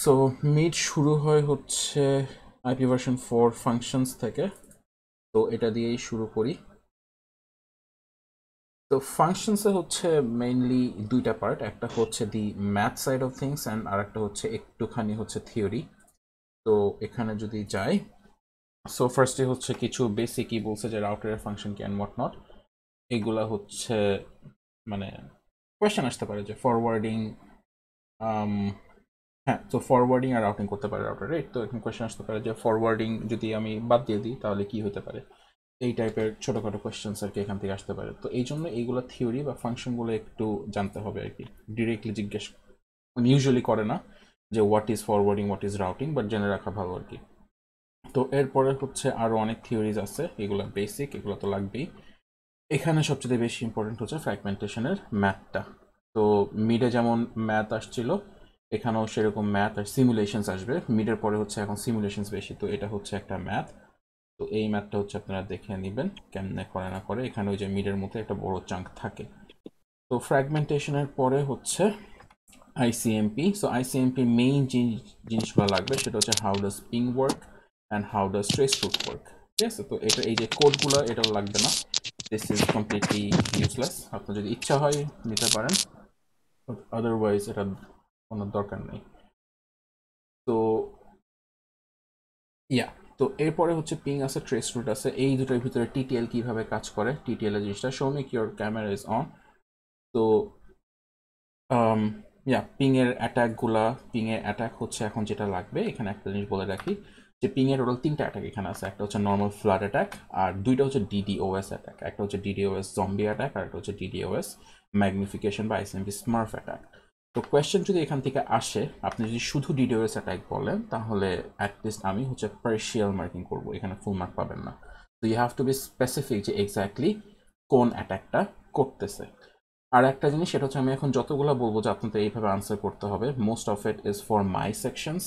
So mid শুরু হয় হচ্ছে আইপি ভার্সন 4 ফাংশনস থেকে। তো এটা দিয়েই শুরু করি। তো ফাংশনসে হচ্ছে মেইনলি দুইটা পার্ট, একটা হচ্ছে the math side of things and আর একটা হচ্ছে একটুখানি হচ্ছে থিওরি। তো এখানে যদি যাই, সো ফার্স্টে হচ্ছে কিছু বেসিকই বলছে যে রাউটারের ফাংশন কি অ্যান্ড হোয়াট নট। এগুলা হচ্ছে মানে কোয়েশ্চেন আসতে পারে যে ফরওয়ার্ডিং, হ্যাঁ, তো ফরওয়ার্ডিং আর রাউটিং করতে পারে রাউটার, রাইট? তো এখানে কোয়েশ্চেন আসতে পারে যে ফরওয়ার্ডিং যদি আমি বাদ দিয়ে দিই তাহলে কি হতে পারে। এই টাইপের ছোটোখাটো কোয়েশ্চেন্স আর কি এখান থেকে আসতে পারে। তো এই জন্য এইগুলো থিওরি বা ফাংশনগুলো একটু জানতে হবে আর কি। ডিরেক্টলি জিজ্ঞেস ইউজুয়ালি করে না যে what is forwarding, what is routing, but জেনে রাখা ভালো আর কি। তো এরপরে হচ্ছে আরও অনেক থিওরিজ আছে, এগুলো বেসিক, এগুলো তো লাগবেই। এখানে সবচেয়ে বেশি ইম্পর্টেন্ট হচ্ছে ফ্র্যাগমেন্টেশনের ম্যাথটা। তো মিডে যেমন ম্যাথ আসছিল, এখানেও সেরকম ম্যাথ আর সিমুলেশনস আসবে। মিডের পরে হচ্ছে এখন সিমুলেশনস বেশি, তো এটা হচ্ছে একটা ম্যাথ। তো এই ম্যাথটা হচ্ছে আপনারা দেখে নেবেন কেমনে করে না করে। এখানে ওই যে মিডের মধ্যে একটা বড় চাঙ্ক থাকে। তো ফ্র্যাগমেন্টেশনের পরে হচ্ছে আইসিএমপি। সো আইসিএমপি মেইন জিনিসগুলো লাগবে সেটা হচ্ছে how does ping work and how does traceroute work. ঠিক আছে, তো এটা এই যে কোডগুলো এটাও লাগবে না, দিস ইজ কমপ্লিটলি ইউজলেস। আপনার যদি ইচ্ছা হয় নিতে পারেন, বাট আদারওয়াইজ এটা কোনো দরকার নেই। তো ইয়া, তো এরপরে হচ্ছে পিং আছে, ট্রেস রুট আছে। এই দুটোর ভিতরে টিটিএল কিভাবে কাজ করে, টিটিএল এর জিনিসটা, show me your camera is on. তো ইয়া, পিং এর অ্যাটাকগুলা, পিং এর অ্যাটাক হচ্ছে এখন যেটা লাগবে এখানে একটা জিনিস বলে রাখি যে পিং এর টোটাল তিনটা অ্যাটাক এখানে আছে। একটা হচ্ছে নর্মাল ফ্লাড অ্যাটাক, আর দুইটা হচ্ছে ডিডিওএস অ্যাটাক। একটা হচ্ছে ডিডিওএস জম্বি অ্যাটাক আর একটা হচ্ছে ডিডিওএস ম্যাগনিফিকেশন বা আইসিএমপি স্মার্ফ অ্যাটাক। তো কোয়েশ্চেন যদি এখান থেকে আসে, আপনি যদি শুধু ডিডিওএস অ্যাটাক বলেন তাহলে অ্যাটলিস্ট আমি হচ্ছে পার্শিয়াল মার্কিং করবো, এখানে ফুল মার্ক পাবেন না। তো you have to be specific যে এক্স্যাক্টলি কোন অ্যাটাকটা করতেছে। আর একটা জিনিস সেটা হচ্ছে আমি এখন যতগুলো বলবো যে আপনাদের এইভাবে আনসার করতে হবে, most of it is for my sections.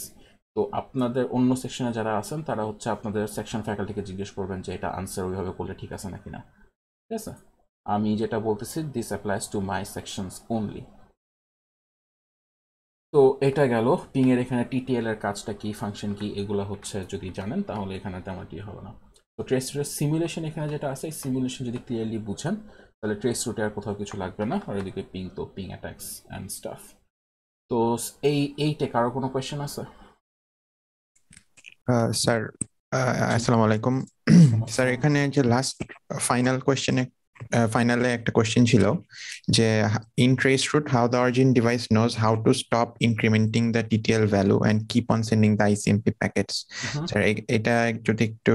তো আপনাদের অন্য সেকশনে যারা আছেন তারা হচ্ছে আপনাদের সেকশন ফ্যাকাল্টিকে জিজ্ঞেস করবেন যে এটা আনসার ওইভাবে করলে ঠিক আছে নাকি না। ঠিক আছে, আমি যেটা বলতেছি this applies to my sections only. তো এটা গেল পিং এর। এখানে টিটিএল এর কাজটা কি, ফাংশন কি, এগুলো হচ্ছে যদি জানেন তাহলে এখানে তেমন কি হবে না। তো ট্রেস রুটের সিমুলেশন এখানে যেটা আছে, এই সিমুলেশন যদি ক্লিয়ারলি বুঝেন তাহলে ট্রেস রুটে আর কোথাও কিছু লাগবে না। আর এদিকে পিং তো পিং অ্যাটাক্স অ্যান্ড স্টাফ। তো এইটা কারো কোনো কোয়েশ্চেন আছে? স্যার, জি, আসসালামু আলাইকুম। ওয়ালাইকুম স্যার, আসসালাম। এখানে যে লাস্ট ফাইনাল কোয়েশ্চেনে ফাইনালে একটা কোয়েশ্চেন ছিল যে in trace route how the origin device knows how to stop incrementing the TTL value and keep on sending the ICMP packets. Sir, এটা যদি একটু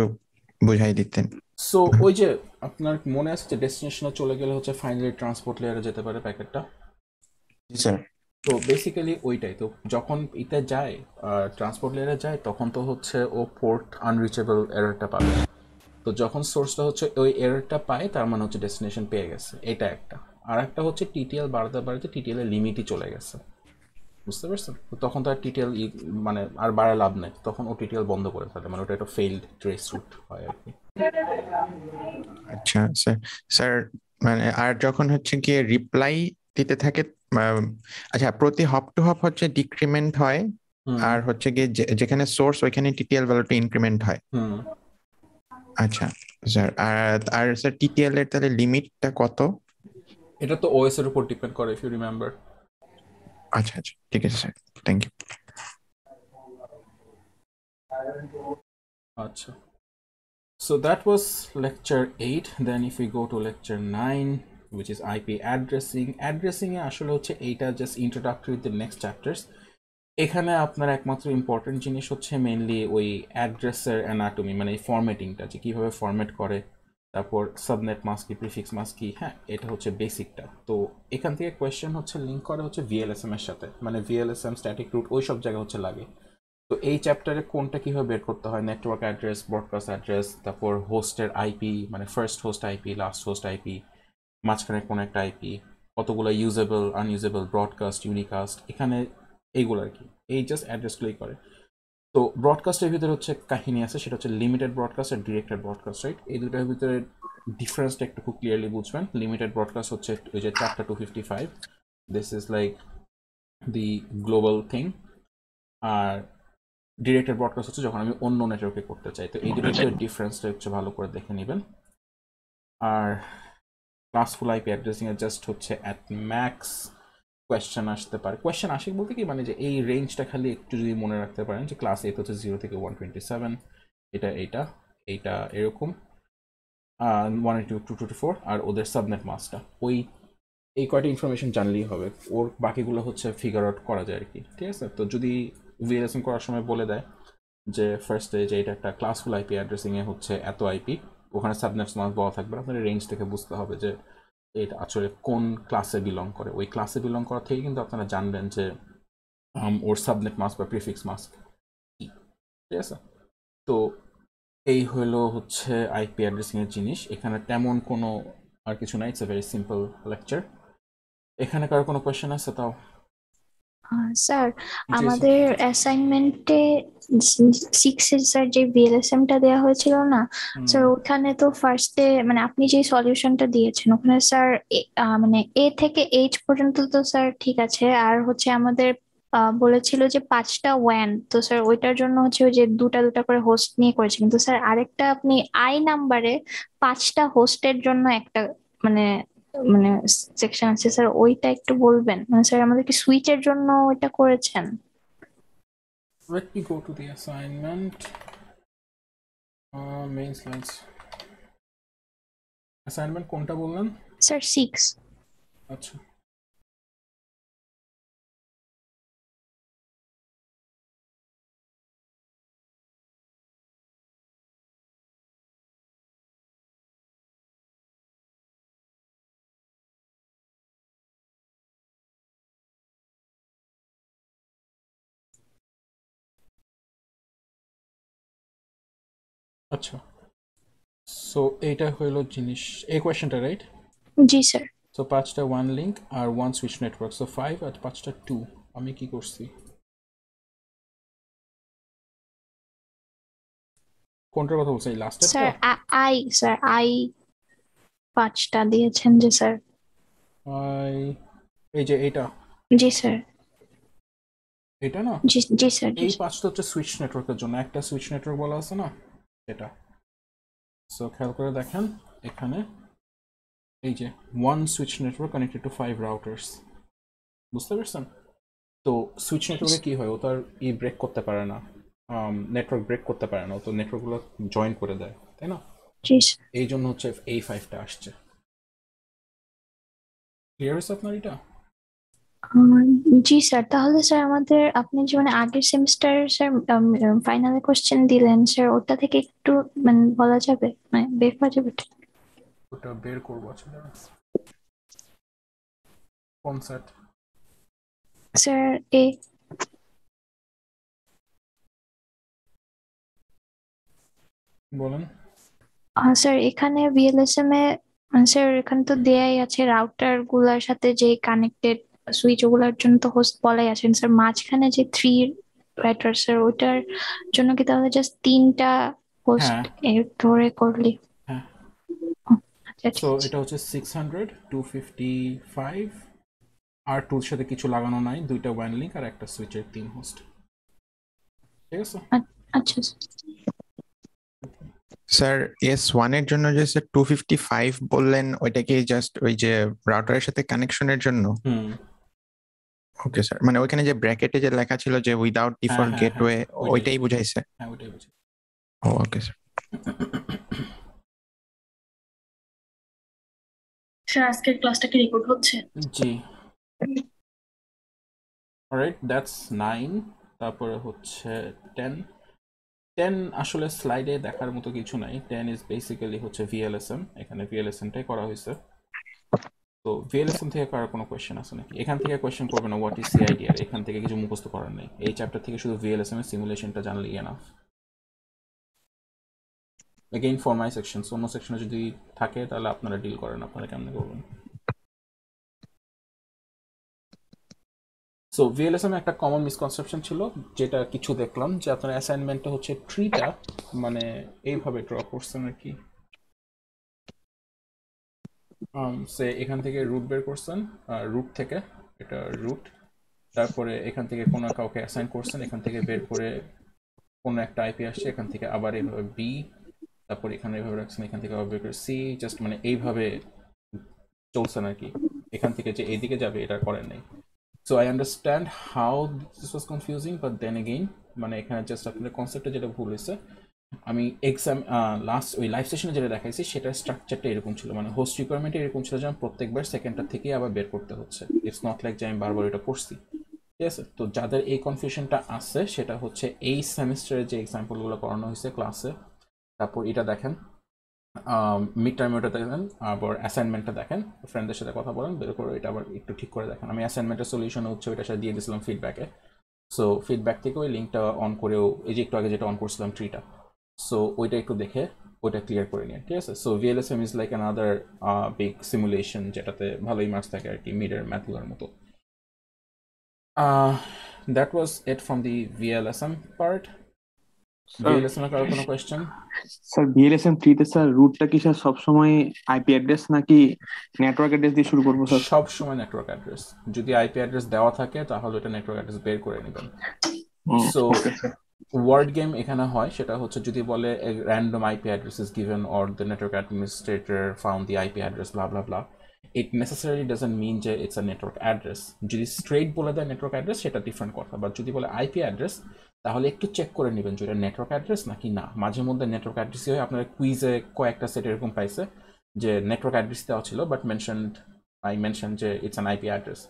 বুঝাই দিতেন। সো ওই যে আপনার মনে আছে যে ডেস্টিনেশনে চলে গেলে হচ্ছে ফাইনালি ট্রান্সপোর্ট লেয়ারে যেতে পারে প্যাকেটটা। জি স্যার। তো বেসিক্যালি ওইটাই তো, যখন এটা যায় ট্রান্সপোর্ট লেয়ারে যায় তখন তো হচ্ছে ও পোর্ট আনরিচেবল এররটা পাবে। তো যখন সোর্সটা হচ্ছে ওই এররটা পায় তার মানে হচ্ছে ডেস্টিনেশন পেয়ে গেছে, এটা একটা। আর একটা হচ্ছে টিটিএল বাড়াতে বাড়াতে টিটিএল এর লিমিটই চলে গেছে, বুঝতে পারছেন? তো তখন তো আর টিটিএল মানে আর বাড়ায় লাভ নেই, তখন ও টিটিএল বন্ধ করে ফেলে, মানে ওটা একটা ফেইল্ড ট্রেস রুট হয় আর কি। আচ্ছা স্যার। স্যার, মানে আর যখন হচ্ছে গিয়ে রিপ্লাই দিতে থাকে, আহ, আচ্ছা, প্রতি হপ টু হপ হচ্ছে ডিক্রিমেন্ট হয়, হুম আর হচ্ছে গিয়ে যেখানে সোর্স ওইখানে টিটিএল ভ্যালুটা ইনক্রিমেন্ট হয়। হুম। আচ্ছা স্যার, আর আর স্যার টিটিএল এর তাহলে লিমিটটা কত? এটা তো ওএস এর উপর ডিপেন্ড করে, ইফ ইউ রিমেম্বার। আচ্ছা আচ্ছা, ঠিক আছে স্যার, থ্যাংক ইউ। আচ্ছা, so that was lecture 8. Then if we go to lecture 9, which is IP addressing, addressing এ আসলে হচ্ছে এইটা just introductory the next chapters. এখানে আপনার একমাত্র ইম্পর্টেন্ট জিনিস হচ্ছে মেইনলি ওই অ্যাড্রেসের অ্যানাটমি, মানে এই ফরম্যাটিংটা যে কীভাবে ফরম্যাট করে, তারপর সাবনেট মাস্ক কি, প্রিফিক্স মাস্ক কি, হ্যাঁ এটা হচ্ছে বেসিকটা। তো এখান থেকে কোয়েশ্চেন হচ্ছে লিঙ্ক করে হচ্ছে ভিএলএসএম এর সাথে, মানে ভিএলএসএম, স্ট্যাটিক রুট, ওই সব জায়গায় হচ্ছে লাগে। তো এই চ্যাপ্টারে কোনটা কিভাবে বের করতে হয়, নেটওয়ার্ক অ্যাড্রেস, ব্রডকাস্ট অ্যাড্রেস, তারপর হোস্টের আইপি, মানে first host IP, last host IP, মাঝখানে কোন একটা আইপি, কতগুলো ইউজেবল, আনইউজেবল, ব্রডকাস্ট, ইউনিকাস্ট, এখানে এইগুলো আর কি, এই জাস্ট অ্যাড্রেসগুলোই করে। তো ব্রডকাস্টের ভিতরে হচ্ছে কাহিনী আছে, সেটা হচ্ছে limited broadcast are directed broadcast, right? এই দুটার ভিতরে ডিফারেন্সটা একটু খুব ক্লিয়ারলি বুঝবেন। লিমিটেড ব্রডকাস্ট হচ্ছে ওই যে chapter 255, this is like the global thing. Are directed broadcast হচ্ছে যখন আমি অন্য নেটওয়ার্কে করতে চাই। তো এই দুটোর ডিফারেন্সটা হচ্ছে ভালো করে দেখে নেবেন। আর ক্লাসফুল আইপি অ্যাড্রেসিং এর জাস্ট হচ্ছে অ্যাট ম্যাক্স কোয়েশ্চেন আসতে পারে। কোয়েশ্চেন আসে বলতে কি মানে যে এই রেঞ্জটা খালি একটু যদি মনে রাখতে পারেন যে ক্লাস 8 হচ্ছে 0 থেকে 127, এটা এইটা এইটা এরকম 182.224 আর ওদের সাবনেট মাসটা ওই এই কয়টা ইনফরমেশন জানলেই হবে। ওর বাকিগুলো হচ্ছে ফিগার আউট করা যায় আর কি, ঠিক আছে। তো যদি ভিএলএসএম করার সময় বলে দেয় যে ফার্স্টে যে এটা একটা ক্লাসফুল আইপি অ্যাড্রেসিং এ হচ্ছে এত আইপি, ওখানে সাবনেটস মাস বলা থাকবে, আপনার রেঞ্জ থেকে বুঝতে হবে যে এটা আসলে কোন ক্লাসে বিলং করে। ওই ক্লাসে বিলং করা থেকে কিন্তু আপনারা জানবেন যে ওর সাবনেট মাস্ক বা প্রিফিক্স মাস্ক কি, ঠিক আছে। তো এই হলো হচ্ছে আইপি অ্যাড্রেসিং এর জিনিস। এখানে তেমন কোনো আর কিছু নাই, it's a very simple lecture. এখানে কারো কোনো কোয়েশ্চেন আছে তাও? স্যার জি স্যার। আমাদের অ্যাসাইনমেন্টে 6 স্যার যে ভিএলএসএম টা দেওয়া হয়েছিল না স্যার, ওখানে তো ফার্স্টে মানে আপনি যে সলিউশনটা দিয়েছেন ওখানে স্যার মানে এ থেকে এইচ পর্যন্ত তো স্যার ঠিক আছে, আর হচ্ছে আমাদের বলেছিল যে 5টা ওয়ান, তো স্যার ওইটার জন্য হচ্ছে ওই যে দুটা দুটা করে হোস্ট নিয়ে করেছে, কিন্তু স্যার আরেকটা আপনি আই নাম্বারে 5টা হোস্টের জন্য একটা মানে মানে সেকশন আছে স্যার, ওইটা একটু বলবেন মানে স্যার আমাদের কি সুইচের জন্য ওইটা করেছেন? Let me go to the assignment. Main slides. Assignment কোনটা বললেন? স্যার 6। আচ্ছা আচ্ছা। সো এইটা হইলো জিনিস, এই কোয়েশ্চেনটা রাইট। জি স্যার। সো 5টা ওয়ান লিঙ্ক আর 1 সুইচ নেটওয়ার্ক, সো 5 আর 5টা 2। আমি কি করছি, কোনটার কথা বলছি, এই লাস্টেরটা? স্যার আই 5টা দিয়েছেন যে স্যার। আই এই যে এইটা, জি স্যার। এটা না, জি জি স্যার। জি এই স্যার। 5টা হচ্ছে সুইচ নেটওয়ার্কের জন্য। একটা সুইচ নেটওয়ার্ক বলা আছে না এটা। সো খেয়াল করে দেখেন এখানে এই যে 1 switch network connected to 5 routers, বুঝতে পারছেন? তো সুইচ নেটওয়ার্কে কি হয়, ও তো আর ব্রেক করতে পারে না, নেটওয়ার্ক ব্রেক করতে পারে না, ও তো নেটওয়ার্কগুলো জয়েন করে দেয়, তাই না? জি স্যার। এই জন্য হচ্ছে এই 5টা আসছে। ক্লিয়ার হয়েছে আপনার এটা? জি স্যার, তাহলে স্যার আমাদের আপনি যে মানে আগের সেমিস্টার স্যার ফাইনালে কোশ্চেন দিলেন স্যার, ওটা থেকে একটু মানে বলা যাবে মানে বের করা যাবে? ওটা বের করবো। আচ্ছা কোন সেট? স্যার এ বলেন। স্যার এখানে ভিএলএসএম এ স্যার এখানে তো দেয়াই আছে রাউটার গুলার সাথে যে কানেক্টেড সুইচ, ওগুলার জন্য তো হোস্ট বলাই আছেন স্যার, মাঝখানে যে 3 রাউটার স্যার ওইটার জন্য কি তাহলে জাস্ট 3টা হোস্ট হ্যাঁ ধরে করলি? হ্যাঁ। আচ্ছা সো ঠিক আছে। এটা হচ্ছে 600 255 আর 2 সাথে কিছু লাগানো নাই, দুইটা ওয়ান লিঙ্ক আর একটা সুইচের 3 হোস্ট, ঠিক আছে। আচ্ছা স্যার S1 এর জন্য যে স্যার 255 বললেন, ওইটা কি জাস্ট ওই যে রাউটারের সাথে কানেকশনের জন্য? হুম ওকে স্যার, মানে ওইখানে যে ব্র্যাকেটে যে লেখা ছিল যে উইদাউট হ্যাঁ ডিফল্ট হ্যাঁ হ্যাঁ গেটওয়ে, ওইটাই বুঝাইছে? হ্যাঁ ওইটাই বুঝি। ও ওকে স্যার। স্যার আজকের ক্লাসটা কি রেকর্ড হচ্ছে? জি। Alright, that's 9। তারপরে হচ্ছে 10। 10 আসলে স্লাইডে দেখার মতো কিছু নাই। 10 ইজ বেসিক্যালি হচ্ছে ভিএলএসএম, এখানে ভিএলএসএমটাই করা হয়েছে। তো ভিএলএসএম থেকে কারো কোনো কোয়েশ্চেন আছে নাকি? এখান থেকে কোয়েশ্চেন করবে না হোয়াট ইজ সিআইডিআর, এখান থেকে কিছু মুখস্থ করার নেই। এই চ্যাপ্টার থেকে শুধু ভিএলএসএম এর সিমুলেশনটা জানলেই enough. Again for my section, অন্য সেকশনে যদি থাকে তাহলে আপনারা ডিল করেন, আপনারা কেমনে করবেন। সো ভিএলএসএম একটা কমন মিসকনসেপশন ছিল, যেটা কিছু দেখলাম যে আপনার অ্যাসাইনমেন্টটা হচ্ছে ট্রিটা মানে এইভাবে ড্র করছেন আর কি। সে এখান থেকে রুট বের করছেন, রুট থেকে এটা রুট, তারপরে এখান থেকে কোনো কাউকে অ্যাসাইন করছেন, এখান থেকে বের করে কোনো একটা আইপি আসছে, এখান থেকে আবার এইভাবে বি, তারপর এখানে এইভাবে রাখছেন, এখান থেকে আবার বের করে সি, জাস্ট মানে এইভাবে চলছেন আর কি। এখান থেকে যে এইদিকে যাবে এটা করেন নাই। So I understand how this was confusing, but then again মানে এখানে জাস্ট আপনাদের কনসেপ্টে যেটা ভুল হয়েছে, আমি এক্সাম লাস্ট ওই লাইভ সেশনে যেটা দেখাইছি সেটার স্ট্রাকচারটা এরকম ছিল, মানে হোস্ট রিকোয়ারমেন্টে এরকম ছিল যে প্রত্যেকবার সেকেন্ডটা থেকে আবার বের করতে হচ্ছে। ইটস নট লাইক যে আমি বারবার এটা করছি, ঠিক আছে? তো যাদের এই কনফিউশনটা আছে সেটা হচ্ছে এই সেমিস্টারে যে এক্সাম্পলগুলো করানো হয়েছে ক্লাসে, তারপর এটা দেখেন, মিড টার্ম ওটা দেখেন, আবার অ্যাসাইনমেন্টটা দেখেন, ফ্রেন্ডদের সাথে কথা বলেন, বের করে এটা আবার একটু ঠিক করে দেখেন। আমি অ্যাসাইনমেন্টের সলিউশন হচ্ছে ওইটার সাথে দিয়ে দিয়েছিলাম ফিডব্যাকে। সো ফিডব্যাক থেকে ওই লিঙ্কটা অন করেও, এই যে একটু আগে যেটা অন করছিলাম ট্রিটা, সো ওইটা একটু দেখে ওইটা ক্লিয়ার করে নিন, ঠিক আছে? So VLSM is like another big simulation, যেটাতে ভালোই মার্কস থাকে আর কি, মিডের ম্যাথগুলোর মতো। That was it from the VLSM part. VLSM এর কারো কোনো কোয়েশ্চেন? স্যার ভিএলএসএম 3 তে স্যার রুটটা কি স্যার সবসময় আইপি অ্যাড্রেস নাকি নেটওয়ার্ক অ্যাড্রেস দিয়ে শুরু করবো স্যার? সব সময় নেটওয়ার্ক অ্যাড্রেস। যদি আইপি অ্যাড্রেস দেওয়া থাকে তাহলে ওটা নেটওয়ার্ক অ্যাড্রেস বের করে নেবেন। সো ওয়ার্ড গেম এখানে হয়, সেটা হচ্ছে যদি বলে random IP address is given or the network administrator found the IP address blah blah blah, it necessarily doesn't mean যে ইটস আ নেটওয়ার্ক অ্যাড্রেস। যদি স্ট্রেট বলে দেয় নেটওয়ার্ক অ্যাড্রেস সেটা ডিফারেন্ট কথা, বাট যদি বলে আইপি অ্যাড্রেস তাহলে একটু চেক করে নেবেন যে এটা নেটওয়ার্ক অ্যাড্রেস নাকি না। মাঝে মধ্যে নেটওয়ার্ক অ্যাড্রেসই হয়, আপনার কুইজে কয়েকটা সেট এরকম পাইছে যে নেটওয়ার্ক অ্যাড্রেস দেওয়া ছিল বাট আই মেনশন যে ইটস অ্যান আইপি অ্যাড্রেস।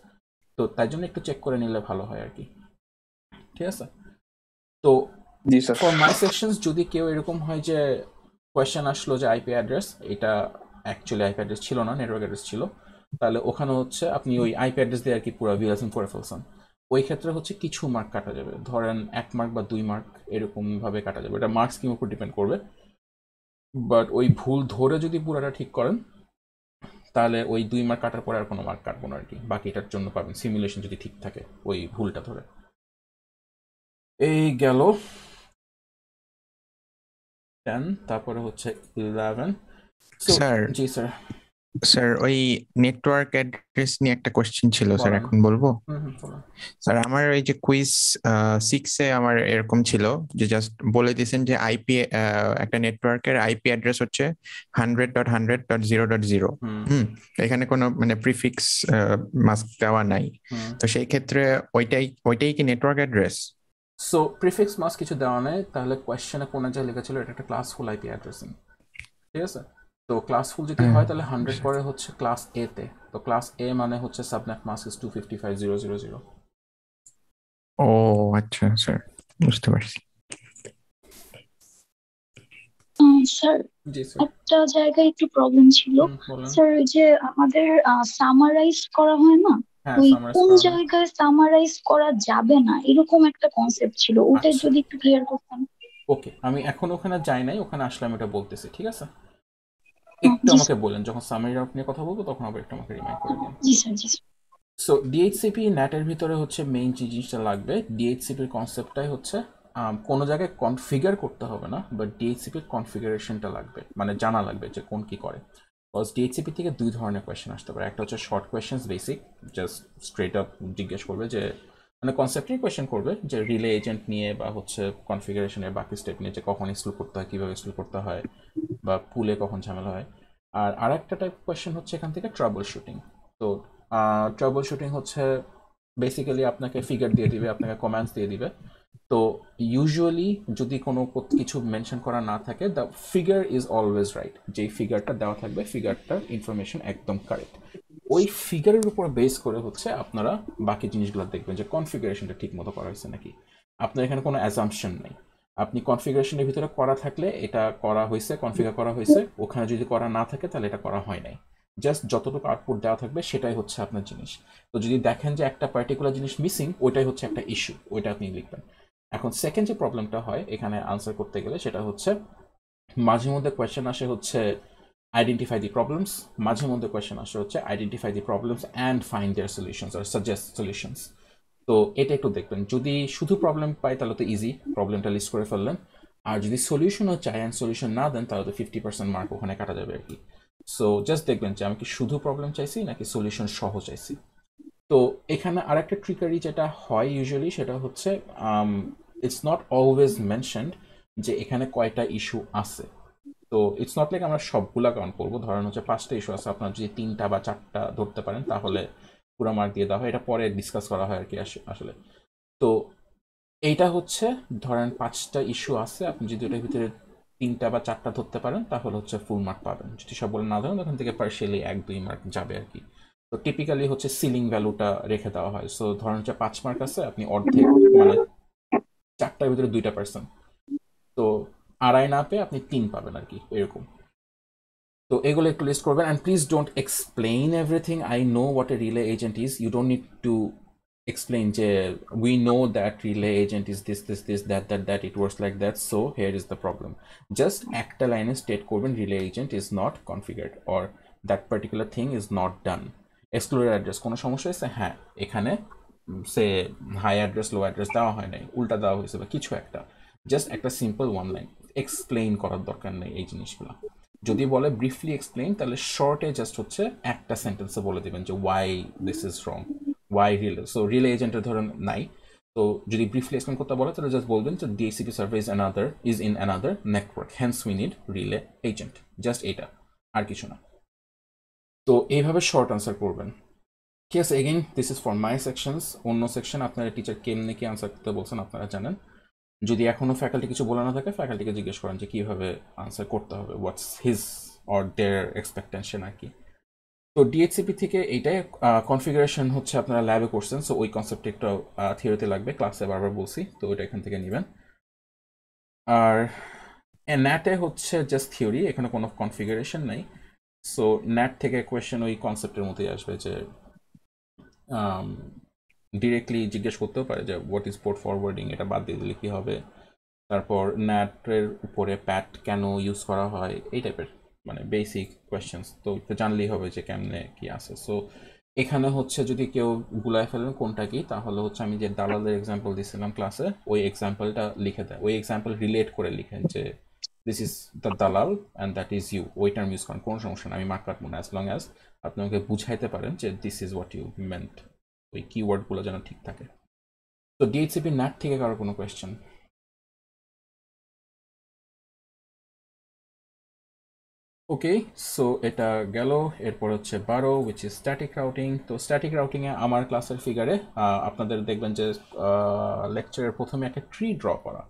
তো তাই জন্য একটু চেক করে নিলে ভালো হয় আর কি, ঠিক আছে? তো জি স্যার। ফর মাই সেকশনস যদি কেউ এরকম হয় যে কোয়েশ্চেন আসলো যে আইপি অ্যাড্রেস, এটা অ্যাকচুয়ালি আইপি অ্যাড্রেস ছিল না, নেটওয়ার্ক অ্যাড্রেস ছিল, তাহলে ওখানে হচ্ছে আপনি ওই আইপি অ্যাড্রেস দিয়ে আর কি পুরো ভিএলএসএম করে ফেলছেন। ওই ক্ষেত্রে হচ্ছে কিছু মার্ক কাটা যাবে, ধরেন 1 মার্ক বা 2 মার্ক এরকম ভাবে কাটা যাবে, এটা মার্ক স্কিমের উপর ডিপেন্ড করবে। বাট ওই ভুল ধরে যদি পুরোটা ঠিক করেন তাহলে ওই 2 মার্ক কাটার পরে আর কোনো মার্ক কাটবো না আর কি, বাকিটার জন্য পাবেন সিমুলেশন যদি ঠিক থাকে ওই ভুলটা ধরে। এই গেল 10, তারপরে হচ্ছে 11। স্যার জি স্যার। স্যার ওই নেটওয়ার্ক অ্যাড্রেস নিয়ে একটা কোশ্চেন ছিল স্যার, বলেন। এখন বলবো? বলেন। স্যার আমার ওই যে কুইজ 6-এ আমার এরকম ছিল যে জাস্ট বলে দিয়েছেন যে আইপি একটা নেটওয়ার্কের আইপি অ্যাড্রেস হচ্ছে 100.100.0.0। এখানে কোনো মানে প্রিফিক্স মাস্ক দেওয়া নাই, তো সেই ক্ষেত্রে ওইটাই কি network address? So prefix mask কিছু দেওয়া নেই, তাহলে কোয়েশ্চেনে কোন জায়গায় লেখা ছিল এটা একটা ক্লাসফুল আইপি অ্যাড্রেসিং, ঠিক আছে? তো ক্লাসফুল যদি হয় তাহলে 100 পরে হচ্ছে ক্লাস এ তে, তো ক্লাস এ মানে হচ্ছে সাবনেট মাস্ক ইজ 255.0.0.0। ও আচ্ছা স্যার, বুঝতে পারছি। স্যার জি স্যার। একটা জায়গায় একটু প্রবলেম ছিল বলেন। স্যার, ওই যে আমাদের সামারাইজ করা হয় না, হ্যাঁ, ওই summarize কোন করা হয়। জায়গায় সামারাইজ করা যাবে না এরকম একটা কনসেপ্ট ছিল, ওটা আচ্ছা। যদি একটু ক্লিয়ার করতেন। ওকে, আমি এখন ওখানে যাই নাই, ওখানে আসলে আমি এটা বলতেছি, ঠিক আছে? একটু জি আমাকে বলেন, যখন সামারি রাউট নিয়ে কথা বলবো তখন আবার একটু আমাকে রিমাইন্ড করে দিন। জি স্যার, জি স্যার। সো ডিএইচসিপি নেটের ভিতরে হচ্ছে মেইন যে জিনিসটা লাগবে, ডিএইচসিপির কনসেপ্টটাই হচ্ছে কোনো জায়গায় কনফিগার করতে হবে না, বাট ডিএইচসিপির কনফিগারেশনটা লাগবে, মানে জানা লাগবে যে কোন কি করে। বিকজ ডিএইচসিপি থেকে 2 ধরনের কোয়েশ্চেন আসতে পারে, একটা হচ্ছে short questions basic, just straight up জিজ্ঞেস করবে যে মানে কনসেপ্টের কোয়েশ্চেন করবে যে রিলে এজেন্ট নিয়ে বা হচ্ছে কনফিগারেশনের বাকি স্টেপ নিয়ে, যে কখন ইনস্টল করতে হয়, কীভাবে ইনস্টল করতে হয়, বা পুলে কখন ঝামেলা হয়। আর আরেকটা টাইপ কোয়েশ্চেন হচ্ছে এখান থেকে ট্রাবল শুটিং। তো ট্রাবল শুটিং হচ্ছে বেসিক্যালি আপনাকে ফিগার দিয়ে দিবে, আপনাকে কমান্ডস দিয়ে দিবে। তো ইউজুয়ালি যদি কোনো কিছু মেনশন করা না থাকে, the figure is always right, যেই ফিগারটা দেওয়া থাকবে ফিগারটার ইনফরমেশন একদম কারেক্ট। ওই ফিগারের উপর বেস করে হচ্ছে আপনারা বাকি জিনিসগুলো দেখবেন যে কনফিগারেশনটা ঠিক মতো করা হয়েছে নাকি। আপনার এখানে কোনো অ্যাজাম্পশন নেই, আপনি কনফিগারেশনের ভিতরে করা থাকলে এটা করা হয়েছে, কনফিগার করা হয়েছে, ওখানে যদি করা না থাকে তাহলে এটা করা হয় নাই। জাস্ট যতটুকু আউটপুট দেওয়া থাকবে সেটাই হচ্ছে আপনার জিনিস। তো যদি দেখেন যে একটা পার্টিকুলার জিনিস মিসিং, ওইটাই হচ্ছে একটা ইস্যু, ওইটা আপনি লিখবেন। এখন সেকেন্ড যে প্রবলেমটা হয় এখানে আনসার করতে গেলে, সেটা হচ্ছে মাঝে মধ্যে কোয়েশ্চেন আসে হচ্ছে আইডেন্টিফাই দি প্রবলেমস, মাঝে মধ্যে কোয়েশ্চেন আসে হচ্ছে identify the problems and find their solutions আর সাজেস্ট সলিউশনস। তো এটা একটু দেখবেন, যদি শুধু প্রবলেম পাই তাহলে তো ইজি, প্রবলেমটা লিস্ট করে ফেললেন। আর যদি সলিউশনও চাই অ্যান্ড সলিউশন না দেন তাহলে তো 50% মার্ক ওখানে কাটা যাবে আর কি। সো জাস্ট দেখবেন যে আমি কি শুধু প্রবলেম চাইছি নাকি সলিউশন সহ চাইছি। তো এখানে আরেকটা ট্রিকারি যেটা হয় ইউজুয়ালি সেটা হচ্ছে ইটস নট অলওয়েজ মেনশনড যে এখানে কয়টা ইস্যু আছে। তো ইটস নট লাইক আমরা সবগুলা কাউন্ট করবো, ধরেন হচ্ছে 5টা ইস্যু আছে, আপনার যদি 3টা বা 4টা ধরতে পারেন তাহলে পুরো মার্ক দিয়ে দেওয়া হয়, এটা পরে ডিসকাস করা হয় আর কি আসলে। তো এইটা হচ্ছে ধরেন 5টা ইস্যু আছে, আপনি যদি ওটার ভিতরে 3টা বা 4টা ধরতে পারেন তাহলে হচ্ছে ফুল মার্ক পাবেন, যদি সবগুলো না ধরেন তখন থেকে পার্শিয়ালি 1-2 মার্ক যাবে আর কি। তো টিপিক্যালি হচ্ছে সিলিং ভ্যালুটা রেখে দেওয়া হয়। সো ধরেন হচ্ছে 5 মার্ক আছে, আপনি অর্ধেক মানে 4টার ভিতরে 2টা পার্সেন্ট, তো আড়াই না পেয়ে আপনি 3 পাবেন আর কি, এরকম। তো এগুলো একটু লিস্ট করবেন, and please don't explain everything. I know what a relay agent is, you don't need to explain যে we know that relay agent is this that it works like that, so here is the problem. Just একটা লাইনে state করবেন relay agent is not configured or that particular thing is not done. Excluded address কোনো সমস্যা হয়েছে, হ্যাঁ এখানে সে high address লো address দেওয়া হয় নাই, উল্টা দেওয়া হয়েছে বা কিছু একটা, জাস্ট একটা সিম্পল ওয়ান লাইন, এক্সপ্লেইন করার দরকার নেই এই জিনিসগুলো। যদি বলে ব্রিফলি এক্সপ্লেইন, তাহলে শর্টে জাস্ট হচ্ছে একটা সেন্টেন্সে বলে দিবেন যে why this is wrong, why relay. So relay এজেন্টের ধরেন নাই, তো যদি ব্রিফলি এক্সপ্লেন করতে বলে তাহলে জাস্ট বলবেন যে DHCP server is in another network, hence we need relay agent, just এটা, আর কিছু না। তো এইভাবে শর্ট আনসার করবেন। ঠিক আছে, again this is for my sections. অন্য সেকশন আপনারা টিচার কেমনে কি আনসার করতে বলছেন আপনারা জানেন। যদি এখনো ফ্যাকাল্টি কিছু বলে না থাকে ফ্যাকাল্টিকে জিজ্ঞেস করেন যে কীভাবে আনসার করতে হবে, হোয়াটস হিজ অর দেয়ার এক্সপেকটেশন আর কি। তো ডিএইচসিপি থেকে এইটাই কনফিগারেশন হচ্ছে আপনারা ল্যাবে করছেন, সো ওই কনসেপ্ট একটা থিওরিতে লাগবে, ক্লাসে বারবার বলছি, তো ওইটা এখান থেকে নেবেন। আর ন্যাটে হচ্ছে জাস্ট থিওরি, এখানে কোনো কনফিগারেশন নাই। সো ন্যাট থেকে কোয়েশ্চেন ওই কনসেপ্টের মতোই আসবে, যে ডিরেক্টলি জিজ্ঞেস করতেও পারে যে হোয়াট ইজ পোর্ট ফরওয়ার্ডিং, এটা বাদ দিয়ে দিলে কী হবে, তারপর ন্যাটের উপরে প্যাট কেন ইউজ করা হয়, এই টাইপের মানে বেসিক কোয়েশ্চেন্স তো জানলেই হবে যে কেমনে কি আছে। সো এখানে হচ্ছে যদি কেউ গুলায় ফেলেন কোনটা কি, তাহলে হচ্ছে আমি যে দালালের এক্সাম্পল দিয়েছিলাম ক্লাসে, ওই এক্সাম্পলটা লিখে দেয়, ওই এক্সাম্পল রিলেট করে লিখেন যে দিস ইজ দ্য দালাল অ্যান্ড দ্যাট ইজ ইউ, ওই টার্ম ইউজ করেন, কোনো সমস্যা না, আমি মার্ক কাটবো না, অ্যাজ লং অ্যাজ আপনি আমাকে বুঝাইতে পারেন যে this is what you meant, ওই কিওয়ার্ডগুলো যেন ঠিক থাকে। তো ডিএইচসিপি ন্যাট থেকে কারো কোনো কোয়েশ্চেন? ওকে, সো এটা গেল। এরপর হচ্ছে 12 উইচ ইজ স্ট্যাটিক রাউটিং। তো স্ট্যাটিক রাউটিংয়ে আমার ক্লাসের ফিগারে আপনাদের দেখবেন যে লেকচারের প্রথমে একটা ট্রি ড্র করা,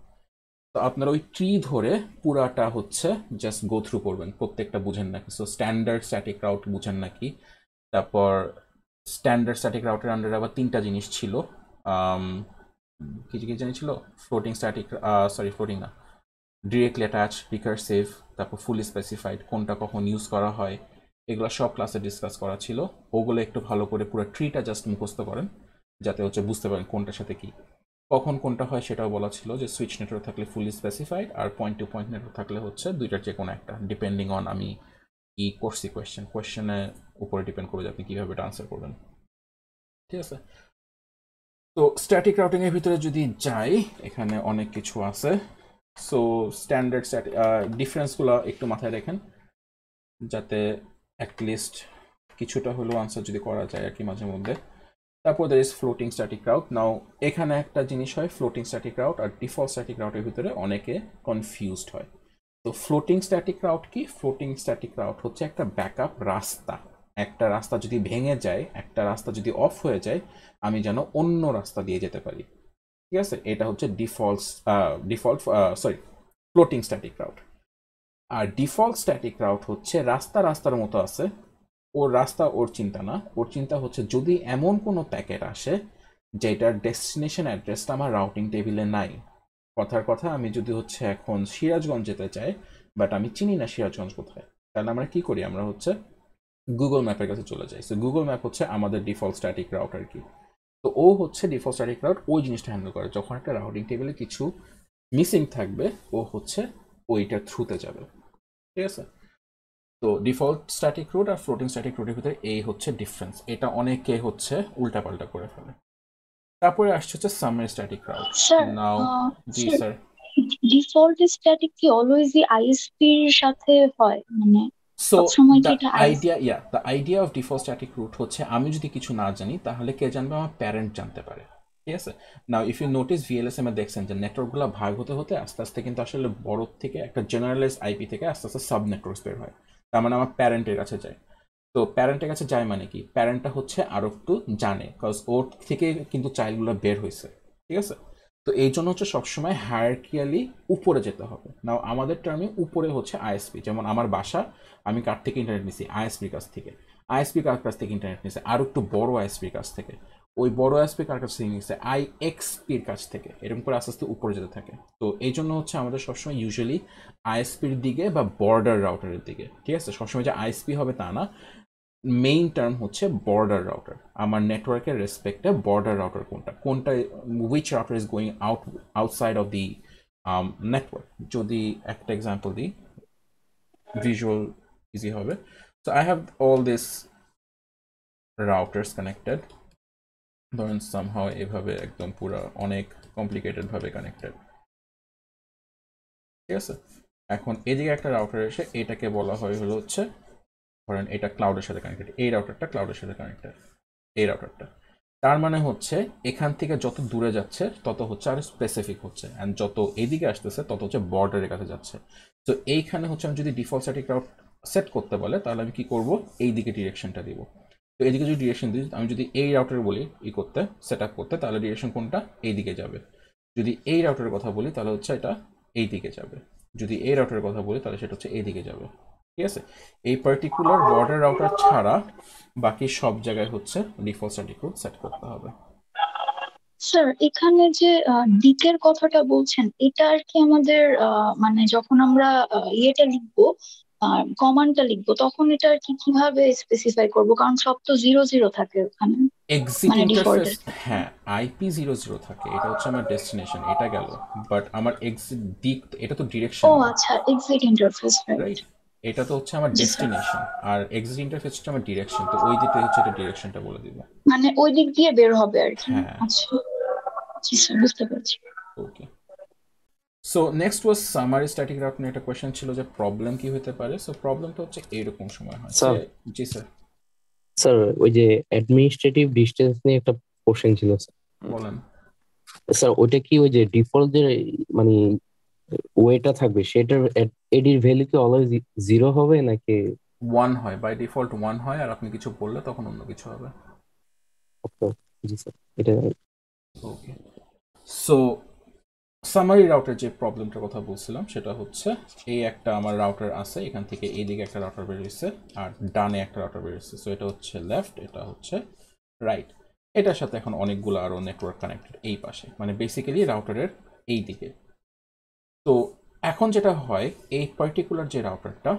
তো আপনারা ওই ট্রি ধরে পুরাটা হচ্ছে জাস্ট গো থ্রু করবেন, প্রত্যেকটা বুঝেন নাকি। সো স্ট্যান্ডার্ড স্ট্যাটিক রাউট বুঝেন নাকি, তারপর স্ট্যান্ডার্ড স্ট্যাটিক রাউটের আন্ডারে আবার 3টা জিনিস ছিল, কি কি জিনিস ছিল, ফ্লোটিং স্ট্যাটিক, ফ্লোটিং না, ডিরেক্টলি অ্যাটাচ, রিকারসিভ, তারপর ফুলি স্পেসিফাইড, কোনটা কখন ইউজ করা হয়, এগুলো সব ক্লাসে ডিসকাস করা ছিল। ওগুলো একটু ভালো করে পুরো ট্রিটা জাস্ট মুখস্থ করেন, যাতে হচ্ছে বুঝতে পারেন কোনটার সাথে কি, কখন কোনটা হয় সেটাও বলা ছিল, যে সুইচ নেটওয়ার্ক থাকলে ফুলি স্পেসিফাইড, আর পয়েন্ট টু পয়েন্ট নেটওয়ার্ক থাকলে হচ্ছে দুইটার যে কোনো একটা, ডিপেন্ডিং অন আমি কি করছি কোয়েশ্চেনের উপরে ডিপেন্ড করবে যে আপনি কীভাবে এটা আনসার করবেন। ঠিক আছে, তো স্ট্যাটিক রাউটিংয়ের ভিতরে যদি যাই, এখানে অনেক কিছু আছে। সো স্ট্যান্ডার্ড ডিফারেন্সগুলো একটু মাথায় রাখেন, যাতে অ্যাটলিস্ট কিছুটা হলেও আনসার যদি করা যায় আর কি মাঝে মধ্যে। তারপর there is floating static route. Now এখানে একটা জিনিস হয়, ফ্লোটিং স্ট্যাটিক রাউট আর ডিফল্ট স্ট্যাটিক রাউটের ভিতরে অনেকে কনফিউজড হয়। তো ফ্লোটিং স্ট্যাটিক রাউট কি? ফ্লোটিং স্ট্যাটিক রাউট হচ্ছে একটা ব্যাকআপ রাস্তা, একটা রাস্তা যদি ভেঙে যায়, একটা রাস্তা যদি অফ হয়ে যায়, আমি যেন অন্য রাস্তা দিয়ে যেতে পারি। ঠিক আছে, এটা হচ্ছে ফ্লোটিং স্ট্যাটিক রাউট। আর ডিফল্ট স্ট্যাটিক রাউট হচ্ছে রাস্তার মতো আছে, ওর রাস্তা ওর চিন্তা না, ওর চিন্তা হচ্ছে যদি এমন কোনো প্যাকেট আসে যেটার ডেস্টিনেশন অ্যাড্রেসটা আমার রাউটিং টেবিলে নাই, কথার কথা আমি যদি হচ্ছে এখন সিরাজগঞ্জ যেতে চাই, বাট আমি চিনি না সিরাজগঞ্জ কোথায়, তাহলে আমরা কি করি, আমরা হচ্ছে গুগল ম্যাপের কাছে চলে যাই। সো গুগল ম্যাপ হচ্ছে আমাদের ডিফল্ট স্ট্যাটিক রাউট আর কি। তো ও হচ্ছে ডিফল্ট স্ট্যাটিক রাউট, ওই জিনিসটা হ্যান্ডেল করে, যখন একটা রাউটিং টেবিলে কিছু মিসিং থাকবে ও হচ্ছে ওইটার থ্রুতে যাবে। ঠিক আছে, তো ডিফল্ট স্ট্যাটিক রুট আর ফ্লোটিং স্ট্যাটিক রুটের ভিতরে এই হচ্ছে ডিফারেন্স, এটা অনেকে হচ্ছে উল্টাপাল্টা করে ফেলে। তারপরে আসছে হচ্ছে সামারি স্ট্যাটিক রাউট। স্যার নাও জি স্যার, ডিফল্ট স্ট্যাটিক কি অলওয়েজই আইএসপি এর সাথে হয়, মানে সো সবসময় কি দ্য এটা idea of default static route হচ্ছে আমি যদি কিছু না জানি তাহলে কে জানবে, আমার প্যারেন্ট জানতে পারে। ঠিক আছে, নাও ইফ ইউ নোটিস ভিএলএসএম এ দেখছেন যে নেটওয়ার্কগুলো ভাগ হতে হতে আস্তে আস্তে কিন্তু আসলে বড় থেকে একটা জেনারেলাইজ আইপি থেকে আস্তে আস্তে সাব নেটওয়ার্কস বের হয়, তার মানে আমার প্যারেন্টের কাছে যায়। তো প্যারেন্টের কাছে যায় মানে কি, প্যারেন্টটা হচ্ছে আরো একটু জানে, কজ ওর থেকে কিন্তু চাইল্ডগুলো বের হয়েছে। ঠিক আছে, তো এই জন্য হচ্ছে সবসময় হায়ারকিয়ালি উপরে যেতে হবে। নাও আমাদের টার্মে উপরে হচ্ছে আইএসপি, যেমন আমার বাসা, আমি কার থেকে ইন্টারনেট নিছি, আইএসপির কাছ থেকে। আইএসপি কার কাছ থেকে ইন্টারনেট নিছে, আর একটু বড় আইএসপির কাছ থেকে। ওই বড় আইএসপি কার কাছ থেকে নিছে, আইএক্সপির কাছ থেকে। এরকম করে আস্তে আস্তে উপরে যেতে থাকে। তো এই জন্য হচ্ছে আমাদের সবসময় ইউজুয়ালি আইএসপির দিকে বা বর্ডার রাউটারের দিকে। ঠিক আছে, সবসময় যে আইএসপি হবে তা না, মেইন টার্ম হচ্ছে বর্ডার রাউটার। আমার নেটওয়ার্কের রেসপেক্টে বর্ডার রাউটার কোনটা which router is going outside of the network. যদি একটা এক্সাম্পল দিই, ভিজুয়াল ইজি হবে। So I have all this routers connected, ধরেন সামহাও এভাবে একদম পুরো অনেক কমপ্লিকেটেড ভাবে কানেক্টেড। ঠিক আছে, এখন এদিকে একটা রাউটার এসে এটাকে বলা হয় হলো হচ্ছে, ধরেন এটা ক্লাউডের সাথে কানেক্টেড, এই রাউটারটা ক্লাউডের সাথে কানেক্টেড, এই রাউটারটা। তার মানে হচ্ছে এখান থেকে যত দূরে যাচ্ছে তত হচ্ছে আর স্পেসিফিক হচ্ছে, অ্যান্ড যত এইদিকে আসতেছে তত হচ্ছে বর্ডারের কাছে যাচ্ছে। তো এইখানে হচ্ছে আমি যদি ডিফল্ট স্ট্যাটিক রাউট সেট করতে বলে তাহলে আমি কি করব, এই দিকে ডিরেকশনটা দিব। তো এইদিকে যদি ডিরেকশন দিই, আমি যদি এই রাউটার বলি করতে সেট আপ করতে, তাহলে ডিরেকশন কোনটা, এই দিকে যাবে। যদি এই রাউটারের কথা বলি তাহলে হচ্ছে এটা এই দিকে যাবে। যদি এই রাউটারের কথা বলি তাহলে সেটা হচ্ছে এই দিকে যাবে। ঠিক আছে, এই পার্টিকুলার বর্ডার রাউটার ছাড়া বাকি সব জায়গায় হচ্ছে ডিফল্ট স্ট্যাটিক রুট সেট করতে হবে। স্যার এখানে যে দিকের কথাটা বলছেন, এটা আর কি আমাদের মানে যখন আমরা ইয়েটা লিখবো, কমান্ডটা লিখবো, তখন এটা আর কি কিভাবে স্পেসিফাই করব? কারণ সব তো 0 0 থাকে ওখানে, এক্সিট মানে ইন্টারফেস, ডিফল্টের। হ্যাঁ IP00 থাকে, এটা হচ্ছে আমার ডেস্টিনেশন, এটা গেল। বাট আমার এক্সিট দিক, এটা তো ডিরেকশন ও না, আচ্ছা, এক্সিট ইন্টারফেস, রাইট। রাইট? এটা তো হচ্ছে আমার জি স্যার, ডেস্টিনেশন, আর এক্সিট ইন্টারফেস হচ্ছে আমার ডিরেকশন। তো ওই দিকটা হচ্ছে এটা ডিরেকশনটা বলে দিব। মানে ওই দিক দিয়ে বের হবে আর কি। হ্যাঁ, আচ্ছা, জি স্যার, বুঝতে পারছি। ওকে। সো নেক্সট ওয়াজ সামারি স্ট্যাটিক রাউট নিয়ে একটা কোয়েশ্চেন ছিল যে প্রবলেম কি হতে পারে। সো প্রবলেমটা হচ্ছে এইরকম সময় হয় যে, স্যার জি স্যার স্যার ওই যে অ্যাডমিনিস্ট্রেটিভ ডিস্টেন্স নিয়ে একটা কোশ্চেন ছিল স্যার। বলেন। স্যার ওইটা কি ওই যে ডিফল্ট যে মানে ওয়েটা থাকবে সেটার এডির ভ্যালু কি অলওয়েজ 0 হবে নাকি? 1 হয়, বাই ডিফল্ট 1 হয়, আর আপনি কিছু বললে তখন অন্য কিছু হবে। জি স্যার, এটা ওকে, সো সামারি রাউটার যে প্রবলেমটার কথা বলছিলাম সেটা হচ্ছে, এই একটা আমার রাউটার আছে, এখান থেকে এইদিকে একটা রাউটার বেরিয়েছে আর ডানে একটা রাউটার বেরিয়েছে। সো এটা হচ্ছে লেফট, এটা হচ্ছে রাইট। এটার সাথে এখন অনেকগুলো আরো নেটওয়ার্ক কানেক্টেড এই পাশে, মানে বেসিক্যালি রাউটারের এই দিকে। তো এখন যেটা হয়, এই পার্টিকুলার যে রাউটারটা,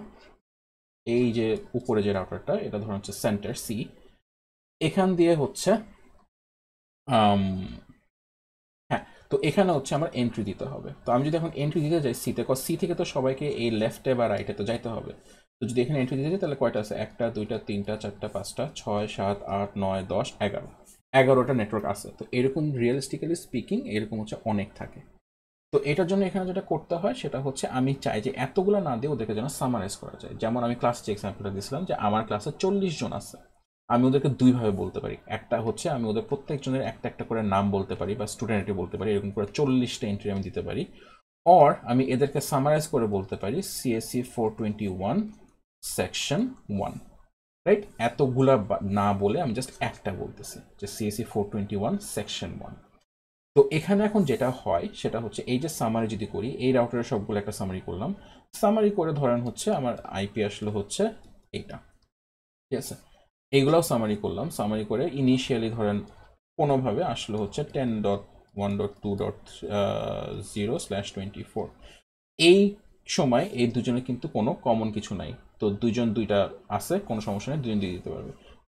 এই যে উপরে যে রাউটারটা, এটা ধরুন হচ্ছে সেন্টার সি, এখান দিয়ে হচ্ছে হ্যাঁ, তো এখানে হচ্ছে আমার এন্ট্রি দিতে হবে। তো আমি যদি এখন এন্ট্রি দিতে যাই সিতে, সি থেকে তো সবাইকে এই লেফটে বা রাইটে তো যাইতে হবে। তো যদি এখানে এন্ট্রি দিতে যাই তাহলে কয়টা আছে, 1টা 2টা 3টা 4টা 5টা 6 7 8 9 10 11, 11টা নেটওয়ার্ক আছে। তো এরকম রিয়েলিস্টিক্যালি স্পিকিং এরকম হচ্ছে অনেক থাকে। তো এটার জন্য এখানে যেটা করতে হয় সেটা হচ্ছে, আমি চাই যে এতগুলো না দিয়ে ওদেরকে যেন সামারাইজ করা যায়। যেমন আমি ক্লাসে যে এক্সাম্পলটা দিয়েছিলাম যে আমার ক্লাসে 40 জন আছে, আমি ওদেরকে দুইভাবে বলতে পারি। একটা হচ্ছে আমি ওদের প্রত্যেকজনের একটা একটা করে নাম বলতে পারি বা স্টুডেন্ট বলতে পারি, এরকম করে 40টা এন্ট্রি আমি দিতে পারি। অর আমি এদেরকে সামারাইজ করে বলতে পারি CSE 421 সেকশন 1, রাইট? এতগুলা না বলে আমি জাস্ট একটা বলতেছি যে CSE 421 সেকশন 1। তো এখানে এখন যেটা হয় সেটা হচ্ছে, এই যে সামারি যদি করি, এই রাউটারের সবগুলো একটা সামারি করলাম, সামারি করে ধরেন হচ্ছে আমার আইপি আসলে হচ্ছে এইটা। ঠিক আছে, এইগুলাও সামারি করলাম, সামারি করে ইনিশিয়ালি ধরেন কোনোভাবে আসলে হচ্ছে 10.1.2.0/24। এই সময় এই দুজনে কিন্তু কোনো কমন কিছু নাই, তো দুজন দুইটা আছে, কোনো সমস্যা নেই, দুজন দিয়ে দিতে পারবে।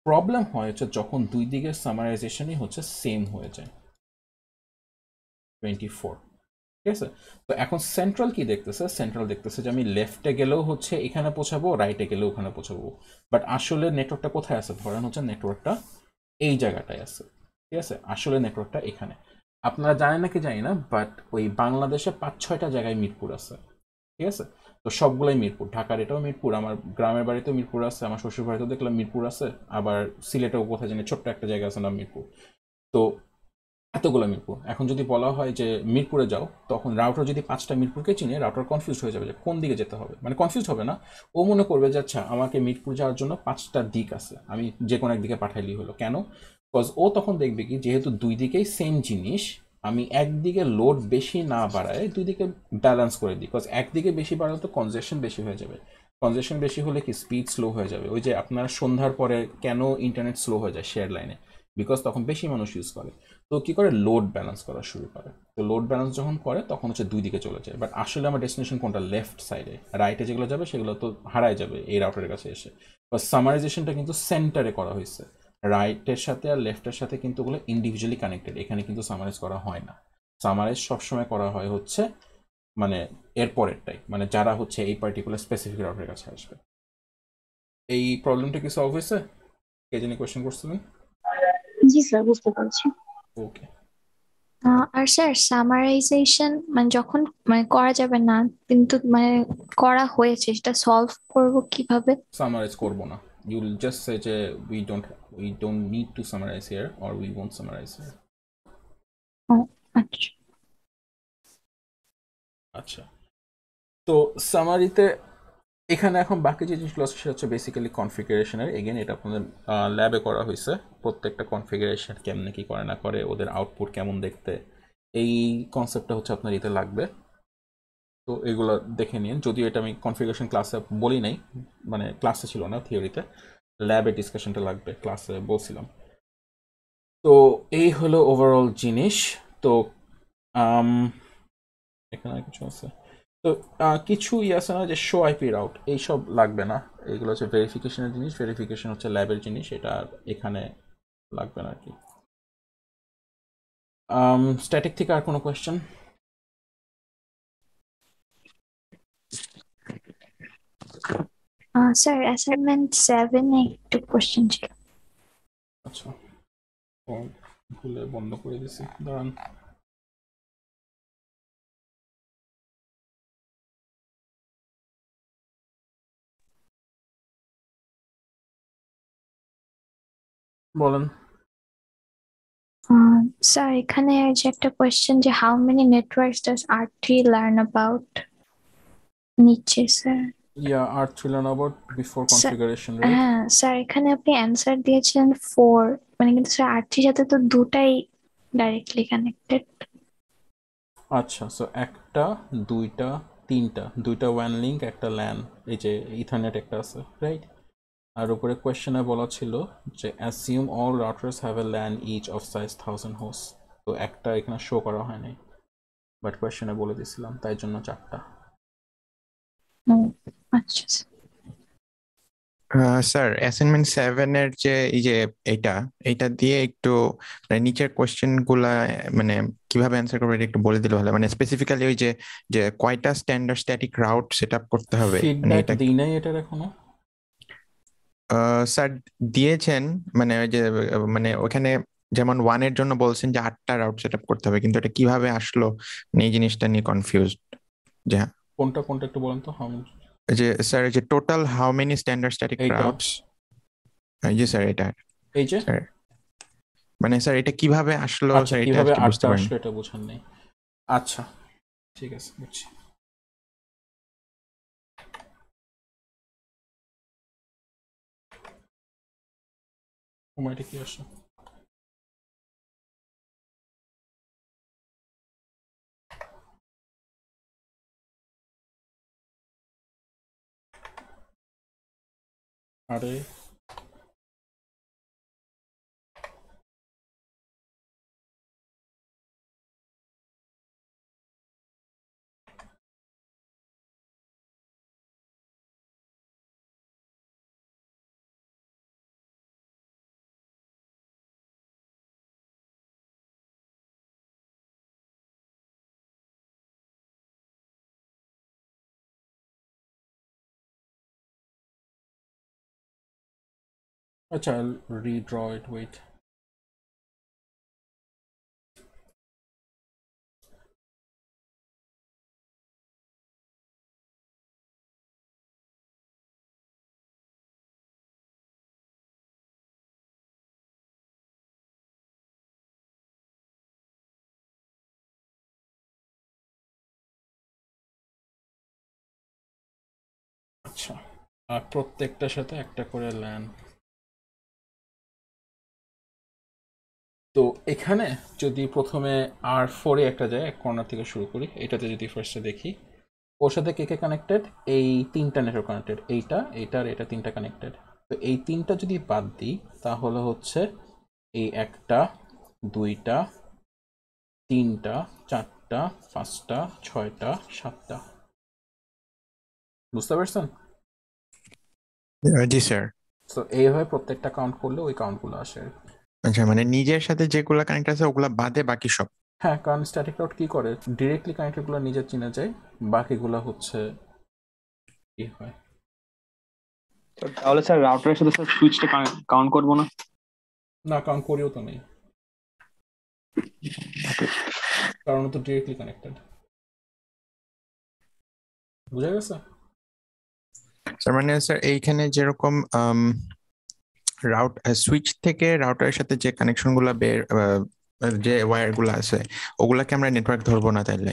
প্রবলেম হয় হচ্ছে যখন দুই দিকের সামারাইজেশনই হচ্ছে সেম হয়ে যায়, 24। ঠিক আছে, তো এখন সেন্ট্রাল কি দেখতেছে, সেন্ট্রাল দেখতেছে যে আমি লেফটে গেলেও হচ্ছে এখানে পৌঁছাবো, রাইটে গেলেও ওখানে পৌঁছাবো। বাট আসলে নেটওয়ার্কটা কোথায় আছে, ধরেন হচ্ছে নেটওয়ার্কটা এই জায়গাটায় আছে। ঠিক আছে, আসলে নেটওয়ার্কটা এখানে। আপনারা জানেন নাকি জানি না, বাট ওই বাংলাদেশে 5-6টা জায়গায় মিরপুর আছে। ঠিক আছে, তো সবগুলাই মিরপুর, ঢাকার এটাও মিরপুর, আমার গ্রামের বাড়িতেও মিরপুর আছে, আমার শ্বশুর বাড়িতেও দেখলাম মিরপুর আছে, আবার সিলেটেও কোথায় জানি ছোট্ট একটা জায়গা আছে নাম মিরপুর। তো এতগুলো মিরপুর, এখন যদি বলা হয় যে মিরপুরে যাও, তখন রাউটার যদি 5টা মিরপুরকে চিনে, রাউটার কনফিউজ হয়ে যাবে যে কোন দিকে যেতে হবে, মানে কনফিউজ হবে না, ও মনে করবে যে আচ্ছা আমাকে মিরপুর যাওয়ার জন্য 5টা দিক আছে, আমি যে কোনো একদিকে পাঠাইলেই হলো। কেন? বিকজ ও তখন দেখবে কি যেহেতু দুই দিকেই সেম জিনিস, আমি একদিকে লোড বেশি না বাড়ায় দুই দিকে ব্যালেন্স করে দিই, বিকজ একদিকে বেশি বাড়ালে তো কনজেশন বেশি হয়ে যাবে, কনজেশন বেশি হলে কি স্পিড স্লো হয়ে যাবে। ওই যে আপনার সন্ধ্যার পরে কেন ইন্টারনেট স্লো হয়ে যায় শেয়ার লাইনে, বিকজ তখন বেশি মানুষ ইউজ করে। তো কি করে, লোড ব্যালেন্স করা শুরু করে। তো লোড ব্যালেন্স যখন করে তখন হচ্ছে দুই দিকে চলে যায়, বাট আসলে আমার ডেস্টিনেশন কোনটা, লেফট সাইডে, রাইটে যেগুলো যাবে সেগুলো তো হারায় যাবে এই রাউটারের কাছে এসে। বা সামারাইজেশনটা কিন্তু সেন্টারে করা হয়েছে, রাইটের সাথে আর লেফটের সাথে কিন্তু ওগুলো ইন্ডিভিজুয়ালি কানেক্টেড, এখানে কিন্তু সামারাইজ করা হয় না। সামারাইজ সবসময় করা হয় হচ্ছে মানে এর পরেরটাই, মানে যারা হচ্ছে এই পার্টিকুলার স্পেসিফিক রাউটারের কাছে আসবে। এই প্রবলেমটা কি সলভ হয়েছে? কে জানি কোয়েশ্চেন করছিলেন? জি স্যার, বুঝতে পারছি। ওকে। আর স্যার সামারাইজেশন মানে যখন মানে করা যাবে না কিন্তু মানে করা হয়েছে, সেটা সলভ করব কিভাবে? সামারাইজ করবো না, you will just say যে we don't need to summarize here or we won't summarize here. ও আচ্ছা। আচ্ছা, তো সামারিতে এখানে এখন বাকি যে জিনিসগুলো আছে সেটা হচ্ছে বেসিক্যালি কনফিগারেশনের। এগেন এটা আপনাদের ল্যাবে করা হয়েছে, প্রত্যেকটা কনফিগারেশন কেমনে কি করে না করে, ওদের আউটপুট কেমন দেখতে, এই কনসেপ্টটা হচ্ছে আপনার ইতে লাগবে। তো এগুলো দেখে নিন, যদিও এটা আমি কনফিগারেশন ক্লাসে বলি নাই, মানে ক্লাসে ছিল না, থিওরিতে, ল্যাবে ডিসকাশনটা লাগবে, ক্লাসে বলছিলাম। তো এই হলো ওভারঅল জিনিস। তো এখানে আর কিছু আছে, তো কিছু আছে না যে শো আইপি রাউট, এইসব লাগবে না, এইগুলো হচ্ছে ভেরিফিকেশনের জিনিস, ভেরিফিকেশন হচ্ছে ল্যাবের জিনিস, এটা এখানে লাগবে না আর কি। স্ট্যাটিক থেকে আর কোনো কোয়েশ্চেন? স্যার অ্যাসাইনমেন্ট 7-এ একটু কোশ্চেন ছিল। আচ্ছা, ভুলে বন্ধ করে দিছি, দাঁড়ান। বলেন। স্যার এখানে যে একটা কোয়েশ্চেন যে how many networks does R3 learn about নিচ্ছে স্যার। R3 learn about before sir configuration, right? হ্যাঁ স্যার, এখানে আপনি অ্যান্সার দিয়েছেন 4, মানে কিন্তু স্যার R3 সাথে তো দুটাই ডাইরেক্টলি কানেক্টেড। আচ্ছা, সো একটা, দুইটা, তিনটা, দুইটা ওয়ান লিঙ্ক, একটা ল্যান, এই যে ইথারনেট একটা আছে, রাইট? আর উপরে কোয়েশ্চেনে বলা ছিল যে assume all routers have a LAN each of size 1000 host, তো একটা এখানে শো করা হয় নাই, বাট কোয়েশ্চেনে বলে দিছিলাম, তাই জন্য 4টা। আচ্ছা স্যার। স্যার অ্যাসাইনমেন্ট 7 এর যে এই যে এইটা দিয়ে একটু মানে নিচের কোশ্চেন গুলা মানে কিভাবে অ্যান্সার করবে এটা একটু বলে দিলে ভালো, মানে স্পেসিফিক্যালি ওই যে যে কয়টা standard static route set up করতে হবে, মানে ফিডব্যাক এটা দিই নাই এটার এখনো। স্যার দিয়েছেন, মানে ওই যে মানে ওখানে যেমন 1 এর জন্য বলছেন যে 8টা রাউট সেট আপ করতে হবে, কিন্তু এটা কিভাবে আসলো মানে এই জিনিসটা নিয়ে কনফিউজড। যে কোনটা কোনটা একটু বলেন তো। যে স্যার যে total how many standard static এইটা, রাউটস, জি স্যার এটা এই যে, স্যার মানে স্যার এটা কিভাবে আসলো আচ্ছা স্যার, এটা কিভাবে আজকে বুঝতে 8টা পারিনি। আসলো এটা বোঝার নেই। আচ্ছা ঠিক আছে, বুঝছি। সময়টা কি আসলো? আরে আচ্ছা, I'll redraw it, wait. আচ্ছা, আর প্রত্যেকটার সাথে একটা করে ল্যান। তো এখানে যদি প্রথমে R4 এ একটা যায়, এক কর্নার থেকে শুরু করি, এটাতে যদি ফার্স্টে দেখি ওর সাথে কে কে কানেক্টেড, এই তিনটা নেটওয়ার্ক কানেক্টেড, এইটা এইটা আর এটা তিনটা কানেক্টেড। তো এই তিনটা যদি বাদ দিই তাহলে হচ্ছে এই একটা, দুইটা, তিনটা, চারটা, পাঁচটা, ছয়টা, সাতটা। বুঝতে পারছেন? জি স্যার। তো এইভাবে প্রত্যেকটা কাউন্ট করলে ওই কাউন্টগুলো আসে আর কি। আচ্ছা, মানে নিজের সাথে যেগুলা কানেক্ট আছে ওগুলা বাদে বাকি সব। হ্যাঁ, কারণ স্ট্যাটিক রাউট কি করে, ডিরেক্টলি কানেক্টেডগুলো নিজে চিনে যায়, বাকিগুলো হচ্ছে কি হয়। তাহলে স্যার রাউটারের সাথে স্যার সুইচটা কাউন্ট করবো না? না, কাউন্ট করিও তো নেই, কারণ ও তো ডিরেক্টলি কানেক্টেড। বুঝা গেছে? স্যার মানে স্যার এইখানে যেরকম সুইচ থেকে রাউটারের সাথে যে কানেকশন গুলা যে ওয়্যার গুলো আছে ওগুলাকে আমরা নেটওয়ার্ক ধরবো না তাইলে?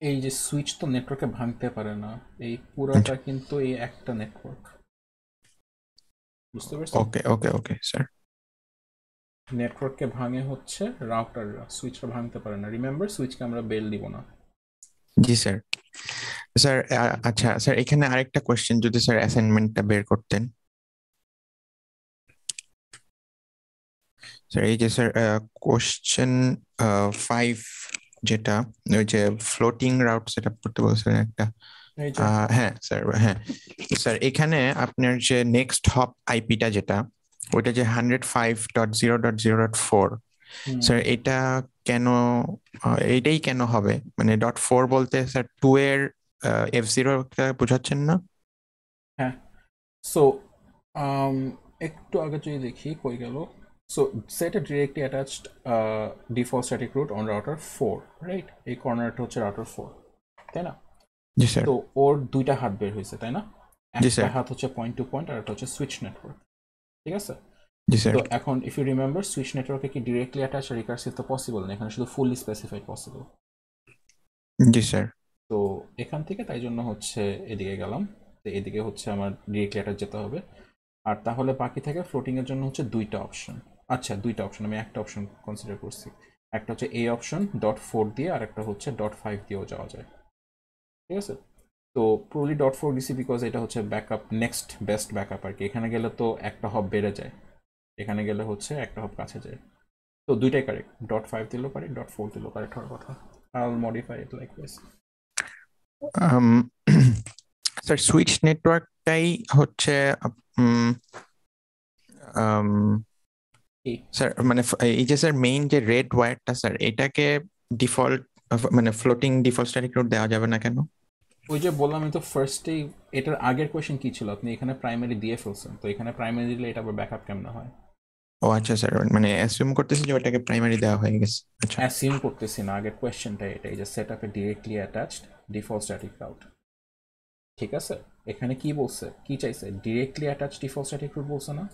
এই যে সুইচ তো নেটওয়ার্কে ভাঙতে পারে না, এই পুরোটা কিন্তু এই একটা নেটওয়ার্ক। বুঝতে পারছেন? ওকে ওকে ওকে স্যার। নেটওয়ার্ককে ভাঙে হচ্ছে রাউটাররা, সুইচটা ভাঙতে পারে না। রিমেম্বার, সুইচকে আমরা বেল দিব না। জি স্যার। স্যার আচ্ছা স্যার, এখানে আরেকটা কোশ্চেন যদি স্যার অ্যাসাইনমেন্টটা বের করতেন। স্যার এই যে স্যার কোশ্চেন 5 যেটা ওই যে ফ্লোটিং রাউট সেট আপ করতে বলছিলেন একটা। এই যে হ্যাঁ স্যার, হ্যাঁ স্যার, এখানে আপনার যে নেক্সট হপ আইপিটা যেটা ওইটা যে 105.0.0.4, স্যার এটা কেন এইটাই কেন হবে? মানে .4 বলতে স্যার 2 এর F0 বোঝাচ্ছেন না? হ্যাঁ, সো একটু আগে যদি দেখি কই গেল। সো সেট এ directly attached default static route on router 4, right? এই কর্নারটা হচ্ছে রাউটার 4, তাই না? জি স্যার। তো ওর দুইটা হাত বের হয়েছে, তাই না? জি একটা স্যার। হাত হচ্ছে পয়েন্ট টু পয়েন্ট আর একটা হচ্ছে সুইচ নেটওয়ার্ক, ঠিক আছে? জি স্যার। তো এখন ইফ ইউ রিমেম্বার, সুইচ নেটওয়ার্কে কি ডিরেক্টলি অ্যাটাচ রিকার্সিভ তো পসিবল না, এখানে শুধু ফুললি স্পেসিফাইড পসিবল। জি স্যার। তো এখান থেকে তাই জন্য হচ্ছে এদিকে গেলাম, তো এদিকে হচ্ছে আমার ডিরেক্টলি অ্যাটাচ যেতে হবে। আর তাহলে বাকি থাকে ফ্লোটিং এর জন্য হচ্ছে দুইটা অপশন। আচ্ছা, দুইটা অপশন, আমি একটা অপশন কনসিডার করছি। একটা হচ্ছে এই অপশন .4 দিয়ে, আর একটা হচ্ছে .5 দিয়েও যাওয়া যায়, ঠিক আছে? তো পুরোলি .4 দিছি বিকজ এটা হচ্ছে ব্যাকআপ, নেক্সট বেস্ট ব্যাকআপ আর কি। এখানে গেলে তো একটা হব বেড়ে যায়, এখানে গেলে হচ্ছে একটা হব কাছে যায়। তো দুইটাই কারেক্ট, .5 দিলেও কারেক্ট, .4 দিলেও কারেক্ট হওয়ার কথা। I'll modify it like this. Sir switch নেটওয়ার্কটাই হচ্ছে স্যার মানে এই যে স্যার মেইন যে রেড ওয়্যারটা স্যার, এটাকে ডিফল্ট মানে ফ্লোটিং ডিফল্ট স্ট্যাটিক রুট দেওয়া যাবে না কেন? ওই যে বললাম, আমি তো ফার্স্টেই, এটার আগের কোয়েশ্চেন কি ছিল, আপনি এখানে প্রাইমারি দিয়ে ফেলছেন, তো এখানে প্রাইমারি দিলে এটা আবার ব্যাকআপ কেমন হয়? ও আচ্ছা স্যার, মানে অ্যাসিউম করতেছি যে ওটাকে প্রাইমারি দেওয়া হয়ে গেছে। আচ্ছা অ্যাসিউম করতেছি না, আগের কোয়েশ্চেনটা এটাই যে সেট আপে directly attached default static route, ঠিক আছে? এখানে কি বলছে, কি চাইছে? Directly attach default static route বলছে না?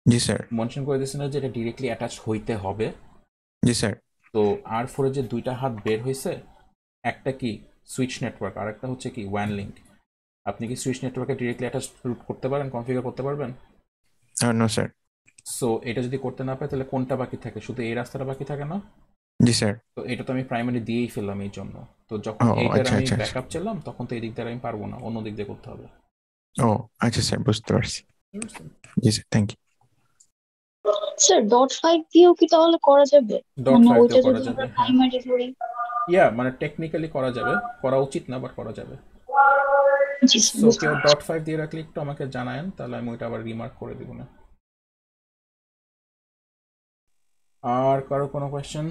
জি স্যার। মেনশন করে দিয়েছে না যে এটা ডিরেক্টলি অ্যাটাচ হইতে হবে? জি স্যার। তো R4 যে দুইটা হাত বের হয়েছে, একটা কি সুইচ নেটওয়ার্ক আর একটা হচ্ছে কি ওয়ান লিঙ্ক। আপনি কি সুইচ নেটওয়ার্কে ডিরেক্টলি অ্যাটাচ রুট করতে পারেন, কনফিগার করতে পারবেন? No sir. সো এটা যদি করতে না পারে তাহলে কোনটা বাকি থাকে? শুধু এই রাস্তাটা বাকি থাকে না? জি স্যার। তো এটা তো আমি প্রাইমারি দিয়েই ফেললাম এই জন্য। তো যখন ও এইটার আচ্ছা আমি আচ্ছা। ব্যাকআপ চাইলাম তখন তো এই দিক দিয়ে আমি পারবো না, অন্য দিক দিয়ে করতে হবে। ও আচ্ছা স্যার, বুঝতে পারছি। জি স্যার, থ্যাংক ইউ। স্যার .5 দিয়েও কি তাহলে করা যাবে? মানে .5 ওইটা দিয়েও করা যদি যাবে, আমরা হ্যাঁ। প্রাইমারি ধরি। ইয়া মানে টেকনিক্যালি করা যাবে, করা উচিত না বাট করা যাবে। জি স্যার, সো বুঝতে কেউ পারছি। .5 দিয়ে রাখলে একটু আমাকে জানায়েন, তাহলে আমি ওইটা আবার রিমার্ক করে দিব না। আর কারো কোনো question?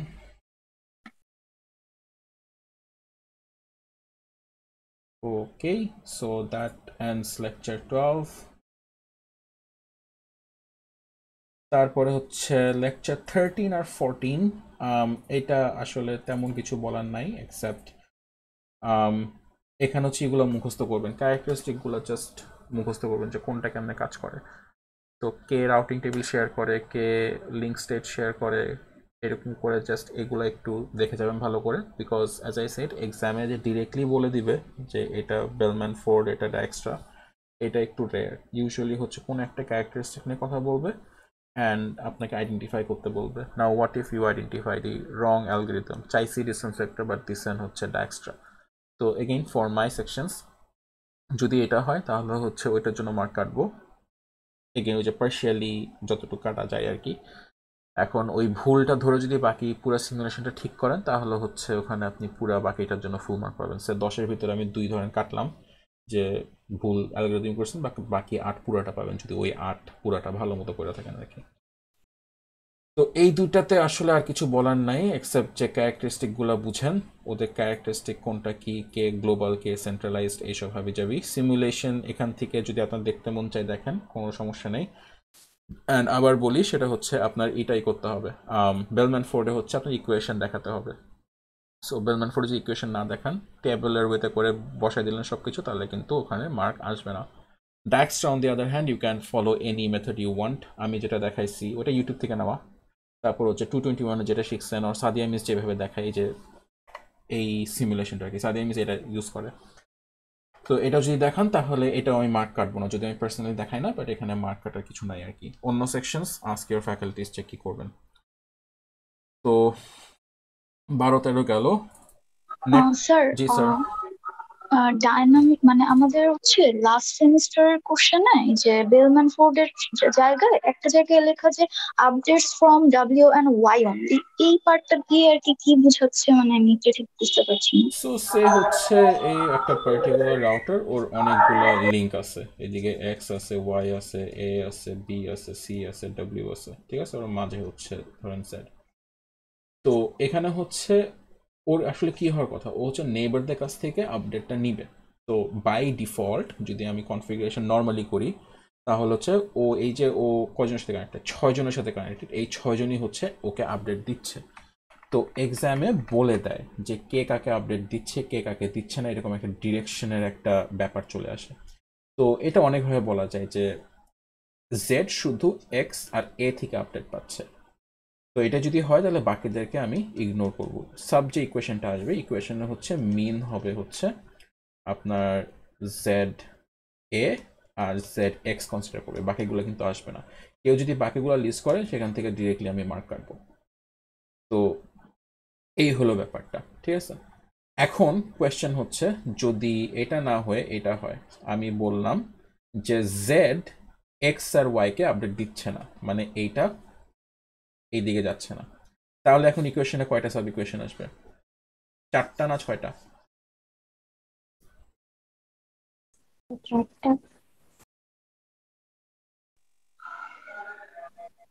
Okay, so that ends lecture 12। তারপরে হচ্ছে লেকচার 13 আর 14। এটা আসলে তেমন কিছু বলার নাই এক্সেপ্ট এখানে হচ্ছে এগুলো মুখস্থ করবেন, ক্যারেক্টারিস্টিকগুলো জাস্ট মুখস্থ করবেন যে কোনটা কেমনে কাজ করে। তো কে রাউটিং টেবিল শেয়ার করে, কে লিঙ্ক স্টেট শেয়ার করে, এরকম করে জাস্ট এগুলো একটু দেখে যাবেন ভালো করে, বিকজ অ্যাজ আই সেড এক্সামে যে ডিরেক্টলি বলে দিবে যে এটা বেলম্যান ফোর্ড, এটা এক্সট্রা, এটা একটু রেয়ার। ইউজুয়ালি হচ্ছে কোনো একটা ক্যারেক্টারিস্টিক নিয়ে কথা বলবে অ্যান্ড আপনাকে আইডেন্টিফাই করতে বলবে। Now what if you identify the wrong algorithm, চাইছি ডিসেন্ট ফ্যাক্টর বাট দিছেন হচ্ছে ডায়াক্সট্রা। তো এগেইন ফর মাই সেকশনস যদি এটা হয় তাহলে হচ্ছে ওইটার জন্য মার্ক কাটবো। এগেইন ওই যে পার্শিয়ালি যতটুকু কাটা যায় আর কি। এখন ওই ভুলটা ধরে যদি বাকি পুরো সিমুলেশনটা ঠিক করেন তাহলে হচ্ছে ওখানে আপনি পুরো বাকিটার জন্য ফুল মার্ক পাবেন। সে 10-এর ভিতরে আমি 2 ধরেন কাটলাম যে ভুল অ্যালগরিদম করছেন, বাকি 8 পুরাটা পাবেন যদি ওই 8 পুরাটা ভালো মতো করে থাকেন আর কি। তো এই দুইটাতে আসলে আর কিছু বলার নাই এক্সেপ্ট যে ক্যারেক্টারিস্টিক গুলা বুঝেন, ওদের ক্যারেক্টারিস্টিক কোনটা কি, কে গ্লোবাল কে সেন্ট্রালাইজড, এইসব হাবি যাবি। সিমুলেশন এখান থেকে যদি আপনার দেখতে মন চায় দেখেন, কোনো সমস্যা নেই। অ্যান্ড আবার বলি সেটা হচ্ছে আপনার এটাই করতে হবে, বেলম্যান ফোর্ডে হচ্ছে আপনার ইকুয়েশন দেখাতে হবে। সো বেলম্যান ফোর্ডে যে ইকুয়েশন না দেখান, টেবলের ওয়েতে করে বসাই দিলেন সব কিছু, তাহলে কিন্তু ওখানে মার্ক আসবে না। Dijkstra on the other hand you can follow any method you want. আমি যেটা দেখাইছি ওটা ইউটিউব থেকে নেওয়া। তারপর হচ্ছে 221 যেটা শিখছেন, আর সাদিয়া মিস যেভাবে দেখায় যে এই সিমুলেশনটা আর কি, সাদিয়া মিস এটা ইউজ করে। তো এটা যদি দেখান তাহলে এটাও আমি মার্ক কাটবো না, যদি আমি পার্সোনালি দেখাই না, বাট এখানে মার্ক কাটার কিছু নাই আর কি। অন্য sections ask your faculties check কি করবেন। তো 12-13 গেল। স্যার জি স্যার। ডায়নামিক মানে আমাদের হচ্ছে লাস্ট সেমিস্টারের কোশ্চেনে যে বেলম্যান ফোর্ডের জায়গায় একটা জায়গায় লেখা যে updates from W and Y only, এই পার্টটা দিয়ে আর কি কি বোঝাচ্ছে, মানে আমি এটা ঠিক বুঝতে পারছি না। সো সে হচ্ছে এই একটা পার্টিকুলার রাউটার, ওর অনেকগুলা লিঙ্ক আছে, এদিকে এক্স আছে, ওয়াই আছে, এ আছে, বি আছে, সি আছে, ডাব্লিউ আছে, ঠিক আছে, ওর মাঝে হচ্ছে ধরেন জেড। তো এখানে হচ্ছে ওর আসলে কি হওয়ার কথা, ও হচ্ছে নেইবারদের কাছ থেকে আপডেটটা নিবে। তো বাই ডিফল্ট যদি আমি কনফিগারেশন নর্মালি করি তাহলে হচ্ছে ও এই যে ও কয়জনের সাথে কানেক্টেড, 6 জনের সাথে কানেক্টেড, এই 6 জনই হচ্ছে ওকে আপডেট দিচ্ছে। তো এক্সামে বলে দেয় যে কে কাকে আপডেট দিচ্ছে, কে কাকে দিচ্ছে না, এরকম একটা ডিরেকশনের একটা ব্যাপার চলে আসে। তো এটা অনেকভাবে বলা যায় যে জেড শুধু এক্স আর এ থেকে আপডেট পাচ্ছে। তো এটা যদি হয় তাহলে বাকিদেরকে আমি ইগনোর করব। সাব যে ইকুয়েশনটা আসবে, ইকুয়েশনে হচ্ছে মিন হবে হচ্ছে আপনার জেড এ আর জেড এক্স কনসিডার করবে, বাকিগুলো কিন্তু আসবে না। কেউ যদি বাকিগুলো লিস্ট করে সেখান থেকে ডিরেক্টলি আমি মার্ক কাটবো। তো এই হলো ব্যাপারটা, ঠিক আছে। এখন কোয়েশ্চেন হচ্ছে যদি এটা না হয়ে এটা হয়, আমি বললাম যে জেড এক্স আর ওয়াই কে আপডেট দিচ্ছে না, মানে এইটা এই দিকে যাচ্ছে না, তাহলে এখন ইকুয়েশনে কয়টা সাব ইকুয়েশন আসবে? 4টা না 6টা?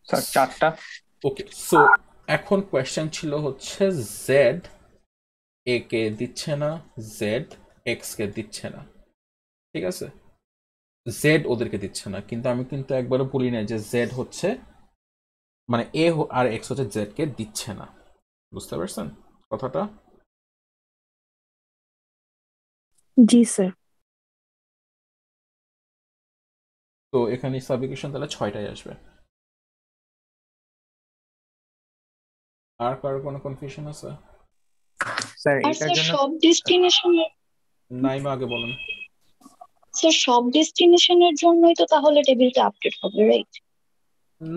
স্যার 4টা। ওকে, সো এখন কোয়েশ্চেন ছিল হচ্ছে জেড এ কে দিচ্ছে না, জেড এক্স কে দিচ্ছে না, ঠিক আছে, জেড ওদেরকে দিচ্ছে না, কিন্তু আমি কিন্তু একবারও বলি না যে জেড হচ্ছে মানে এ আর এক্স হচ্ছে জেড কে দিচ্ছে না। বুঝতে পারছেন কথাটা? জি স্যার। তো এখানে সাব ইকুয়েশন তাহলে 6টাই আসবে। আর কারো কোনো কনফিউশন আছে? স্যার আর এটার স্যার জন্য সব ডেস্টিনেশনের নাইমা আগে বলেন। স্যার সব ডেস্টিনেশনের জন্যই তো তাহলে টেবিলটা আপডেট হবে, রাইট?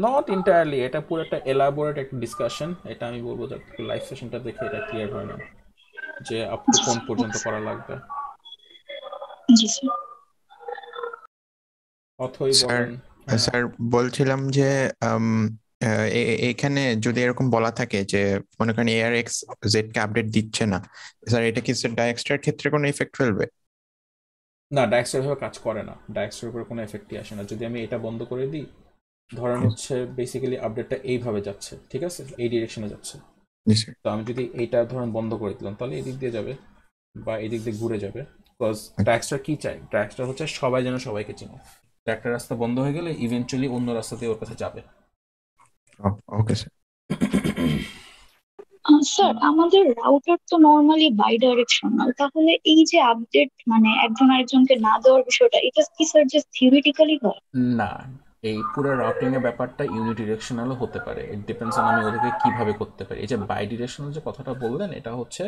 নট এন্টায়ারলি, এটা পুরো একটা এলাবোরেট একটা ডিসকাশন, এটা আমি বলবো যে লাইভ সেশনটা দেখে এটা ক্লিয়ার হয় না যে আপ টু কোন পর্যন্ত করা লাগবে। জি স্যার। অথই স্যার বলেন। হ্যাঁ। স্যার বলছিলাম যে এখানে যদি এরকম বলা থাকে যে মনে করেন এআর এক্স জেড কে আপডেট দিচ্ছে না, স্যার এটা কি স্যার ডায়াক্সটার ক্ষেত্রে কোনো ইফেক্ট ফেলবে? না, ডায়াক্সটার ভাবে কাজ করে না, ডায়াক্সটার উপরে কোনো এফেক্টই আসে না। যদি আমি এটা বন্ধ করে দিই, ধরেন হচ্ছে বেসিক্যালি আপডেটটা এইভাবে যাচ্ছে, ঠিক আছে, এই ডিরেকশনে যাচ্ছে। জি স্যার। তো আমি যদি এইটা ধরেন বন্ধ করে দিলাম তাহলে এদিক দিয়ে যাবে বা এদিক দিয়ে ঘুরে যাবে, বিকজ ডায়াক্সটার কি চাই, ডায়াক্সটার হচ্ছে সবাই যেন সবাইকে চিনো। একটা রাস্তা বন্ধ হয়ে গেলে ইভেন্চুয়ালি অন্য রাস্তা দিয়ে ওর কাছে যাবে। Okay sir. স্যার আমাদের রাউটার তো নরমালি বাই ডাইরেকশনাল, তাহলে এই যে আপডেট মানে একজন আরেকজনকে না দেওয়ার বিষয়টা, এটা কি স্যার জাস্ট থিওরিটিক্যালি হয়? না, এই পুরো রাউটিং এর ব্যাপারটা ইউনিডিরেকশনালও হতে পারে, ইট ডিপেন্ডস অন আমি ওদেরকে কিভাবে করতে পারি। এই যে বাই ডিরেকশনাল যে কথাটা বললেন, এটা হচ্ছে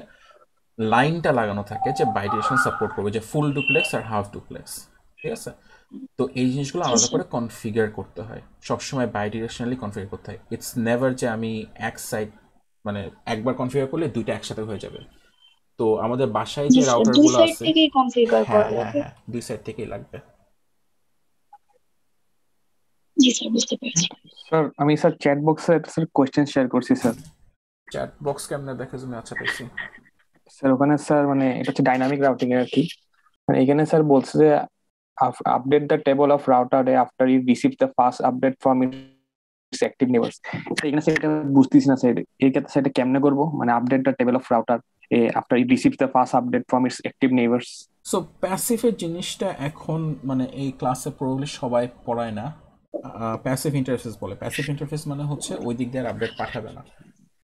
লাইনটা লাগানো থাকে যে বাই ডিরেকশন সাপোর্ট করবে, যে ফুল ডুপ্লেক্স আর হাফ ডুপ্লেক্স, ঠিক আছে? তো এই জিনিসগুলো জি আলাদা স্যার। করে কনফিগার করতে হয়, সবসময় বাই ডিরেকশনালি কনফিগার করতে হয়। ইটস নেভার যে আমি এক সাইড মানে একবার কনফিগার করলে দুইটা একসাথে হয়ে যাবে। তো আমাদের বাসায় জি যে স্যার, দুই রাউটারগুলো সাইড আছে, থেকেই কনফিগার হ্যাঁ করা হ্যাঁ লাগে। হ্যাঁ, দুই সাইড থেকেই লাগবে। জি স্যার, বুঝতে পেরেছি। স্যার আমি স্যার চ্যাট বক্সে একটা স্যার কোয়েশ্চেন শেয়ার করছি স্যার। চ্যাট বক্স কেমনে দেখে তুমি? আচ্ছা পাইছি। স্যার ওখানে স্যার মানে এটা হচ্ছে ডাইনামিক রাউটিং এর আর কি। মানে এখানে স্যার বলছে যে update the table of router after you receive the first update from its active neighbours. এখানে স্যার এটা বুঝতেছি না স্যার, এই ক্ষেত্রে স্যার এটা কেমনে করবো? মানে update the table of router after you receive the first update from its active neighbours. So প্যাসিভের জিনিসটা এখন মানে এই ক্লাসে প্রবলি সবাই পড়ায় না। প্যাসিভ ইন্টারফেস বলে। প্যাসিভ ইন্টারফেস মানে হচ্ছে ওই দিক দিয়ে আপডেট পাঠাবে না।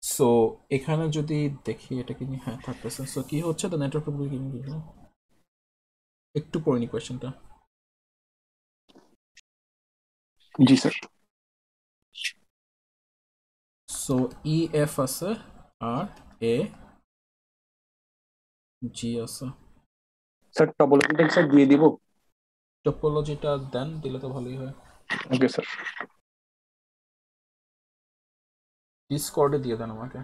সো এখানে যদি দেখি এটা কি, হ্যাঁ থাকতেছে। সো কি হচ্ছে, দ্য নেটওয়ার্ক একটু পড়িনি কোয়েশ্চেনটা। জি স্যার। সো ই এফ আছে আর এ জি আছে। স্যার টপোলজিটা স্যার দিয়ে দিব? টপোলজিটা দেন, দিলে তো ভালোই হয়। Okay sir. ডিসকর্ডে দিয়ে দেন আমাকে।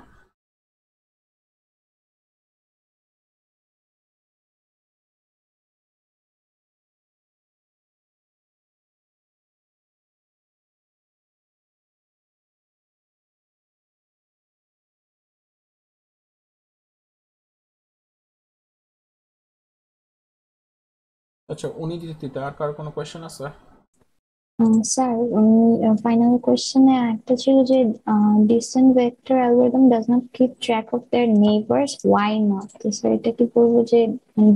আচ্ছা উনি দিতে, আর কার কোনো কোয়েশ্চেন আছে? স্যার ফাইনাল কোশ্চেনে একটা ছিল যে distance vector algorithm does not keep track of their neighbours, why not? তো স্যার এটা কি বলবো যে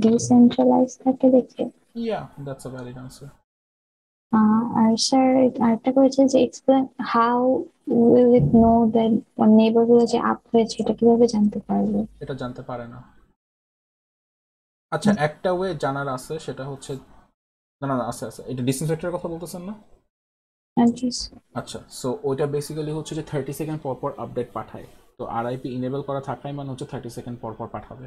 ডিসেন্ট্রালাইজ থাকে দেখে? Yeah, that's a valid answer. আর স্যার আরেকটা করেছে যে explain how will it know that neighbour গুলো যে আপ হয়েছে, এটা কিভাবে জানতে পারবে? এটা জানতে পারে না। আচ্ছা একটা ওয়ে জানার আছে, সেটা হচ্ছে, না না না, আছে আছে, এটা ডিসটেন্স ভেক্টরের কথা বলতেছেন না? আচ্ছা, সো ওইটা বেসিক্যালি হচ্ছে যে 30 সেকেন্ড পর পর আপডেট পাঠায়। তো আরআইপি ইনেবল করা থাকাই মানে হচ্ছে 30 সেকেন্ড পর পর পাঠাবে।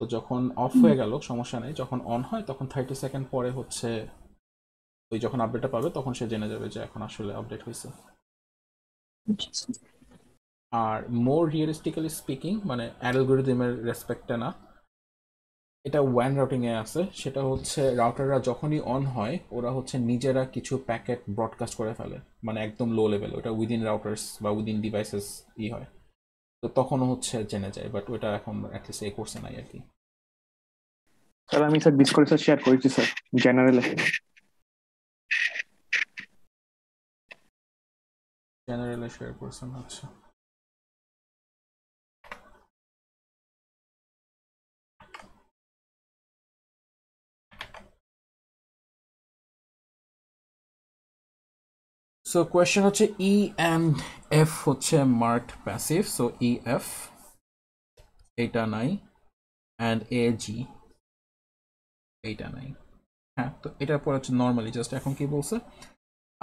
তো যখন অফ হয়ে গেল সমস্যা নেই, যখন অন হয় তখন 30 সেকেন্ড পরে হচ্ছে ওই যখন আপডেটটা পাবে তখন সে জেনে যাবে যে এখন আসলে আপডেট হয়েছে। আর মোর রিয়েলিস্টিক্যালি স্পিকিং, মানে অ্যালগরিদমের রেসপেক্টে না, এটা ওয়ান রাউটিং এ আছে। সেটা হচ্ছে রাউটাররা যখনই অন হয় ওরা হচ্ছে নিজেরা কিছু প্যাকেট ব্রডকাস্ট করে ফেলে, মানে একদম লো লেভেল, ওটা উইদিন রাউটার্স বা উইদিন ডিভাইসেস হয়। তো তখনও হচ্ছে জেনে যায়, বাট ওটা এখন অ্যাটলিস্ট এই কোর্সে নাই আর কি। স্যার আমি স্যার ডিসকর্ডে স্যার শেয়ার করেছি স্যার জেনারেলে। জেনারেলে শেয়ার করছেন, আচ্ছা। সো কোয়েশ্চেন হচ্ছে ই অ্যান্ড এফ হচ্ছে marked passive, so E F এইটা নাই, অ্যান্ড এ জি এইটা নাই। হ্যাঁ, তো এটার পর হচ্ছে নর্মালি জাস্ট এখন কি বলছে,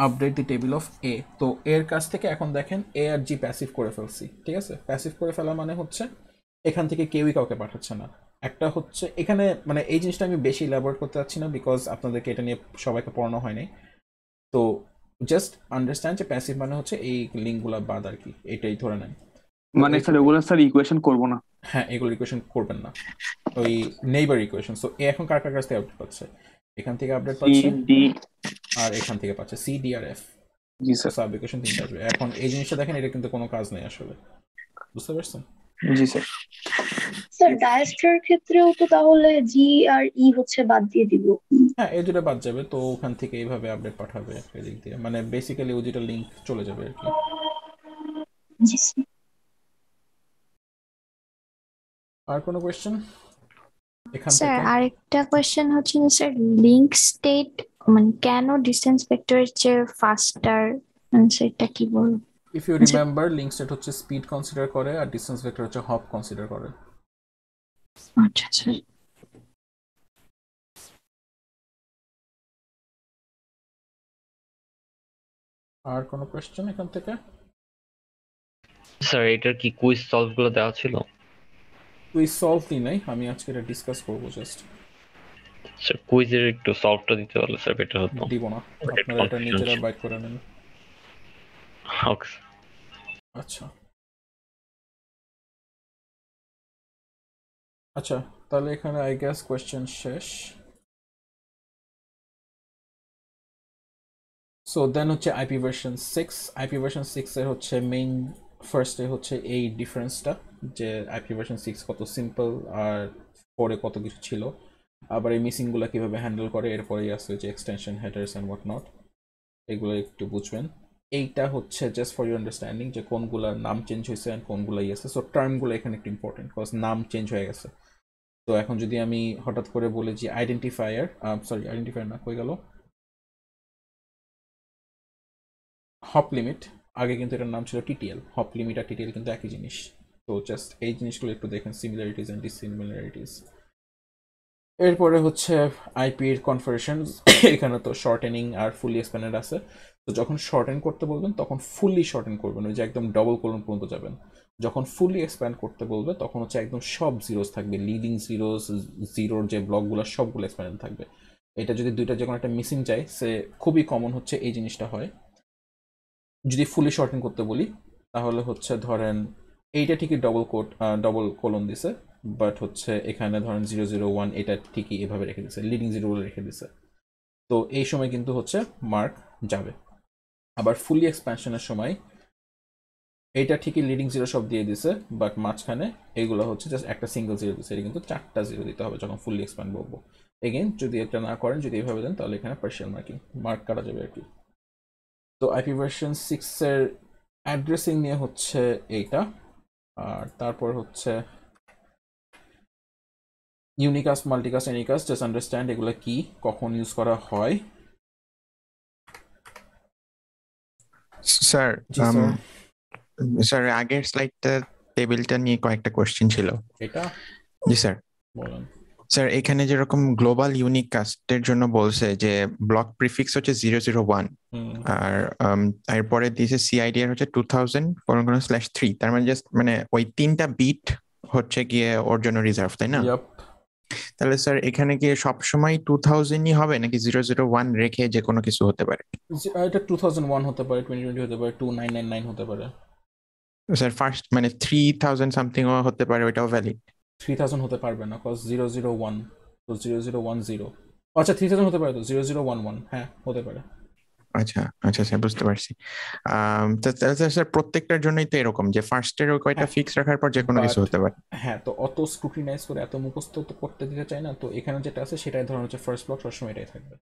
আপডেট দি টেবিল অফ এ। তো এর কাছ থেকে এখন দেখেন এ আর জি প্যাসিভ করে ফেলছি, ঠিক আছে? প্যাসিভ করে ফেলা মানে হচ্ছে এখান থেকে কেউই কাউকে পাঠাচ্ছে না। একটা হচ্ছে এখানে মানে এই জিনিসটা আমি বেশি ইলাবোরেট করতে চাচ্ছি না, বিকজ আপনাদেরকে এটা নিয়ে সবাইকে পড়ানো হয়নি। তো জাস্ট আন্ডারস্ট্যান্ড যে প্যাসিভ মানে হচ্ছে এই লিঙ্কগুলো বাদ আর কি, এটাই ধরে নেন। মানে স্যার ওগুলো স্যার ইকুয়েশন করবো না? হ্যাঁ, এগুলো ইকুয়েশন করবেন না, ওই নেইবার ইকুয়েশন। সো এ এখন কার কার কাছ থেকে আপডেট পাচ্ছে? এখান থেকে আপডেট পাচ্ছে, ডি আর এখান থেকে পাচ্ছে সি ডি আর এফ। জি স্যার। সাব ইকুয়েশন তিনটা আসবে। এখন এই জিনিসটা দেখেন, এটা কিন্তু কোনো কাজ নেই আসলে, বুঝতে পারছেন? জি স্যার। স্যার ডায়াস্ট্রার ক্ষেত্রেও তো তাহলে জি আর ই হচ্ছে বাদ দিয়ে দিব? হ্যাঁ, এই দুটো বাদ যাবে, তো ওখান থেকে এইভাবে আপডেট পাঠাবে এদিক দিয়ে, মানে বেসিক্যালি ওই দুটো লিঙ্ক চলে যাবে আর কি। জি স্যার। আর কোনো কোয়েশ্চেন এখান স্যার থেকে? আরেকটা কোয়েশ্চেন হচ্ছে যে স্যার লিংক স্টেট মানে কেন ডিসটেন্স ভেক্টরের চেয়ে ফাস্টার, সেটা কি বলবো? If you remember, link state হচ্ছে স্পিড কনসিডার করে আর ডিসটেন্স ভেক্টর হচ্ছে হপ কনসিডার করে। আচ্ছা স্যার। আর কোনো কোয়েশ্চেন এখান থেকে? স্যার এটার কি কুইজ সলভ গুলো দেওয়া ছিল? তুই সলভ দিই নাই, আমি আজকে এটা ডিসকাস করবো জাস্ট। স্যার কুইজের একটু সলভটা দিতে পারলে স্যার বেটার হতো। দিব না, আপনারা এটা নিজেরা বাইক করে নেন। ওকে। আচ্ছা আচ্ছা, তাহলে এখানে আই গেস কোয়েশ্চেন শেষ। সো দেন হচ্ছে আইপি ভার্সন 6। আইপি ভার্সন 6 এর হচ্ছে মেইন ফার্স্টে হচ্ছে এই ডিফারেন্সটা, যে আইপি ভার্সন 6 কত সিম্পল আর পরে কত কিছু ছিল, আবার এই মিসিংগুলো কিভাবে হ্যান্ডেল করে। এরপরেই আছে যে extension, headers and what not, এগুলো একটু বুঝবেন। এইটা হচ্ছে জাস্ট ফর ইউর আন্ডারস্ট্যান্ডিং যে কোনগুলোর নাম চেঞ্জ হয়েছে অ্যান্ড কোনগুলো আছে। সো টার্মগুলো এখানে একটু ইম্পর্টেন্ট, বিকজ নাম চেঞ্জ হয়ে গেছে। তো এখন যদি আমি হঠাৎ করে বলি যে আইডেন্টিফায়ার, আইডেন্টিফায়ার না, কই গেল, হপ লিমিট, আগে কিন্তু এটার নাম ছিল টিটিএল। হপ লিমিট আর টিটিএল কিন্তু একই জিনিস। তো জাস্ট এই জিনিসগুলো একটু দেখেন, সিমিলারিটিস অ্যান্ড ডিসিমিলারিটিস। এরপরে হচ্ছে আইপির কনভার্সন। এখানে তো শর্টেনিং আর ফুলি এক্সপ্যান্ডেড আছে। তো যখন শর্টেন করতে বলবেন তখন ফুললি শর্টেন করবেন, ওই যে একদম ডবল কোলন পর্যন্ত যাবেন। যখন ফুললি এক্সপ্যান্ড করতে বলবে তখন হচ্ছে একদম সব জিরোস থাকবে, লিডিং জিরোস, জিরোর যে ব্লকগুলো সবগুলো এক্সপ্যান্ড থাকবে। এটা যদি দুইটা যে কোনো একটা মিসিং যায়, সে খুবই কমন হচ্ছে এই জিনিসটা হয়। যদি ফুলি শর্টেন করতে বলি তাহলে হচ্ছে ধরেন এইটা ঠিকই ডবল কোলন দিছে, বাট হচ্ছে এখানে ধরেন 001 এটা ঠিকই এভাবে রেখে দিছে, লিডিং জিরো রেখে দিছে। তো এই সময় কিন্তু হচ্ছে মার্ক যাবে। আবার ফুলি এক্সপ্যানশনের সময় এইটা ঠিকই লিডিং জিরো সব দিয়ে দিছে, বাট মাঝখানে এইগুলো হচ্ছে জাস্ট একটা সিঙ্গেল জিরো দিছে, এটা কিন্তু 4টা জিরো দিতে হবে যখন ফুললি এক্সপ্যান্ড বলবো। এগেন যদি এটা না করেন, যদি এইভাবে দেন, তাহলে এখানে পার্শিয়াল মার্ক কাটা যাবে আর কি। তো আইপি ভার্সন 6 এর অ্যাড্রেসিং নিয়ে হচ্ছে এইটা। আর তারপর হচ্ছে ইউনিকাস্ট, মাল্টিকাস্ট, এনিকাস্ট, জাস্ট আন্ডারস্ট্যান্ড এগুলো কি, কখন ইউজ করা হয়। স্যার জি স্যার। স্যার আগের স্লাইডটা টেবিলটা নিয়ে কয়েকটা কোশ্চেন ছিল। এটা জি স্যার। বলেন। স্যার এখানে যেরকম গ্লোবাল ইউনিক কাস্টের জন্য বলছে যে ব্লক প্রিফিক্স হচ্ছে 001, আর এরপরে দিয়েছে সিআইডিআর হচ্ছে 2000:3। তার মানে জাস্ট মানে ওই 3টা বিট হচ্ছে গিয়ে ওর জন্য রিজার্ভ, তাই না? ইয়াপ। তাহলে স্যার এখানে কি সবসময় 2000ই হবে নাকি 001 রেখে যে কোনো কিছু হতে পারে? এটা 2001 হতে পারে, 2020 হতে পারে, 2999 হতে পারে। স্যার ফার্স্ট মানে 3000 সামথিং হতে পারে, ওইটাও ভ্যালিড? 3000 হতে পারবে না, কজ 001, তো 0010। আচ্ছা 3000 হতে পারে, তো 0011, হ্যাঁ হতে পারে। আচ্ছা আচ্ছা স্যার, বুঝতে পারছি। স্যার প্রত্যেকটার জন্যই তো এরকম যে ফার্স্টের ওই কয়টা ফিক্স রাখার পর যে কোনো কিছু হতে পারে? হ্যাঁ, তো অত স্ক্রুটিনাইজ করে এত মুখস্থ তো করতে দিতে চাই না, তো এখানে যেটা আছে সেটাই ধরুন হচ্ছে ফার্স্ট ব্লক, সবসময় এটাই থাকবে।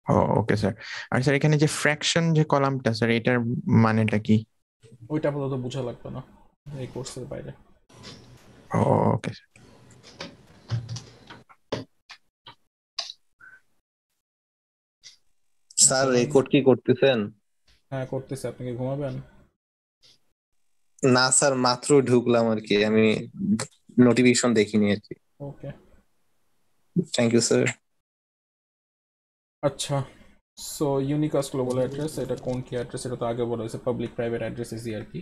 ও ওকে স্যার। আর স্যার এখানে যে ফ্র্যাকশন যে কলামটা, স্যার এটার মানেটা কি? ওইটা আপাতত বোঝা লাগবে না এই কোর্সের বাইরে। ও ওকে স্যার। স্যার রেকর্ড কি করতেছেন? হ্যাঁ করতেছে, আপনি কি ঘুমাবেন? না স্যার, মাত্র ঢুকলাম আর কি, আমি নোটিফিকেশন দেখিনি আর কি। ওকে, থ্যাংক ইউ স্যার। আচ্ছা। সো ইউনিকাস্ট গ্লোবাল অ্যাড্রেস, এটা কোন কি অ্যাড্রেস, এটা তো আগে বলা হয়েছে, পাবলিক প্রাইভেট অ্যাড্রেস ইজি আর কি।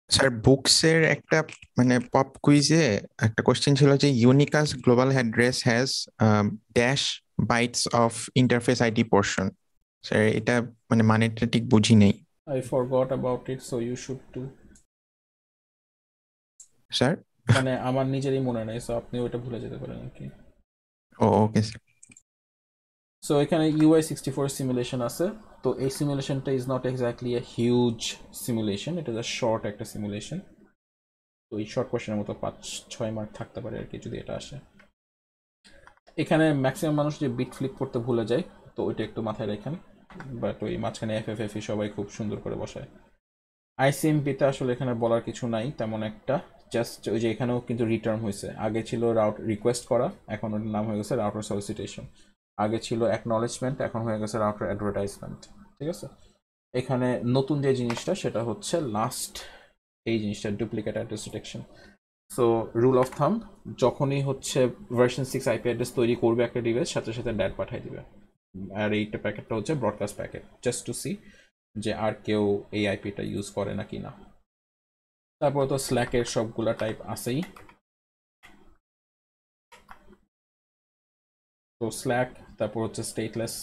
স্যার বুকসের একটা মানে পপ কুইজে একটা কোশ্চেন ছিল যে unicast global address has dash bytes of interface ID portion. Sir এটা মানে মানেটা ঠিক বুঝি নেই। I forgot about it, so you should too. Sir মানে আমার নিজেরই মনে নেই, সো আপনি ওটা ভুলে যেতে পারেন আর কি। ও ওকে স্যার। সো এখানে UI64 সিমুলেশন আছে। তো এই সিমুলেশনটা is not exactly a huge simulation, এটা জাস্ট শর্ট একটা সিমুলেশন। তো এই শর্ট কোশ্চেনের মতো 5-6 মার্ক থাকতে পারে আর কি যদি এটা আসে। এখানে ম্যাক্সিমাম মানুষ যে বিট ফ্লিপ করতে ভুলে যায়, তো ওইটা একটু মাথায় রাখেন। বাট ওই মাঝখানে FFFE সবাই খুব সুন্দর করে বসায়। ICMP-তে আসলে এখানে বলার কিছু নাই তেমন একটা, জাস্ট ওই যে এখানেও কিন্তু রিটার্ন হয়েছে। আগে ছিল রাউট রিকোয়েস্ট করা, এখন ওটার নাম হয়ে গেছে রাউটার সলিসিটেশন। আগে ছিল অ্যাকনলেজমেন্ট, এখন হয়ে গেছে রাউটার অ্যাডভার্টাইজমেন্ট। ঠিক আছে, এখানে নতুন যে জিনিসটা সেটা হচ্ছে লাস্ট এই জিনিসটা, duplicate address detection. So rule of thumb, যখনই হচ্ছে ভার্সন 6 IP অ্যাড্রেস তৈরি করবে একটা ডিভাইস, সাথে সাথে ড্যাট পাঠিয়ে দিবে। আর এইটা প্যাকেটটা হচ্ছে broadcast packet, just to see যে আর কেউ এই আইপিটা ইউজ করে নাকি না। তারপর তো স্ল্যাকের সবগুলা টাইপ আছেই। তো স্ল্যাক, তারপর হচ্ছে স্টেটলেস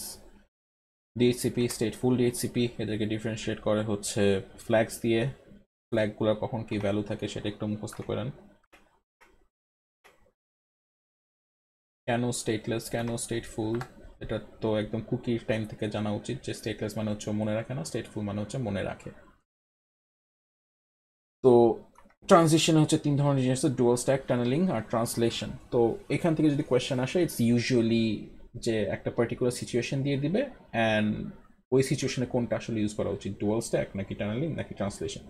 ডিএইচসিপি, স্টেটফুল ডিএইচসিপি, এদেরকে ডিফারেন্সিয়েট করে হচ্ছে ফ্ল্যাগস দিয়ে। ফ্ল্যাগগুলো কখন কি ভ্যালু থাকে সেটা একটু মুখস্থ করেন। কেন স্টেটলেস, কেন স্টেটফুল, এটা তো একদম কুকির টাইম থেকে জানা উচিত যে স্টেটলেস মানে হচ্ছে মনে রাখে না, স্টেটফুল মানে হচ্ছে মনে রাখে। তো ট্রানজিশনে হচ্ছে 3 ধরনের জিনিস আছে, ডুয়াল স্ট্যাক, টানেলিং আর ট্রান্সলেশন। তো এখান থেকে যদি কোয়েশ্চেন আসে, ইটস ইউজুয়ালি যে একটা পার্টিকুলার সিচুয়েশন দিয়ে দিবে অ্যান্ড ওই সিচুয়েশনে কোনটা আসলে ইউজ করা উচিত, ডুয়াল স্ট্যাক নাকি টানেলিং নাকি ট্রান্সলেশন।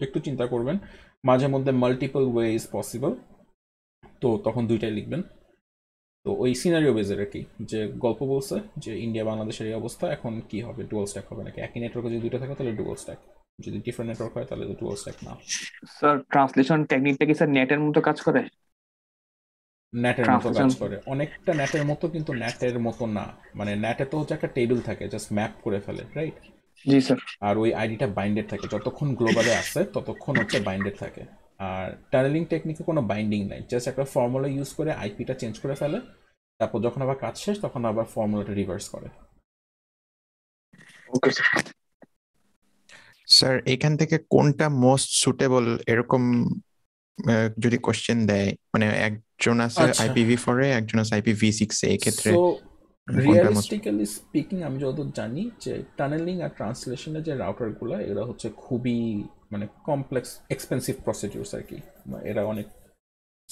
একটু চিন্তা করবেন, মাঝে মধ্যে মাল্টিপল ওয়ে ইজ পসিবল, তো তখন দুইটাই লিখবেন। তো ওই সিনারিও বেজের আর কি, যে গল্প বলছে যে ইন্ডিয়া বাংলাদেশের এই অবস্থা, এখন কি হবে, ডুয়াল স্ট্যাক হবে নাকি, একই নেটওয়ার্কে যদি দুটো থাকে তাহলে ডুয়াল স্ট্যাক, যদি ডিফারেন্ট নেটওয়ার্ক হয় তাহলে ডুয়াল স্ট্যাক না। স্যার ট্রান্সলেশন টেকনিকটা কি স্যার নেটের মতো কাজ করে? ন্যাটের মতো কাজ ট্রান্সলেশন করে, অনেকটা ন্যাটের মতো, কিন্তু ন্যাটের মতো না। মানে ন্যাটে তো হচ্ছে একটা টেবিল থাকে, জাস্ট ম্যাপ করে ফেলে, রাইট? জি স্যার। আর ওই আইডিটা বাইন্ডেড থাকে, যতক্ষণ গ্লোবালে আসে ততক্ষণ হচ্ছে বাইন্ডেড থাকে। আর টানেলিং টেকনিকে কোনো বাইন্ডিং নাই, জাস্ট একটা ফর্মুলা ইউজ করে আইপিটা চেঞ্জ করে ফেলে, তারপর যখন আবার কাজ শেষ তখন আবার ফর্মুলাটা রিভার্স করে। Okay sir. স্যার এখান থেকে কোনটা মোস্ট সুটেবল এরকম যদি কোশ্চেন দেয়, মানে একজন আছে আচ্ছা, IPv4 এ, একজন আছে IPv6 এ, এক্ষেত্রে সো কোনটা মোস্ট? রিয়েলিস্টিক্যালি স্পিকিং আমি যতদূর জানি যে টানেলিং আর ট্রান্সলেশনের যে রাউটারগুলো, এরা হচ্ছে খুবই মানে কমপ্লেক্স এক্সপেন্সিভ প্রসিডিউরস আর কি, এরা অনেক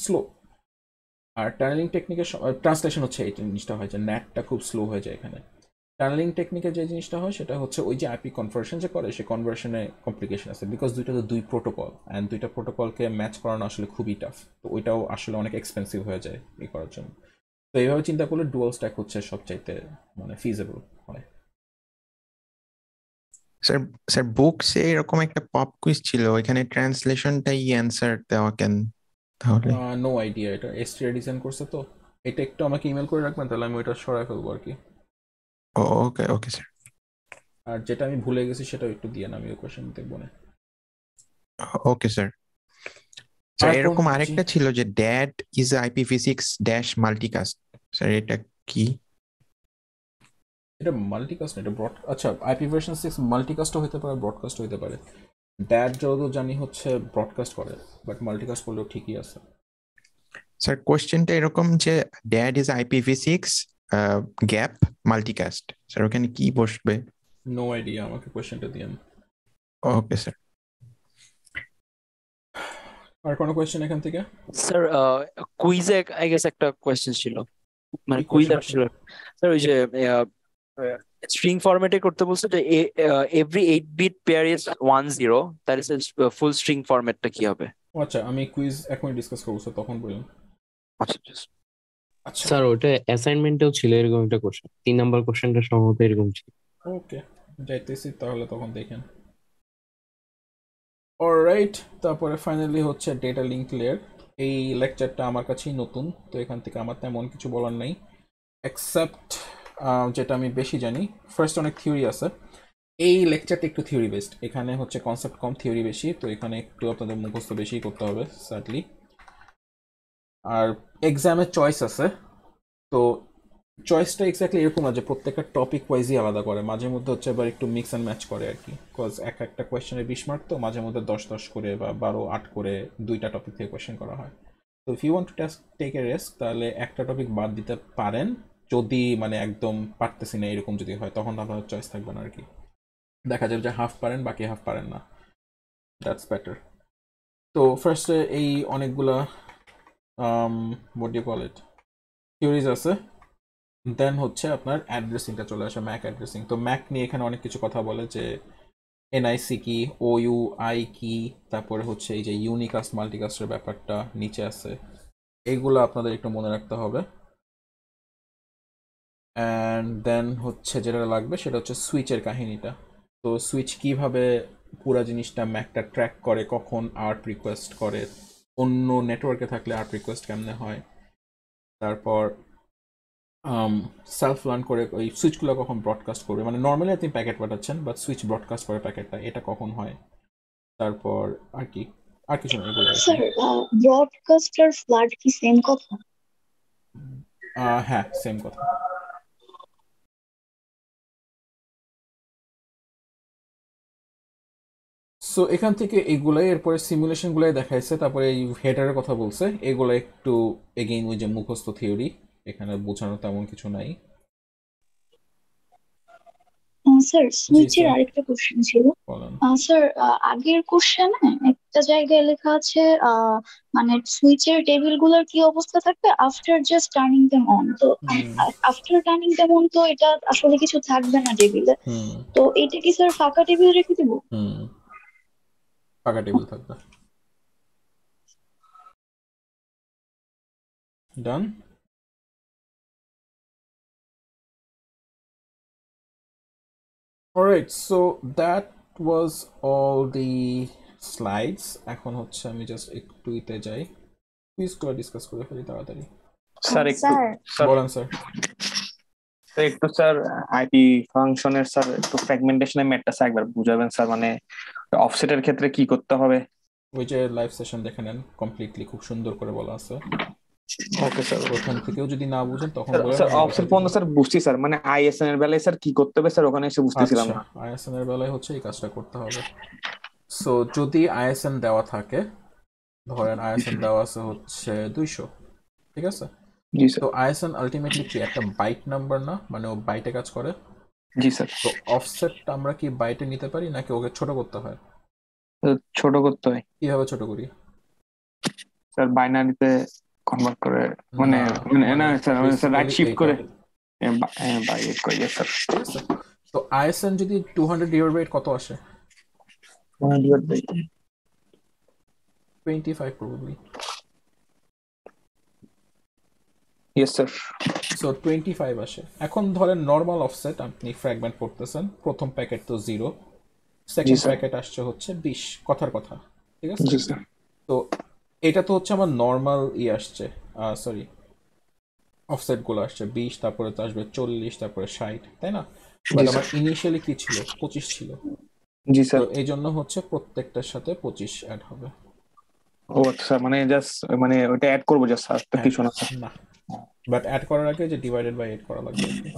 স্লো। আর টানেলিং টেকনিকের ট্রান্সলেশন হচ্ছে এই জিনিসটা হয় যে নেটটা খুব স্লো হয়ে যায় এখানে। টানেলিং টেকনিকে যে জিনিসটা হয় সেটা হচ্ছে ওই যে আইপি কনভার্সন যে করে, সে কনভার্সনে কমপ্লিকেশন আছে, বিকজ দুইটা তো দুই প্রোটোকল, অ্যান্ড দুইটা প্রোটোকলকে ম্যাচ করানো আসলে খুবই টাফ। তো ওইটাও আসলে অনেক এক্সপেন্সিভ হয়ে যায় এই করার জন্য। তো এইভাবে চিন্তা করলে ডুয়াল স্ট্যাক হচ্ছে সবচাইতে মানে ফিজেবল হয়। স্যার স্যার বুকসে এরকম একটা পপ কুইজ ছিল, এখানে ট্রান্সলেশনটাই অ্যান্সার দেওয়া কেন তাহলে? নো আইডিয়া, এটা এসটিআই ডিজাইন করছে, তো এটা একটু আমাকে ইমেল করে রাখবেন, তাহলে আমি ওইটা সরাই ফেলবো আর কি। ওকে ওকে স্যার। আর যেটা আমি ভুলে গেছি সেটাও একটু দিয়ে আমি ওই কোয়েশ্চেন দেখবো না। Okay sir. স্যার তারপর এরকম জি, আরেকটা ছিল যে that is IPv6 dash multicast, sir এটা কি? এটা মাল্টিকাস্ট না, এটা ব্রড, আচ্ছা আইপি ভার্সন 6 মাল্টিকাস্টও হতে পারে, ব্রডকাস্ট হতে পারে। দ্যাট যতদূর জানি হচ্ছে ব্রডকাস্ট করে, বাট মাল্টিকাস্ট করলেও ঠিকই আছে। স্যার কোশ্চেনটা এরকম যে that is IPv6 gap multicast, sir ওখানে কি বসবে? নো আইডিয়া, আমাকে কোয়েশ্চেনটা দিয়েন। Okay sir. আর কোনো কোয়েশ্চেন এখান থেকে? স্যার কুইজে আই গেস একটা কোয়েশ্চেন ছিল, মানে কি কুইজ কোয়েশ্চেন আসছিল স্যার, ওই যে স্ট্রিং ফরম্যাটে করতে বলছে যে every 8 bit pair is 10, that is full string ফরম্যাটটা কি হবে? আচ্ছা, আমি কুইজ এখন ডিসকাস করবো, স্যার তখন বলুন। আচ্ছা স্যার ওটা অ্যাসাইনমেন্টেও ছিল এরকম একটা কোশ্চেন, 3 নাম্বার কোশ্চেনটা সম্ভবত এরকম ছিল। ওকে, যাইতেছি তাহলে, তখন দেখেন। অলরাইট, তারপরে ফাইনালি হচ্ছে ডেটা লিঙ্ক লেয়ার। এই লেকচারটা আমার কাছেই নতুন, তো এখান থেকে আমার তেমন কিছু বলার নাই, এক্সেপ্ট যেটা আমি বেশি জানি। ফার্স্ট অনেক থিওরি আছে, এই লেকচারটা একটু থিওরি বেসড, এখানে হচ্ছে কনসেপ্ট কম থিওরি বেশি, তো এখানে একটু আপনাদের মুখস্থ বেশি করতে হবে স্যাডলি। আর এক্সামে চয়েস আছে, তো চয়েসটা এক্স্যাক্টলি এরকম না যে প্রত্যেকটা টপিক ওয়াইজই আলাদা করে, মাঝে মধ্যে হচ্ছে আবার একটু মিক্স অ্যান্ড ম্যাচ করে আর কি, বিকজ একটা কোয়েশ্চেনের 20 মার্ক, তো মাঝে মধ্যে 10-10 করে বা 12-8 করে দুইটা টপিক থেকে কোয়েশ্চেন করা হয়। তো if you want to take a risk, তাহলে একটা টপিক বাদ দিতে পারেন, যদি মানে একদম পারতেছি না এরকম যদি হয়, তখন আপনার চয়েস থাকবে না আর কি, দেখা যাবে যে হাফ পারেন বাকি হাফ পারেন না, দ্যাটস বেটার। তো ফার্স্টে এই অনেকগুলা what do you call it theories আছে, দেন হচ্ছে আপনার অ্যাড্রেসিংটা চলে আসে, ম্যাক অ্যাড্রেসিং। তো ম্যাক নিয়ে এখানে অনেক কিছু কথা বলে, যে এনআইসি কি, OUI কি, তারপরে হচ্ছে এই যে ইউনিকাস্ট মাল্টিকাস্টের ব্যাপারটা নিচে আছে, এইগুলো আপনাদের একটু মনে রাখতে হবে। অ্যান্ড দেন হচ্ছে যেটা লাগবে সেটা হচ্ছে সুইচের কাহিনীটা। তো সুইচ কিভাবে পুরো জিনিসটা ম্যাকটা ট্র্যাক করে, কখন আর্ট রিকোয়েস্ট করে, অন্য নেটওয়ার্কে থাকলে আর্ট রিকোয়েস্ট কেমনে হয়, তারপর সেলফ লার্ন করে ওই সুইচগুলো কখন ব্রডকাস্ট করবে, মানে নর্মালি আপনি প্যাকেট পাঠাচ্ছেন বাট সুইচ ব্রডকাস্ট করে প্যাকেটটা, এটা কখন হয়, তারপর আর কি, আর কিছু না, এগুলো আর কি। স্যার ব্রডকাস্ট আর ফ্লাড কি সেম কথা? হ্যাঁ সেম কথা। সো এখান থেকে এইগুলাই, এরপরে সিমুলেশন গুলাই দেখাইছে, তারপরে এই হেডারের কথা বলছে, এগুলো একটু এগেইন ওই যে মুখস্থ থিওরি, এখানে বোঝানো তেমন কিছু নাই। স্যার জি সুইচের স্যার আরেকটা কোশ্চেন ছিল। বলেন। স্যার আগের কোশ্চেনে একটা জায়গায় লেখা আছে মানে সুইচের টেবিল গুলোর কি অবস্থা থাকবে after just turning them on, তো আফটার টার্নিং দেম অন তো এটা আসলে কিছু থাকবে না টেবিলে, হুম তো এটা কি স্যার ফাঁকা টেবিল রেখে দিব? হুম ফাঁকা টেবিল থাকবে। Done. Alright, so that was all the slides. এখন হচ্ছে আমি জাস্ট একটু ইতে যাই, কুইজগুলো ডিসকাস করে ফেলি তাড়াতাড়ি। স্যার একটু স্যার বলেন স্যার। স্যার একটু স্যার আইপি ফাংশনের স্যার একটু ফ্র্যাগমেন্টেশনের ম্যাথটা একবার বুঝাবেন স্যার, মানে অফসেটের ক্ষেত্রে কি করতে হবে? ওই যে লাইভ সেশন দেখে নেন, কমপ্লিটলি খুব সুন্দর করে বলা আছে। Okay sir. প্রথম থেকেও যদি না বুঝেন তখন স্যার বলেন, স্যার আমি অফসেট বুঝাই দিব। পর্যন্ত স্যার বুঝছি স্যার, মানে আইএসএন এর বেলায় স্যার কি করতে হবে স্যার ওখানে এসে বুঝতেছিলাম আচ্ছা, না। আইএসএন এর বেলায় হচ্ছে এই কাজটা করতে হবে। সো যদি আইএসএন দেওয়া থাকে, ধরেন আইএসএন দেওয়া আছে হচ্ছে 200, ঠিক আছে? জি স্যার। তো আইএসএন আলটিমেটলি কি একটা বাইট নাম্বার না, মানে ও বাইটে কাজ করে। জি স্যার। তো অফসেটটা আমরা কি বাইটে নিতে পারি নাকি ওকে ছোট করতে হয়? ছোট করতে হয়। কিভাবে ছোট করি? স্যার বাইনারিতে কনভার্ট করে, মানে না, না sir sir right basically shift এইটা, করে বাই এড করে স্যার। ঠিক আছে? তো আইএসএন যদি 200 ডিভাইড বাই কত আসে? 25 প্রবাবলি। Yes sir. সো 25 আসে। এখন ধরেন নর্মাল অফসেট আপনি ফ্র্যাগমেন্ট করতেছেন, প্রথম প্যাকেট তো 0, সেকেন্ড স্যার। প্যাকেট আসছে হচ্ছে 20, কথার কথা, ঠিক আছে? জি স্যার। তো এটা তো হচ্ছে আমার নর্মাল আসছে, সরি অফসেট গুলো আসছে 20, তারপরে তো আসবে 40, তারপরে 60, তাই না? বাট আমার ইনিশিয়ালি কি ছিল, 25 ছিল। জি তো স্যার। এই জন্য হচ্ছে প্রত্যেকটার সাথে 25 অ্যাড হবে। ও আচ্ছা, মানে জাস্ট মানে ওটা অ্যাড করবো জাস্ট, আর তো কিছু না স্যার। না, বাট অ্যাড করার আগে যে ডিভাইডেড বাই 8 করা লাগবে আর কি।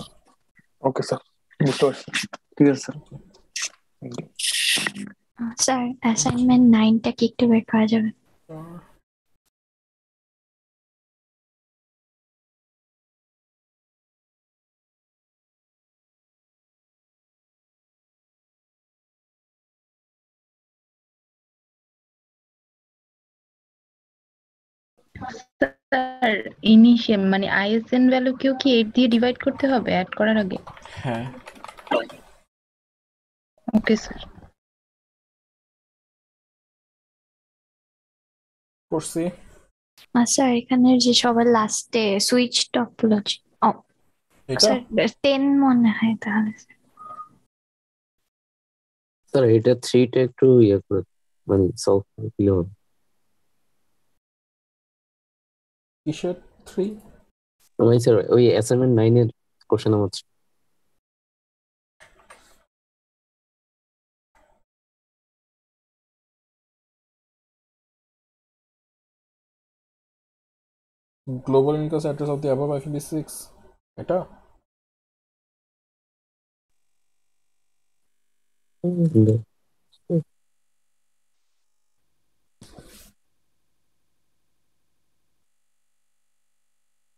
ওকে স্যার, বুঝতে পারছি। ঠিক আছে স্যার। স্যার অ্যাসাইনমেন্ট 9টা কি একটু বের করা যাবে? স্যার ইনিশিয়াল মানে আইএসএন ভ্যালু কেউ কি 8 দিয়ে ডিভাইড করতে হবে অ্যাড করার আগে? হ্যাঁ। Okay sir. করছি। স্যার এখানে যে সবার লাস্টে সুইচ টপোলজি, ও এটা স্যার 10 মনে হয় তাহলে। স্যার এটা 3টা একটু ইয়ে করে মানে সলভ করে দিলে হবে। কিসের 3? ওই স্যার ওই অ্যাসাইনমেন্ট 9 এর question number 3। Global incus address of the above IPv6, এটা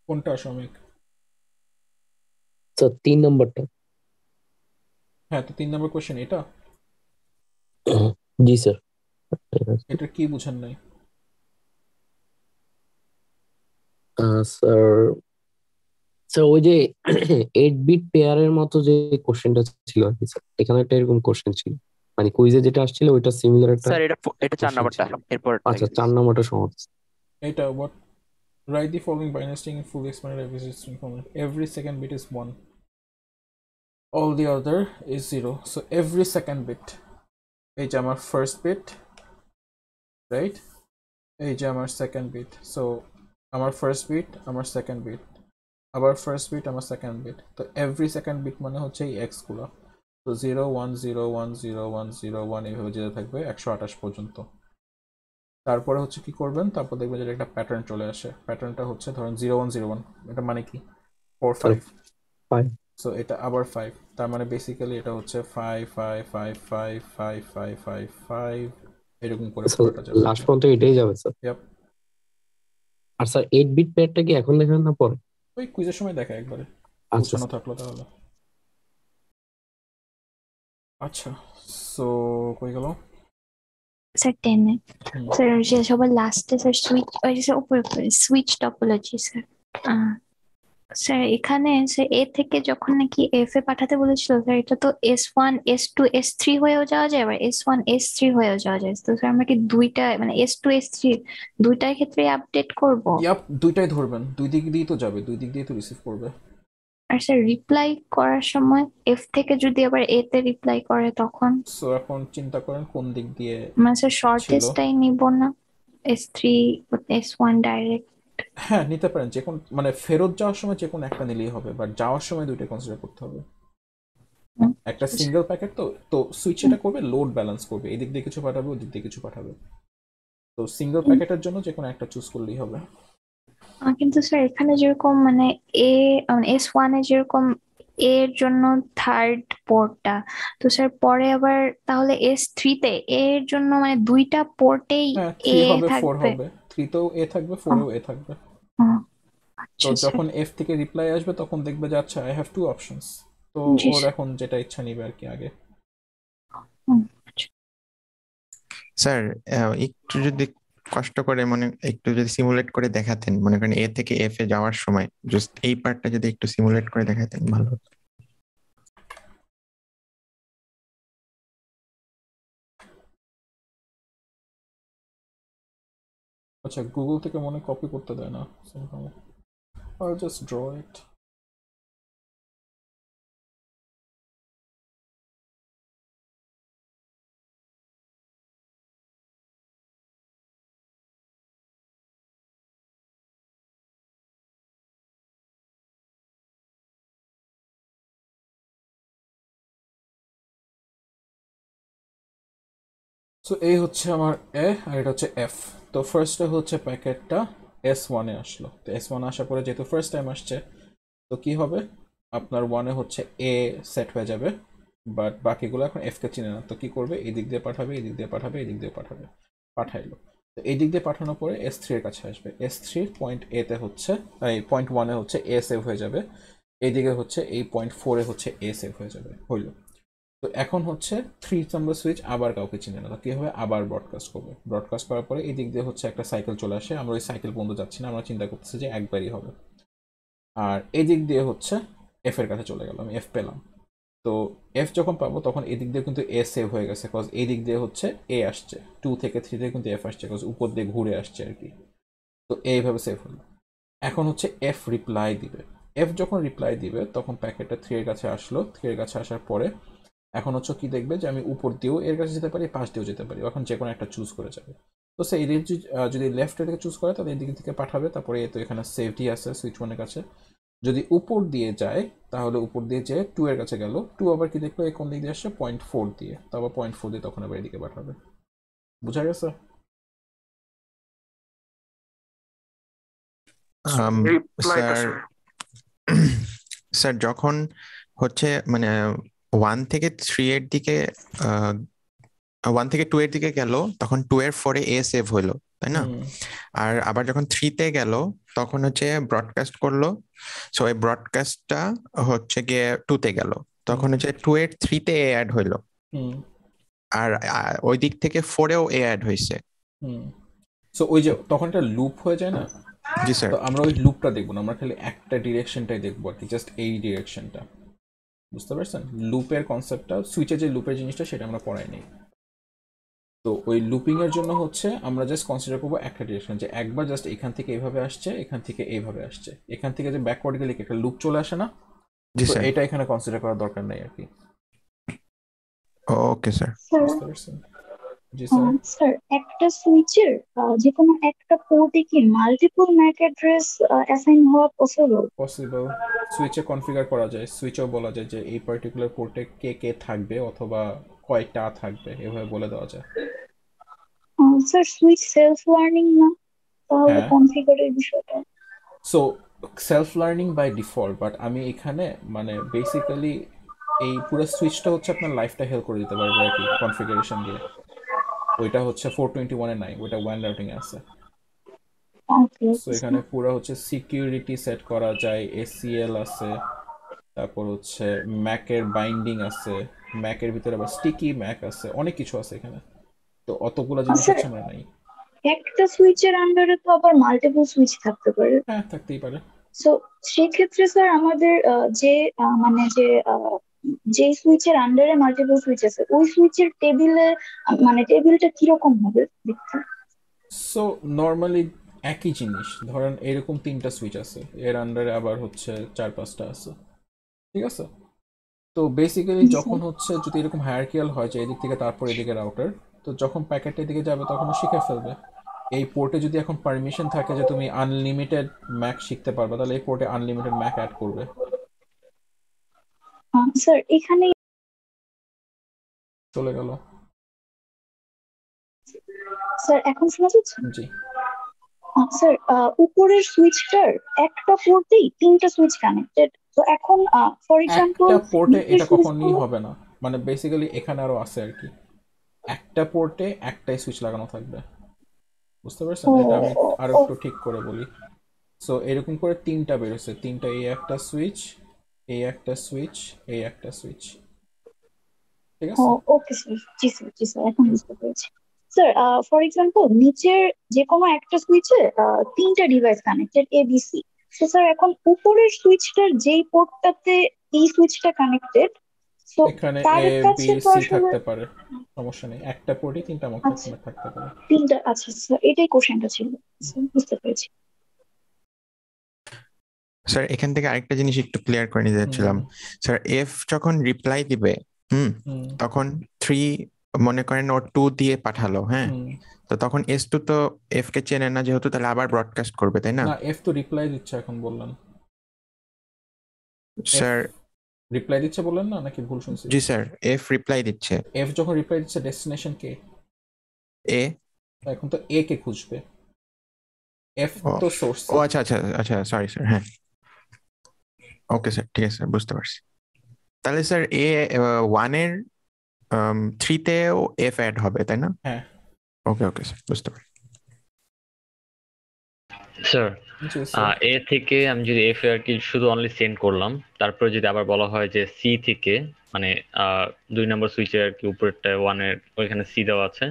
কোনটা শ্রমিক? স্যার 3 নাম্বারটা। হ্যাঁ, তো 3 নম্বর কোশ্চেন এটা। জি স্যার। এটা কি বুঝেন নাই? স্যার স্যার ওই যে 8 বিট পেয়ারের মতো যে কোশ্চেনটা ছিল আর কি স্যার, এখানে একটা এরকম কোশ্চেন ছিল, মানে কুইজে যেটা আসছিল ওইটা সিমিলার একটা। স্যার এটা 4 question নাম্বারটা, ছিল। এরপর আচ্ছা 4 নাম্বারটা সহজ। এটা what? Write the following binary string in fully expanded IPv6 string format. Every second bit is 1. All the other is 0. So every second bit. এই যে আমার first bit, right? এই যে আমার second bit. So আমার first bit, আমার second bit. আবার first bit, আমার second bit. তো every second bit মানে হচ্ছে এই x গুলো। তো 0 1 0 1 0 1 0 1 এইভাবে যেতে থাকবে 128 পর্যন্ত। তারপরে হচ্ছে কি করবেন, তারপর দেখবেন যে একটা প্যাটার্ন চলে আসে। প্যাটার্নটা হচ্ছে ধরেন 0101, এটা মানে কি 45, 5 সো এটা আবার 5, তার মানে বেসিক্যালি এটা হচ্ছে 5 5 5 5 5 5 5 5 এরকম করে পুরোটা যাবে। লাস্ট পর্যন্ত এটাই যাবে স্যার। Yep. আর স্যার 8 বিট পেয়ারটা কি এখন দেখান না পরে? ওই কুইজের সময় দেখা একবারে আচ্ছা গোছানো থাকলো তাহলে। আচ্ছা, সো কই গেল? স্যার 10 স্যার ওই যে সবার লাস্টে স্যার সুইচ, ওই যে উপরে সুইচ টপোলজি স্যার। স্যার এখানে স্যার এ থেকে যখন নাকি এফ এ পাঠাতে বলেছিল স্যার, এটা তো S1 S2 S3 হয়েও যাওয়া যায়, আবার S1 S3 হয়েও যাওয়া যায়। তো স্যার আমরা কি দুইটা মানে S2 S3 দুইটার ক্ষেত্রে আপডেট করব? ইয়াপ, দুইটাই ধরবেন, দুই দিক দিয়েই তো যাবে, দুই দিক দিয়ে তো রিসিভ করবে। আর স্যার রিপ্লাই করার সময় এফ থেকে যদি আবার এ তে রিপ্লাই করে তখন? সো এখন চিন্তা করেন কোন দিক দিয়ে মানে স্যার শর্টেস্টটাই নিব না, S3 S1 ডাইরেক্ট? হ্যাঁ নিতে পারেন, যে কোন মানে ফেরত যাওয়ার সময় যে কোনো একটা নিলেই হবে, বাট যাওয়ার সময় দুইটা কনসিডার করতে হবে। একটা সিঙ্গেল প্যাকেট তো তো সুইচ এটা করবে, লোড ব্যালেন্স করবে, এদিক দিয়ে কিছু পাঠাবে, ওদিক দিয়ে কিছু পাঠাবে। তো সিঙ্গেল প্যাকেটের জন্য যে কোনো একটা চুজ করলেই হবে। কিন্তু স্যার এখানে যেরকম মানে S1 এ যেরকম এর জন্য থার্ড পোর্টটা, তো স্যার পরে আবার তাহলে S3 তে এর জন্য মানে দুইটা পোর্টেই হ্যাঁ, এ 3 হবে 4 থাকবে? হবে, 3 তেও এ থাকবে, 4 এও এ থাকবে। তো আচ্ছা স্যার। যখন এফ থেকে রিপ্লাই আসবে তখন দেখবে যে আচ্ছা আই হ্যাভ টু অপশনস, তো জি ওর স্যার। এখন যেটা ইচ্ছা নিবে আর কি আগে। স্যার একটু যদি কষ্ট করে মনে একটু যদি সিমুলেট করে দেখাতেন, মনে করেন এ থেকে এফ এ যাওয়ার সময় জাস্ট এই পার্টটা যদি একটু সিমুলেট করে দেখাতেন ভালো হতো। আচ্ছা, গুগল থেকে মনে কপি করতে দেয় না, I'll just draw it. So এই হচ্ছে আমার এ আর এটা হচ্ছে এফ। তো ফার্স্টে হচ্ছে প্যাকেটটা S1 এ আসলো, তো S1 আসার পরে যেহেতু ফার্স্ট টাইম আসছে, তো কি হবে আপনার 1 এ হচ্ছে এ সেট হয়ে যাবে, বাট বাকিগুলো এখন এফ কে চিনে না, তো কি করবে এই দিক দিয়ে পাঠাবে, এই দিক দিয়ে পাঠাবে, এই দিক দিয়ে পাঠাবে, পাঠাইলো। তো এই দিক দিয়ে পাঠানোর পরে S3 এর কাছে আসবে, S3 পয়েন্ট এ তে হচ্ছে এই পয়েন্ট 1 এ হচ্ছে এ সেভ হয়ে যাবে, এইদিকে হচ্ছে এই পয়েন্ট 4 এ হচ্ছে এ সেভ হয়ে যাবে, হইলো। তো এখন হচ্ছে 3 নম্বর সুইচ আবার কাউকে চিনে না, তো কি হবে আবার ব্রডকাস্ট করবে, ব্রডকাস্ট করার পরে এই দিক দিয়ে হচ্ছে একটা সাইকেল চলে আসে, আমরা ওই সাইকেল বন্ধ যাচ্ছি না, আমরা চিন্তা করতেছি যে একবারই হবে। আর এই দিক দিয়ে হচ্ছে এফ এর কাছে চলে গেল, আমি এফ পেলাম। তো এফ যখন পাবো তখন এদিক দিয়ে কিন্তু এ সেভ হয়ে গেছে, কজ এই দিক দিয়ে হচ্ছে এ আসছে, 2 থেকে 3 থেকে কিন্তু এফ আসছে, কজ উপর দিয়ে ঘুরে আসছে আর কি। তো এইভাবে সেভ হলো। এখন হচ্ছে এফ রিপ্লাই দিবে, এফ যখন রিপ্লাই দিবে তখন প্যাকেটটা 3 এর কাছে আসলো, 3 এর কাছে আসার পরে এখন হচ্ছে কি দেখবে যে আমি উপর দিয়েও এর কাছে যেতে পারি, পাশ দিয়েও যেতে পারি, এখন যে কোনো একটা চুজ করে যাবে। তো সেই যদি লেফট থেকে চুজ করে তাহলে এদিকে থেকে পাঠাবে, তারপরে তো এখানে সেফটি আছে সুইচ 1 এর কাছে। যদি উপর দিয়ে যায় তাহলে উপর দিয়ে যেয়ে 2 এর কাছে গেল, 2 আবার কি দেখলো এই কোন দিক দিয়ে আসছে পয়েন্ট 4 দিয়ে, তো আবার পয়েন্ট 4 দিয়ে তখন আবার এদিকে পাঠাবে। বুঝা গেছে? স্যার স্যার যখন হচ্ছে মানে 1 থেকে 3 এর দিকে 1 থেকে 2 এর দিকে গেল তখন 2 এর 4 এ সেভ হইলো, তাই না? আর আবার যখন 3 তে গেল তখন হচ্ছে ব্রডকাস্ট করলো, সো এই ব্রডকাস্টটা হচ্ছে গিয়ে 2 তে গেল, তখন হচ্ছে 2 এর 3 তে এ অ্যাড হইলো, আর ওই দিক থেকে 4 এও এ অ্যাড হইছে। সো ওই যে তখন একটা লুপ হয়ে যায় না? জি স্যার। তো আমরা ওই লুপটা দেখবো না, আমরা খালি একটা ডিরেকশনটাই দেখবো আর কি, জাস্ট এই ডিরেকশনটা। বুঝতে পারছেন লুপের কনসেপ্টটা, সুইচে যে লুপের জিনিসটা সেটা আমরা পড়াই নেই। তো ওই লুপিং এর জন্য হচ্ছে আমরা জাস্ট কনসিডার করবো একটা ডিরেকশন, যে একবার জাস্ট এখান থেকে এইভাবে আসছে, এখান থেকে এইভাবে আসছে, এখান থেকে যে ব্যাকওয়ার্ড গেলে একটা লুপ চলে আসে না, তো এটা এখানে কনসিডার করার দরকার নেই আর কি। Okay sir. বুঝতে পারছেন? জি স্যার। স্যার একটা সুইচের যে কোনো একটা পোর্টে কি মাল্টিপল ম্যাক অ্যাড্রেস অ্যাসাইন হওয়া পসিবল? পসিবল, সুইচে কনফিগার করা যায়, সুইচেও বলা যায় যে এই পার্টিকুলার পোর্টে কে কে থাকবে অথবা কয়টা থাকবে, এভাবে বলে দেওয়া যায়। স্যার সুইচ সেলফ লার্নিং না, তাহলে হ্যাঁ কনফিগারের বিষয়টা। So self learning by default, but আমি এখানে মানে বেসিক্যালি এই পুরো সুইচটা হচ্ছে আপনার লাইফটা হেল্প করে দিতে পারবে আর কি কনফিগারেশন দিয়ে। ওইটা হচ্ছে 421 নাই, ওইটা ওয়ান রাউটিং এ আছে। ওকে সো এখানে পুরো হচ্ছে সিকিউরিটি সেট করা যায়, এসিএল আছে, তারপর হচ্ছে ম্যাকের বাইন্ডিং আছে, ম্যাকের ভিতরে আবার স্টিকি ম্যাক আছে, অনেক কিছু আছে এখানে। তো অতগুলো জিনিস স্যার হচ্ছে আমরা নাই। একটা সুইচের আন্ডারে তো আবার মাল্টিপল সুইচ থাকতে পারে। হ্যাঁ থাকতেই পারে। সো সেক্ষেত্রে স্যার আমাদের যে মানে যে সুইচের আন্ডারে মাল্টিপল সুইচ আছে ওই সুইচের টেবিলে মানে টেবিলটা কিরকম হবে দেখতে? সো নর্মালি একই জিনিস, ধরেন এরকম 3টা সুইচ আছে, এর আন্ডারে আবার হচ্ছে 4-5টা আছে, ঠিক আছে? তো বেসিক্যালি যখন হচ্ছে যদি এরকম হায়ারকিয়াল হয় যে এদিক থেকে তারপর এদিকে রাউটার, তো যখন প্যাকেটটা এদিকে যাবে তখন ও শিখে ফেলবে। এই পোর্টে যদি এখন পারমিশন থাকে যে তুমি আনলিমিটেড ম্যাক শিখতে পারবে, তাহলে এই পোর্টে আনলিমিটেড ম্যাক অ্যাড করবে। স্যার এখানে চলে গেল। স্যার এখন শোনা যাচ্ছে? জি। স্যার উপরের সুইচটার একটা পোর্টেই 3টা সুইচ কানেক্টেড, তো এখন ফর এক্সাম্পল একটা পোর্টে এটা কখনোই হবে না, মানে বেসিক্যালি এখানে আরো আছে আর কি, একটা পোর্টে একটাই সুইচ লাগানো থাকবে, বুঝতে পারছেন? এটা আমি আরো একটু ঠিক করে বলি। সো এরকম করে 3টা বেরোছে, 3টা, এই একটা সুইচ, এই একটা সুইচ, এই একটা সুইচ, ঠিক আছে? ওকে স্যার, জি স্যার, জি স্যার, এখন বুঝতে পেরেছি। স্যার ফর এক্সাম্পল নিচের যে কোনো একটা সুইচে 3টা ডিভাইস কানেক্টেড এবিসি, তো স্যার এখন উপরের সুইচটার যেই পোর্টটাতে এই সুইচটা কানেক্টেড, তো এখানে তার এ বি কাছে তো সি আসলে থাকতে পারে, সমস্যা নেই, একটা পোর্টে 3টা মুখ থাকতে পারে। 3টা, আচ্ছা স্যার এটাই কোশ্চেনটা ছিল, স্যার বুঝতে পেরেছি। স্যার এখান থেকে আরেকটা জিনিস একটু ক্লিয়ার করে নিতে চাচ্ছিলাম স্যার। এফ যখন রিপ্লাই দিবে তখন 3 মনে করেন ও 2 দিয়ে পাঠালো, হ্যাঁ, তো তখন S2 তো এফ কে চেনে না যেহেতু, তাহলে আবার ব্রডকাস্ট করবে, তাই না? না, এফ তো রিপ্লাই দিচ্ছে এখন বললেন। স্যার রিপ্লাই দিচ্ছে বললেন না, নাকি ভুল শুনছি? জি স্যার, এফ রিপ্লাই দিচ্ছে। এফ যখন রিপ্লাই দিচ্ছে ডেস্টিনেশন কে? এ। এখন তো এ কে খুঁজবে, এফ তো সোর্স। ও আচ্ছা আচ্ছা আচ্ছা, সরি স্যার, হ্যাঁ ওকে স্যার, ঠিক আছে স্যার, বুঝতে পারছি। তাহলে স্যার এ 1 এর 3তেও এফ অ্যাড হবে, তাই না? হ্যাঁ। ওকে ওকে স্যার, বুঝতে পারছি। স্যার এ থেকে আমি যদি এফ আর কি শুধু অনলি সেন্ড করলাম, তারপরে যদি আবার বলা হয় যে সি থেকে, মানে 2 নম্বর সুইচের আর কি উপরেরটা 1 এর ওইখানে সি দেওয়া আছে,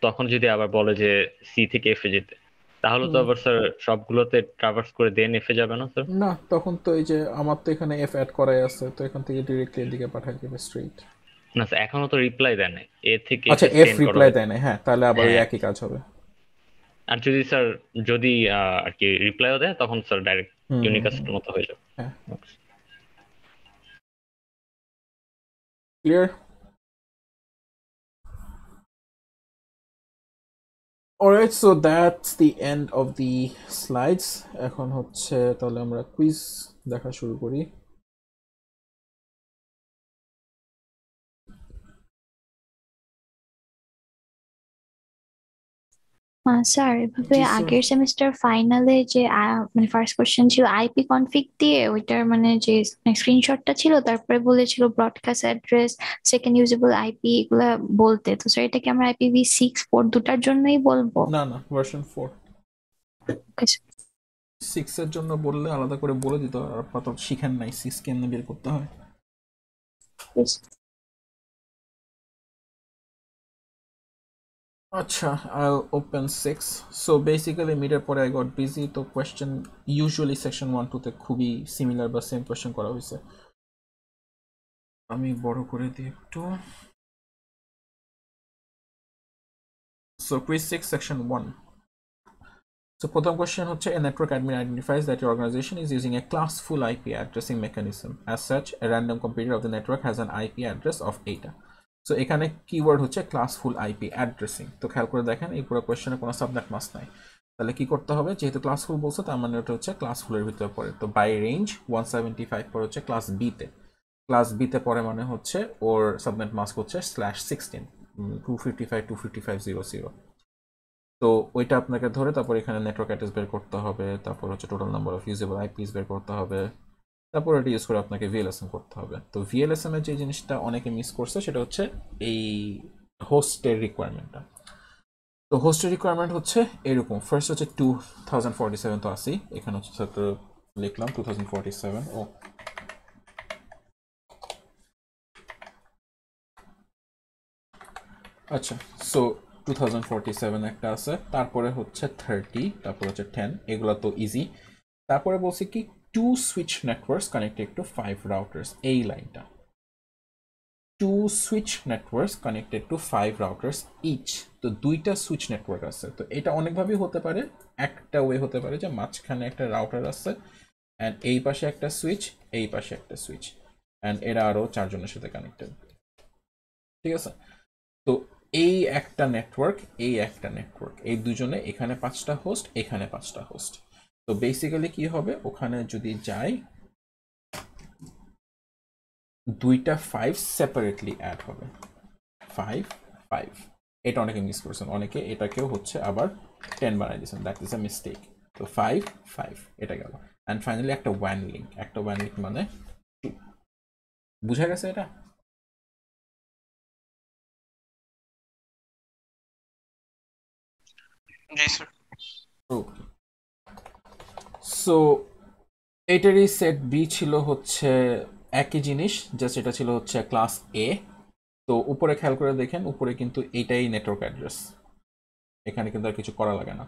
তখন যদি আবার বলে যে সি থেকে এফ এ যেতে, তাহলে তো আবার স্যার সবগুলোতে ট্রাভার্স করে দেন এফ এ যাবে না স্যার? না, তখন তো এই যে আমার তো এখানে এফ অ্যাড করাই আছে, তো এখান থেকে ডাইরেক্টলি এদিকে পাঠিয়ে দেবে স্ট্রেট। না স্যার, এখনো তো রিপ্লাই দেয় না, এ থেকে আচ্ছা এফ রিপ্লাই দেয় না, হ্যাঁ, তাহলে আবার ওই একই কাজ হবে। আর যদি স্যার যদি আর কি রিপ্লাইও দেয়, তখন স্যার ডাইরেক্ট ইউনিকাস্টের মতো হয়ে যাবে। হ্যাঁ, clear? Alright, so that's the end of the slides. এখন হচ্ছে তাহলে আমরা কুইজ দেখা শুরু করি। স্যার এভাবে আগের সেমিস্টার ফাইনালে যে মানে ফার্স্ট কোশ্চেন ছিল আইপি কনফিগ দিয়ে, ওইটার মানে যে স্ক্রিনশটটা ছিল, তারপরে বলেছিল broadcast address, second usable IP, এগুলা বলতে। তো স্যার এটা কি আমরা IPv6-4 দুটার জন্যই বলবো? না না, ভার্সন 4। 6 এর জন্য বললে আলাদা করে বলে দিত, আর আপাতত শিখেন নাই 6 কেমনে বের করতে হয়। আচ্ছা, I'll open 6. So basically মিডের পরে I got busy, তো কোয়েশ্চেন ইউজুয়ালি সেকশন 1-2 তে খুবই সিমিলার বা সেম কোয়েশ্চেন করা হয়েছে। আমি বড় করে দিই একটু। So quiz 6 section 1. So প্রথম কোয়েশ্চেন হচ্ছে, a network admin identifies that your organization is using a classful IP addressing mechanism. As such, a random computer of the network has an IP address of 8. So এখানে keyword হচ্ছে classful IP addressing. তো খেয়াল করে দেখেন এই পুরো কোয়েশ্চেনে কোনো subnet mask নাই, তাহলে কি করতে হবে? যেহেতু ক্লাসফুল বলছে তার মানে ওটা হচ্ছে ক্লাসফুলের ভিতরে পড়ে। তো বাই রেঞ্জ 175 পরে হচ্ছে ক্লাস বিতে, ক্লাস বিতে পড়ে মানে হচ্ছে ওর সাবনেট মাস্ক হচ্ছে /16 255.255.0.0। তো ওইটা আপনাকে ধরে তারপর এখানে নেটওয়ার্ক অ্যাড্রেস বের করতে হবে, তারপর হচ্ছে total number of usable eyepiece বের করতে হবে, তারপর এটা ইউজ করে আপনাকে ভিএলএসএম করতে হবে। তো ভিএলএসএম এর যে জিনিসটা অনেকে মিস করছে সেটা হচ্ছে এই হোস্টের রিকোয়ারমেন্টটা। তো হোস্টের রিকোয়ারমেন্ট হচ্ছে এরকম, ফার্স্ট হচ্ছে 2047, তো আসি এখানে হচ্ছে তো লিখলাম 2047। ও আচ্ছা, সো 2047 একটা আছে, তারপরে হচ্ছে 30, তারপর হচ্ছে 10, এগুলো তো ইজি। তারপরে বলছি কি 2 switch networks connected to 5 routers, এই লাইনটা 2 switch networks connected to 5 routers each. তো দুইটা সুইচ নেটওয়ার্ক আছে, তো এটা অনেকভাবেই হতে পারে। একটা ওয়ে হতে পারে যে মাঝখানে একটা রাউটার আছে অ্যান্ড এই পাশে একটা সুইচ, এই পাশে একটা সুইচ, অ্যান্ড এরা আরো 4 জনের সাথে কানেক্টেড, ঠিক আছে। তো এই একটা নেটওয়ার্ক, এই একটা নেটওয়ার্ক, এই দুজনে, এখানে 5টা হোস্ট, এখানে 5টা হোস্ট। তো বেসিক্যালি কি হবে, ওখানে যদি যাই দুইটা 5 সেপারেটলি অ্যাড হবে, 5 5। এটা অনেকে মিস করছেন, অনেকে এটাকেও হচ্ছে আবার 10 বানাই দিয়েছেন, দ্যাট ইজ আ মিস্টেক। তো 5 5 এটা গেল, অ্যান্ড ফাইনালি একটা ওয়ান লিঙ্ক, একটা ওয়ান লিঙ্ক মানে 2। বুঝা গেছে এটা? জি স্যার। ওকে, সো এটারই সেট বি ছিল হচ্ছে একই জিনিস, জাস্ট এটা ছিল হচ্ছে ক্লাস এ। তো উপরে খেয়াল করে দেখেন, উপরে কিন্তু এইটাই নেটওয়ার্ক অ্যাড্রেস, এখানে কিন্তু আর কিছু করা লাগে না।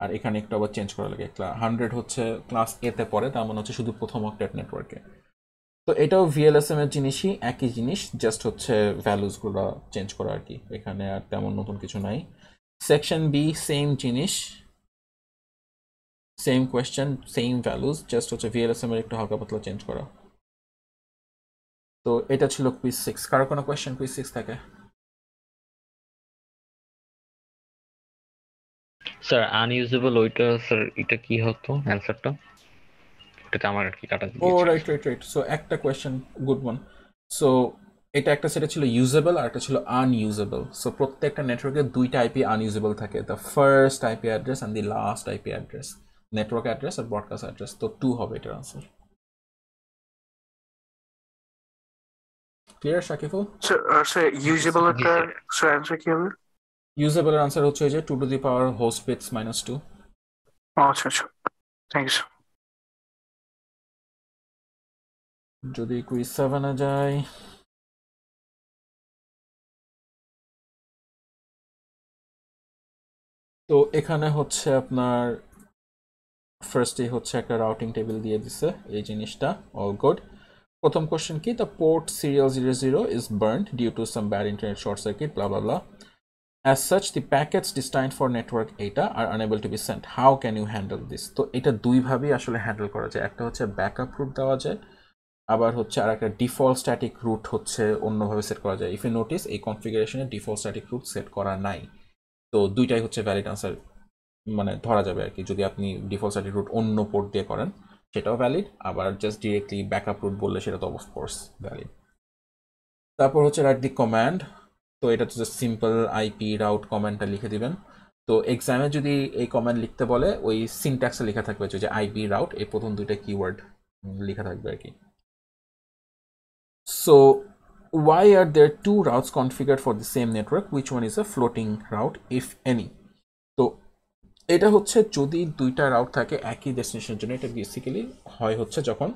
আর এখানে একটু আবার চেঞ্জ করা লাগে, 100 হচ্ছে ক্লাস এ তে পড়ে, তার মানে হচ্ছে শুধু প্রথম অক্টেট নেটওয়ার্কে। তো এটাও ভিএলএসএম এর জিনিসই, একই জিনিস, জাস্ট হচ্ছে ভ্যালুসগুলো চেঞ্জ করা আর কি, এখানে আর তেমন নতুন কিছু নাই। সেকশন বি সেম জিনিস, same question, same values, just হচ্ছে ভিএলএসএম এর একটু হালকা পাতলা চেঞ্জ করা। তো এটা ছিল কুইজ 6। কারো কোনো কোয়েশ্চেন কুইজ 6 থাকে? স্যার আনইউজেবল ওইটা স্যার এটা কি হতো অ্যানসারটা? এটাতে আমার আর কি কাটা ও দিয়েছে। রাইট রাইট রাইট, সো একটা কোয়েশ্চেন, গুড ওয়ান। সো এটা একটা সেটা ছিল ইউজেবল আর একটা ছিল আনইউজেবল। সো প্রত্যেকটা নেটওয়ার্কে দুইটা আইপি আনইউজেবল থাকে, the first IP address and the last IP address, network address আর ব্রডকাস্ট অ্যাড্রেস। তো 2 হবে এটার আনসার। ক্লিয়ার শাকিফুল? স্যার ইউজেবলটা স্যার অ্যান্সার কি হবে? ইউজেবলের আনসার হচ্ছে যে 2 to the power host bits -2। আচ্ছা আচ্ছা, থ্যাংক ইউ স্যার। যদি কুইজ 7 এ যাই, তো এখানে হচ্ছে আপনার ফার্স্টে হচ্ছে একটা রাউটিং টেবিল দিয়ে দিছে, এই জিনিসটা অল গুড। প্রথম কোশ্চেন কি, the port serial 00 is burned due to some bad internet short circuit blah blah blah. As such, the packets destined for network data are unable to be sent. How can you handle this? তো এটা দুইভাবেই আসলে handle করা যায়, একটা হচ্ছে backup root দেওয়া যায়, আবার হচ্ছে আর একটা ডিফল্ট স্ট্যাটিক রুট হচ্ছে অন্যভাবে সেট করা যায়। ইফ ইউ নোটিস এই কনফিগারেশনে ডিফল্ট স্ট্যাটিক রুট সেট করা নাই, তো দুইটাই হচ্ছে ভ্যালিড আনসার মানে ধরা যাবে আর কি। যদি আপনি ডিফল্ট স্ট্যাটিক রুট অন্য পোর্ট দিয়ে করেন সেটাও ভ্যালিড, আবার জাস্ট ডিরেক্টলি ব্যাকআপ রুট বললে সেটা তো অফকোর্স ভ্যালিড। তারপর হচ্ছে রাইট দি কমান্ড, তো এটা তো জাস্ট সিম্পল আইপি রাউট কমান্ডটা লিখে দিবেন। তো এক্সামে যদি এই কমান্ড লিখতে বলে ওই সিনট্যাক্সে লেখা থাকবে যে আইপি রাউট, এই প্রথম দুইটা কিওয়ার্ড লেখা থাকবে আর কি। So why are there 2 routes configured for the same network? Which one is a floating route if any? তো এটা হচ্ছে যদি দুইটা রাউট থাকে একই ডেস্টিনেশনের জন্য, এটা বেসিক্যালি হয় হচ্ছে যখন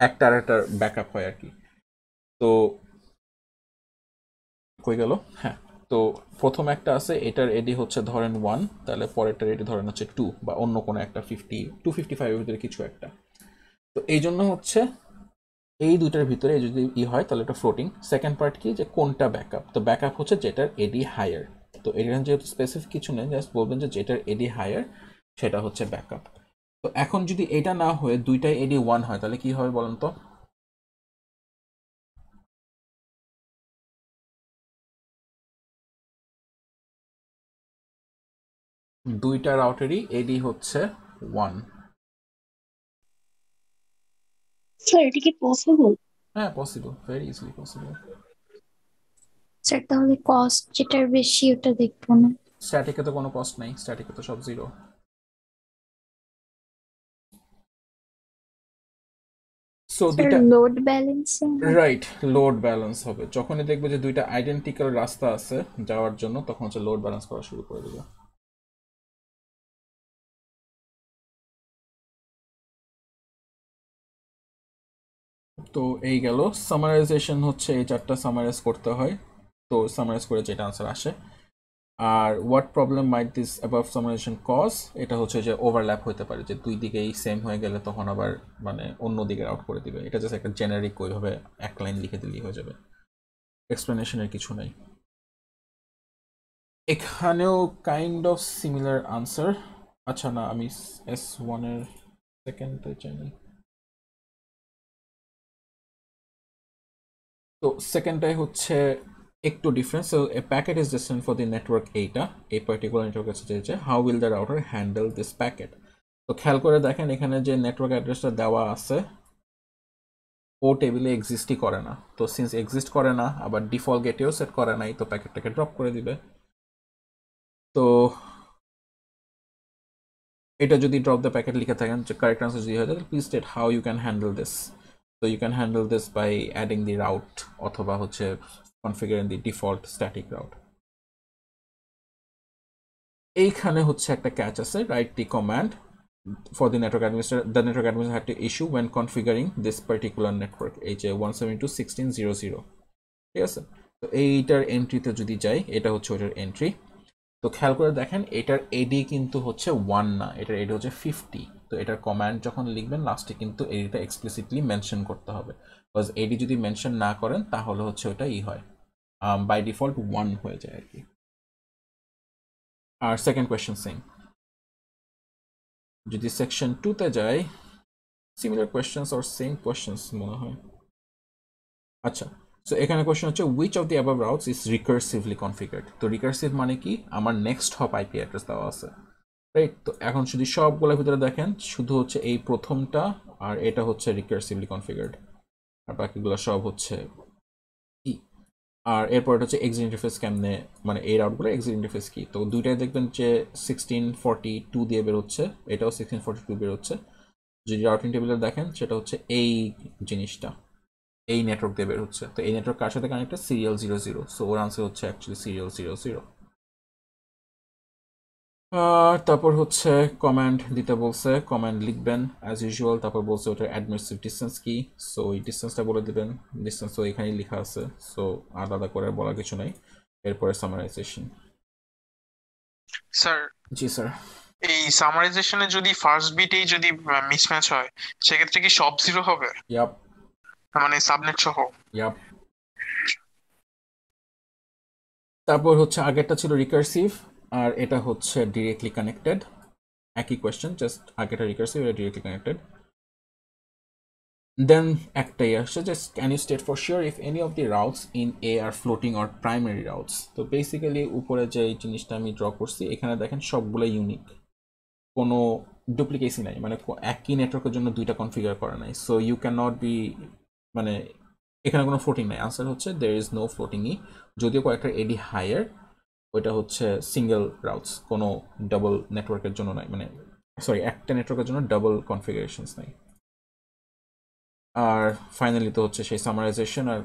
একটা আর একটা ব্যাকআপ হয় আর কি। তো কই গেল, হ্যাঁ, তো প্রথম একটা আছে, এটার এডি হচ্ছে ধরেন 1, তাহলে পরেরটার এডি ধরেন হচ্ছে 2 বা অন্য কোনো একটা 255 এর ভিতরে কিছু একটা। তো এই জন্য হচ্ছে এই দুইটার ভিতরে যদি হয় তাহলে এটা ফ্লোটিং। সেকেন্ড পার্ট কি, যে কোনটা ব্যাকআপ, তো ব্যাকআপ হচ্ছে যেটার এডি হায়ার। তো এখানে যেহেতু স্পেসিফিক কিছু নেই, জাস্ট বলবেন যে যেটার এডি হায়ার সেটা হচ্ছে ব্যাকআপ। তো এখন যদি এটা না হয়ে দুইটাই এডি 1 হয় তাহলে কি হবে বলেন তো? দুইটা রাউটারই এডি হচ্ছে 1। স্যার এটা কি পসিবল? হ্যাঁ possible, very easily possible. Sir তাহলে কস্ট যেটার বেশি ওটা দেখবো না। স্ট্যাটিকে তো কোনো কস্ট নাই, স্ট্যাটিকে তো সব জিরো। সো স্যার দুইটা load balancing right, load balance হবে যখনই দেখবে যে দুইটা আইডেন্টিক্যাল রাস্তা আছে যাওয়ার জন্য, তখন হচ্ছে লোড ব্যালেন্স করা শুরু করে দেবে। তো এই গেল সামারাইজেশন, হচ্ছে এই চারটা সামারাইজ করতে হয়। তো সামারাইজ করে যেটা আনসার আসে। আর what problem might this above summarisation cause, এটা হচ্ছে যে ওভারল্যাপ হতে পারে, যে দুই দিকেই সেম হয়ে গেলে তখন আবার মানে অন্য দিকে আউট করে দিবে। এটা জাস্ট একটা জেনারিক ওইভাবে এক লাইন লিখে দিলেই হয়ে যাবে, এক্সপ্লেনেশনের কিছু নাই। এখানেও কাইন্ড অফ সিমিলার আনসার। আচ্ছা না, আমি S1 এর সেকেন্ডটা জানি। তো সেকেন্ডটাই হচ্ছে একটু difference. So a packet is destined for the network, এইটা এই পার্টিকুলার নেটওয়ার্ক কাছে চেয়েছে, how will the router handle this packet. তো খেয়াল করে দেখেন এখানে যে নেটওয়ার্ক অ্যাড্রেসটা দেওয়া আছে ও টেবিলে এক্সিস্টই করে না। তো সিন্স এক্সিস্ট করে না, আবার ডিফল্ট গেটেও সেট করে নাই, তো প্যাকেটটাকে ড্রপ করে দিবে। তো এটা যদি ড্রপ দ্য প্যাকেট লিখে থাকেন, যে কারেক্ট আনসার যদি হয় তাহলে please state how you can handle this. তো you can handle this by adding the route, অথবা হচ্ছে configuring the default static route. এইখানে হচ্ছে একটা ক্যাচ আছে, write the command for the network administrator. The network administrator had to issue when configuring this particular network, এই যে 172.16.0.0, ঠিক আছে। তো এইটার এন্ট্রিতে যদি যাই, এটা হচ্ছে ওটার এন্ট্রি। তো খেয়াল করে দেখেন এটার এডি কিন্তু হচ্ছে 1 না, এটার এডি হচ্ছে 50। তো এটার কমান্ড যখন লিখবেন লাস্টে কিন্তু এডিটা এক্সপ্লিসিটলি মেনশন করতে হবে, বিকজ এডি যদি মেনশন না করেন তাহলে হচ্ছে ওটা হয় বাই ডিফল্ট 1 হয়ে যায় আর কি। আর সেকেন্ড কোয়েশ্চেন সেম। যদি সেকশন 2 তে যাই, similar questions or same questions মনে হয়। আচ্ছা, সো এখানে কোয়েশ্চেন হচ্ছে which of the above routes is recursively configured। তো রিকার্সিভ মানে কি, আমার নেক্সট হপ আইপি অ্যাড্রেস দেওয়া আছে, রাইট। তো এখন যদি সবগুলোর ভিতরে দেখেন শুধু হচ্ছে এই প্রথমটা আর এটা হচ্ছে রিকার্সিভলি কনফিগার্ড, আর বাকিগুলো সব হচ্ছে কি। আর এরপর হচ্ছে এক্সিট ইন্টারফেস কেমনে, মানে এই রাউটগুলো এক্সিট ইন্টারফেস কি। তো দুইটাই দেখবেন যে 1642 দিয়ে বের হচ্ছে, এটাও 1642 বের হচ্ছে। যদি রাউটিং টেবিলে দেখেন সেটা হচ্ছে এই জিনিসটা, এই নেটওয়ার্ক দিয়ে বের হচ্ছে। তো এই নেটওয়ার্ক কার সাথে কানেক্টেড, সিরিয়াল 00। সো ওর আনসার হচ্ছে অ্যাকচুয়ালি সিরিয়াল 00। তারপর হচ্ছে কমান্ড দিতে বলছে, কমান্ড লিখবেন অ্যাজ ইউজুয়াল। তারপর বলছে ওটার অ্যাডমিনিস্ট্রেটিভ ডিসটেন্স কি, সো ওই ডিসটেন্সটা বলে দিবেন। ডিসটেন্স তো এখানেই লেখা আছে, সো আলাদা করে বলার কিছু নাই। এরপরে সামারাইজেশন। স্যার জি স্যার। এই সামারাইজেশনে যদি ফার্স্ট বিটেই যদি মিসম্যাচ হয়, সেক্ষেত্রে কি সব জিরো হবে? ইয়াপ, মানে সাবনেট সহ? ইয়াপ। তারপর হচ্ছে আগেরটা ছিল রিকার্সিভ, আর এটা হচ্ছে ডিরেক্টলি কানেক্টেড। একই কোয়েশ্চেন, জাস্ট আগেটা রিকার্সিভ, এটা ডিরেক্টলি কানেক্টেড। দেন একটাই আসছে, just can you state for sure if any of the routes in A are floating or primary routes. তো বেসিক্যালি উপরে যে এই জিনিসটা আমি ড্র করছি, এখানে দেখেন সবগুলো ইউনিক, কোনো ডুপ্লিকেসি নাই, মানে একই নেটওয়ার্কের জন্য দুইটা কনফিগার করা নাই। So you can not be, মানে এখানে কোনো ফ্লোটিং নাই। আনসার হচ্ছে দের ইজ নো ফ্লোটিংই, যদিও কয়েকটা এডি হায়ার, ওইটা হচ্ছে সিঙ্গেল রাউটস, কোনো ডাবল নেটওয়ার্কের জন্য নাই, মানে সরি একটা নেটওয়ার্কের জন্য ডাবল কনফিগারেশনস নাই। আর ফাইনালি তো হচ্ছে সেই সামারাইজেশন আর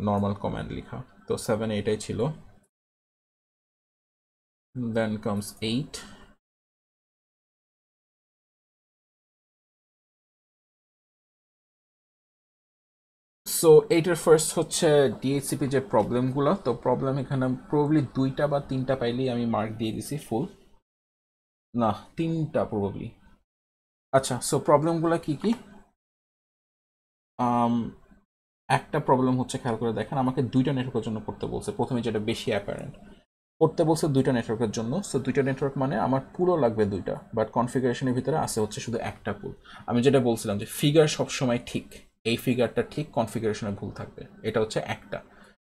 নর্মাল কমান্ড লেখা। তো 7 এটাই ছিল। Then comes 8। সো এইটার ফার্স্ট হচ্ছে ডিএইচসিপি যে প্রবলেমগুলো। তো প্রবলেম এখানে প্রবাবলি 2টা বা 3টা পাইলেই আমি মার্ক দিয়ে দিছি ফুল, না 3টা প্রবাবলি। আচ্ছা, সো প্রবলেমগুলো কি কি? একটা প্রবলেম হচ্ছে, খেয়াল করে দেখেন আমাকে 2টা নেটওয়ার্কের জন্য করতে বলছে। প্রথমে যেটা বেশি অ্যাপারেন্ট, করতে বলছে 2টা নেটওয়ার্কের জন্য। সো 2টা নেটওয়ার্ক মানে আমার পুরো লাগবে 2টা, বাট কনফিগারেশনের ভিতরে আছে হচ্ছে শুধু একটা পুল। আমি যেটা বলছিলাম যে ফিগার সবসময় ঠিক, এই ফিগারটা ঠিক, কনফিগারেশনে ভুল থাকবে। এটা হচ্ছে একটা,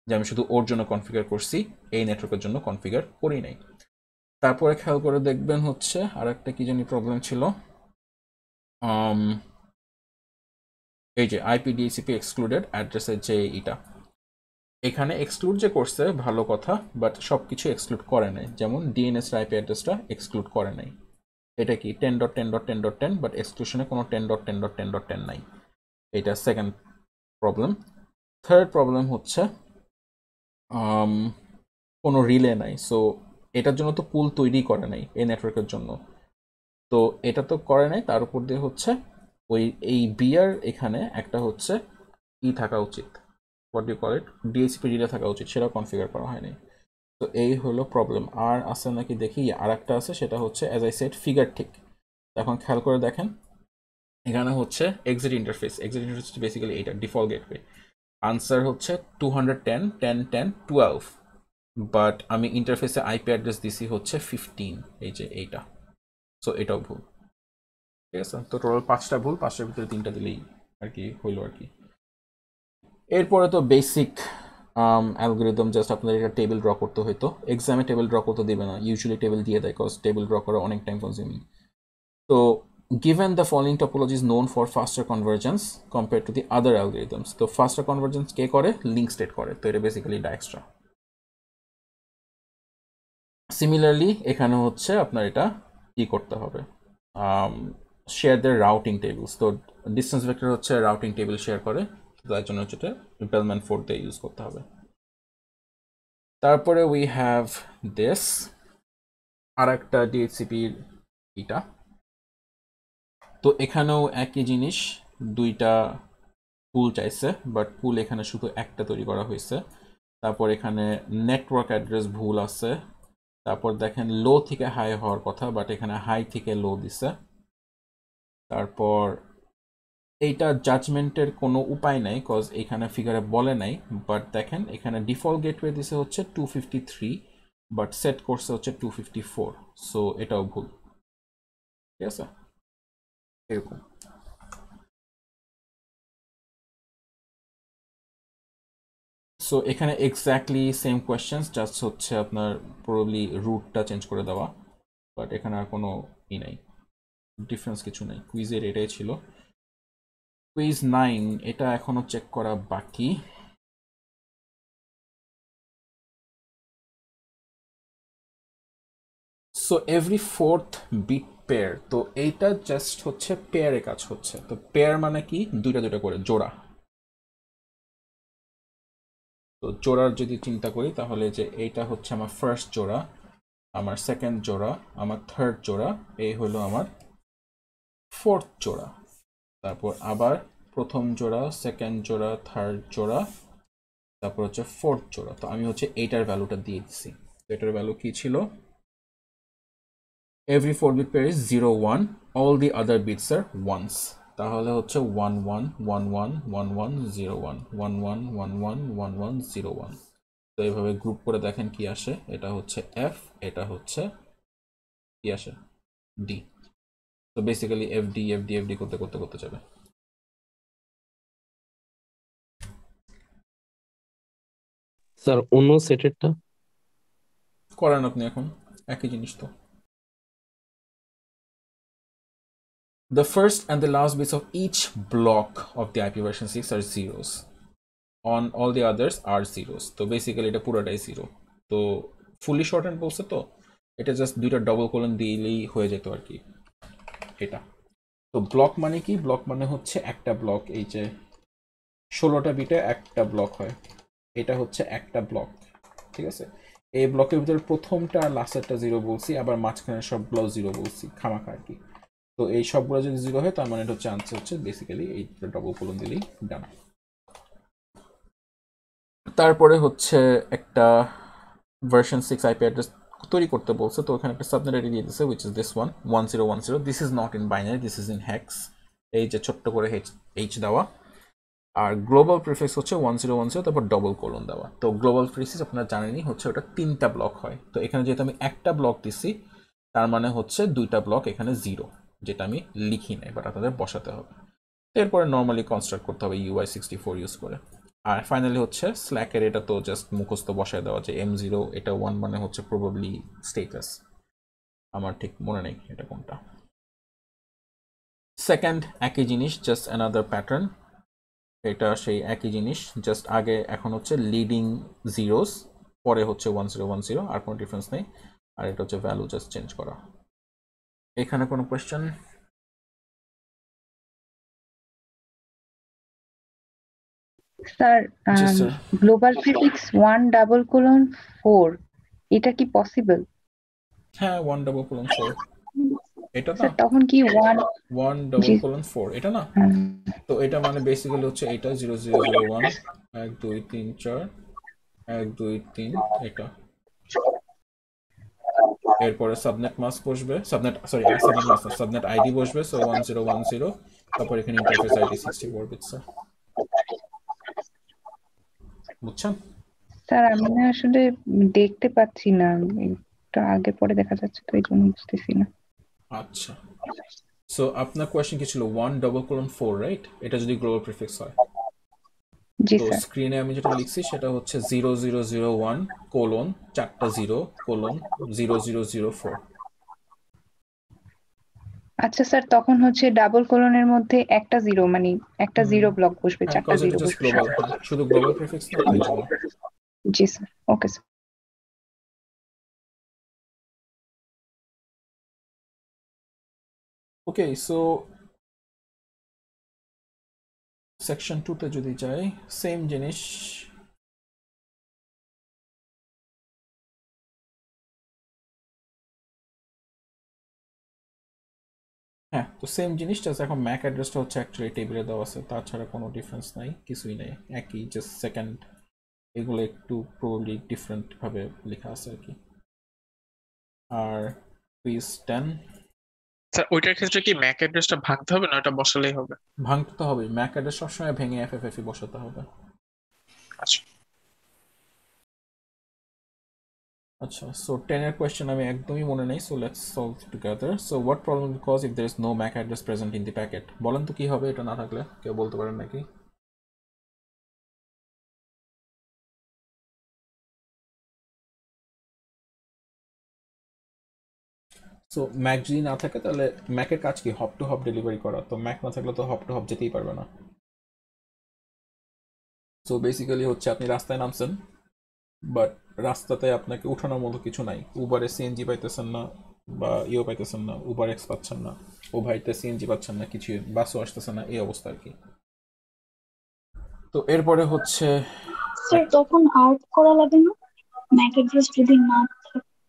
যে আমি শুধু ওর জন্য কনফিগার করছি, এই নেটওয়ার্কের জন্য কনফিগার করি নাই। তারপরে খেয়াল করে দেখবেন হচ্ছে আর একটা কি জানি প্রবলেম ছিল, এই যে আইপি ডিএইচসিপি এক্সক্লুডেড অ্যাড্রেসের যে এটা, এখানে এক্সক্লুড যে করছে ভালো কথা, বাট সব কিছু এক্সক্লুড করে নাই। যেমন ডিএনএস আইপি অ্যাড্রেসটা এক্সক্লুড করে নাই। এটা কি 10.10.10.10, বাট এক্সক্লুশনে কোনো 10.10.10.10 নাই। এটা সেকেন্ড প্রবলেম। থার্ড প্রবলেম হচ্ছে কোনো রিলে নাই। সো এটার জন্য তো পুল তৈরি করে নাই এই নেটওয়ার্কের জন্য, তো এটা তো করে নাই। তার উপর দিয়ে হচ্ছে এই বিয়ার এখানে একটা হচ্ছে থাকা উচিত, what you call it, DSP relay থাকা উচিত, সেটা কনফিগার করা হয়নি। তো এই হলো প্রবলেম। আর আছে নাকি দেখি, আর একটা আছে, সেটা হচ্ছে অ্যাজ আই সেড ফিগার ঠিক। এখন খেয়াল করে দেখেন, এখানে হচ্ছে এক্সিট ইন্টারফেস বেসিক্যালি এইটা ডিফল্ট গেটওয়ে। আনসার হচ্ছে 210.10.10.12, বাট আমি ইন্টারফেসে আইপি অ্যাড্রেস দিছি হচ্ছে 15, এই যে এইটা। সো এটাও ভুল, ঠিক আছে। তো টোটাল 5টা ভুল, 5টার ভিতরে 3টা দিলেই আর কি হইলো আর কি। এরপরে তো বেসিক অ্যালগোরিদম, জাস্ট আপনাদের একটা টেবিল ড্র করতে হইতো। এক্সামে টেবিল ড্র করতে দিবে না, ইউজুয়ালি টেবিল দিয়ে দেয়, কজ টেবিল ড্র করা অনেক টাইম কনজিউমিং। তো given the following topology is known for faster convergence compared to the other algorithms, তো faster convergence কে করে? লিঙ্ক স্টেট করে। তো এটা বেসিক্যালি ডায়াক্সট্রা। সিমিলারলি এখানে হচ্ছে আপনার এটা কি করতে হবে, শেয়ার দ্য রাউটিং টেবিলস। তো ডিস্টেন্স ভেক্টর হচ্ছে রাউটিং টেবিল শেয়ার করে, তার জন্য হচ্ছে এটা বেলম্যান ফোর্ড দিয়ে ইউজ করতে হবে। তারপরে উই হ্যাভ দিস, আর একটা ডিএইচসিপির এটা। তো এখানেও একই জিনিস, দুইটা পুল চাইছে, বাট পুল এখানে শুধু একটা তৈরি করা হয়েছে। তারপর এখানে নেটওয়ার্ক অ্যাড্রেস ভুল আছে। তারপর দেখেন লো থেকে হাই হওয়ার কথা, বাট এখানে হাই থেকে লো দিছে। তারপর এইটা জাজমেন্টের কোনো উপায় নাই, কজ এখানে ফিগারে বলে নাই, বাট দেখেন এখানে ডিফল্ট গেটওয়ে দিছে হচ্ছে 253, বাট সেট করছে হচ্ছে 254। সো এটাও ভুল, ঠিক আছে, এরকম। সো এখানে এক্স্যাক্টলি সেম কোয়েশ্চেন্স, জাস্ট হচ্ছে আপনার প্রবাবলি রুটটা চেঞ্জ করে দেওয়া, বাট এখানে আর কোনো ই নাই, ডিফারেন্স কিছু নেই। কুইজের এটাই ছিল। কুইজ 9 এটা এখনো চেক করা বাকি। So every fourth bit pair, তো এইটা জাস্ট হচ্ছে পেয়ারে কাজ হচ্ছে। তো পেয়ার মানে কি? দুইটা দুইটা করে জোড়া। তো জোড়ার যদি চিন্তা করি তাহলে যে এইটা হচ্ছে আমার ফার্স্ট জোড়া, আমার সেকেন্ড জোড়া, আমার থার্ড জোড়া, এই হলো আমার ফোর্থ জোড়া। তারপর আবার প্রথম জোড়া, সেকেন্ড জোড়া, থার্ড জোড়া, তারপর হচ্ছে ফোর্থ জোড়া। তো আমি হচ্ছে এইটার ভ্যালুটা দিয়ে দিচ্ছি। তো এটার ভ্যালু কি ছিল? every 4 bit pair is 0 1, all the other bits are ones। তাহলে হচ্ছে 1 1 1 1 1 1 0 1 1 1 1 1 1 1 0 1। তো এইভাবে গ্রুপ করে দেখেন কি আসে। এটা হচ্ছে এফ, এটা হচ্ছে কি আসে ডি। তো basically F D F D F D করতে করতে করতে যাবে। স্যার অন্য সেটেরটা করেন আপনি, এখন একই জিনিস তো। The first and the last bits of each block of the IP version 6 are zeros. On all the others are zeros. তো বেসিক্যালি এটা পুরোটাই জিরো। তো ফুলি শর্ট হ্যান্ড বলছে, তো এটা জাস্ট দুইটা ডবল কোলন দিলেই হয়ে যেত আর কি এটা। তো ব্লক মানে কি? ব্লক মানে হচ্ছে একটা ব্লক, এই যে 16টা বিটে একটা ব্লক হয়, এটা হচ্ছে একটা ব্লক, ঠিক আছে। এই ব্লকের ভিতরে প্রথমটা লাস্টেরটা জিরো বলছি, আবার মাঝখানে সবগুলো জিরো বলছি খামাখা আর কি। তো এই সবগুলো যদি জিরো হয় তার মানে এটা হচ্ছে আনসার হচ্ছে বেসিক্যালি এই ডবল কোলন দিলেই ডান। তারপরে হচ্ছে একটা ভার্সন 6 আইপি অ্যাড্রেস তৈরি করতে বলছে। তো ওখানে একটা সাবনেট আইডি দিয়ে দিচ্ছে, which is this one 1010। This is not in binary, this is in hacks, এই যে ছোট্ট করে এইচ দেওয়া। আর গ্লোবাল প্রিফিক্স হচ্ছে 1010, তারপর ডবল কোলন দেওয়া। তো গ্লোবাল প্রিফিক্স আপনারা জানেনই হচ্ছে ওটা 3টা ব্লক হয়। তো এখানে যেহেতু আমি একটা ব্লক দিছি, তার মানে হচ্ছে 2টা ব্লক এখানে জিরো, যেটা আমি লিখি নাই, বাট আপনাদের বসাতে হবে। এরপরে নর্মালি কনস্ট্রাক্ট করতে হবে UI64 ইউজ করে। আর ফাইনালি হচ্ছে স্ল্যাকের এটা তো জাস্ট মুখস্থ বসায় দেওয়া, যে M0 এটা 1 মানে হচ্ছে প্রবাবলি স্টেটাস, আমার ঠিক মনে নেই এটা কোনটা। সেকেন্ড একই জিনিস, জাস্ট অ্যানাদার প্যাটার্ন। এটা সেই একই জিনিস, জাস্ট আগে এখন হচ্ছে লিডিং জিরোস, পরে হচ্ছে 1010, আর কোনো ডিফারেন্স নেই। আর এটা হচ্ছে ভ্যালু জাস্ট চেঞ্জ করা। এখানে কোনো কোয়েশ্চেন? স্যার জি স্যার। গ্লোবাল প্রিফিক্স 1:4 এটা কি পসিবল? হ্যাঁ 1:4, এটা না স্যার তখন কি 1:4, এটা না। তো এটা মানে বেসিক্যালি হচ্ছে এটা 0001 1 2 3 4 1 2 3 এটা। এরপরে সাবনেট মাস্ক বসবে, সাবনেট মাস্ক সাবনেট আইডি বসবে, সো 1010। তারপর এখানে ইন্টারফেস আইডি 64 বিটস। বুঝছেন? স্যার আমি না আসলে দেখতে পাচ্ছি না, একটু আগে পরে দেখা যাচ্ছে তো এই জন্য বুঝতেছি না। আচ্ছা, সো আপনার কোয়েশ্চেন কি ছিল? 1:4, রাইট? এটা যদি গ্লোবাল প্রিফিক্স হয়। জি তো স্যার। স্ক্রিনে আমি যেটা লিখছি সেটা হচ্ছে 0001 কোলন 4টা 0 কোলন 0004। আচ্ছা স্যার তখন হচ্ছে ডাবল কোলনের মধ্যে একটা জিরো, মানে একটা জিরো ব্লক বসবে, হ্যাঁ, 4টা কজ এটা জিরো জাস্ট বসবে। গ্লোবাল, শুধু গ্লোবাল প্রিফিক্স না, এই জন্য। জি স্যার, ওকে স্যার। ওকে, সো সেকশন 2 তে যদি যাই, সেম জিনিস। হ্যাঁ, তো সেম জিনিস, জাস্ট এখন ম্যাক অ্যাড্রেসটা হচ্ছে অ্যাকচুয়ালি টেবিলে দেওয়া আছে, তাছাড়া কোনো ডিফারেন্স নাই, কিছুই নেই, একই, জাস্ট সেকেন্ড এগুলো একটু প্রবাবলি ডিফারেন্ট ভাবে লেখা আছে আর কি। আর কুইজ 10, স্যার ওইটার ক্ষেত্রে কি ম্যাক অ্যাড্রেসটা ভাঙতে হবে না ওটা বসালেই হবে? ভাঙতে তো হবে, ম্যাক অ্যাড্রেস সবসময় ভেঙে এফএফএফই বসাতে হবে। আচ্ছা আচ্ছা, সো 10 এর কোয়েশ্চেন আমি একদমই মনে নেই, so let's solve together. So what problem will cause if there is no MAC address present in the packet? বলেন তো কি হবে এটা না থাকলে, কেউ বলতে পারেন নাকি? সো ম্যাক যদি না থাকে তাহলে ম্যাকের কাজ কি? হপ টু হপ ডেলিভারি করা, তো ম্যাক না থাকলে তো হপ টু হপ যেতেই পারবে না। সো বেসিক্যালি হচ্ছে আপনি রাস্তায় নামছেন, বাট রাস্তাতে আপনাকে উঠানোর মতো কিছু নাই, উবারে সিএনজি পাইতেছেন না, বা ইও পাইতেছেন না, উবার এক্স পাচ্ছেন না, ও ভাইতে সিএনজি পাচ্ছেন না, কিছু বাসও আসতেছে না, এই অবস্থা আর কি। তো এরপরে হচ্ছে স্যার তখন আউট করা লাগে না ম্যাক অ্যাড্রেস যদি না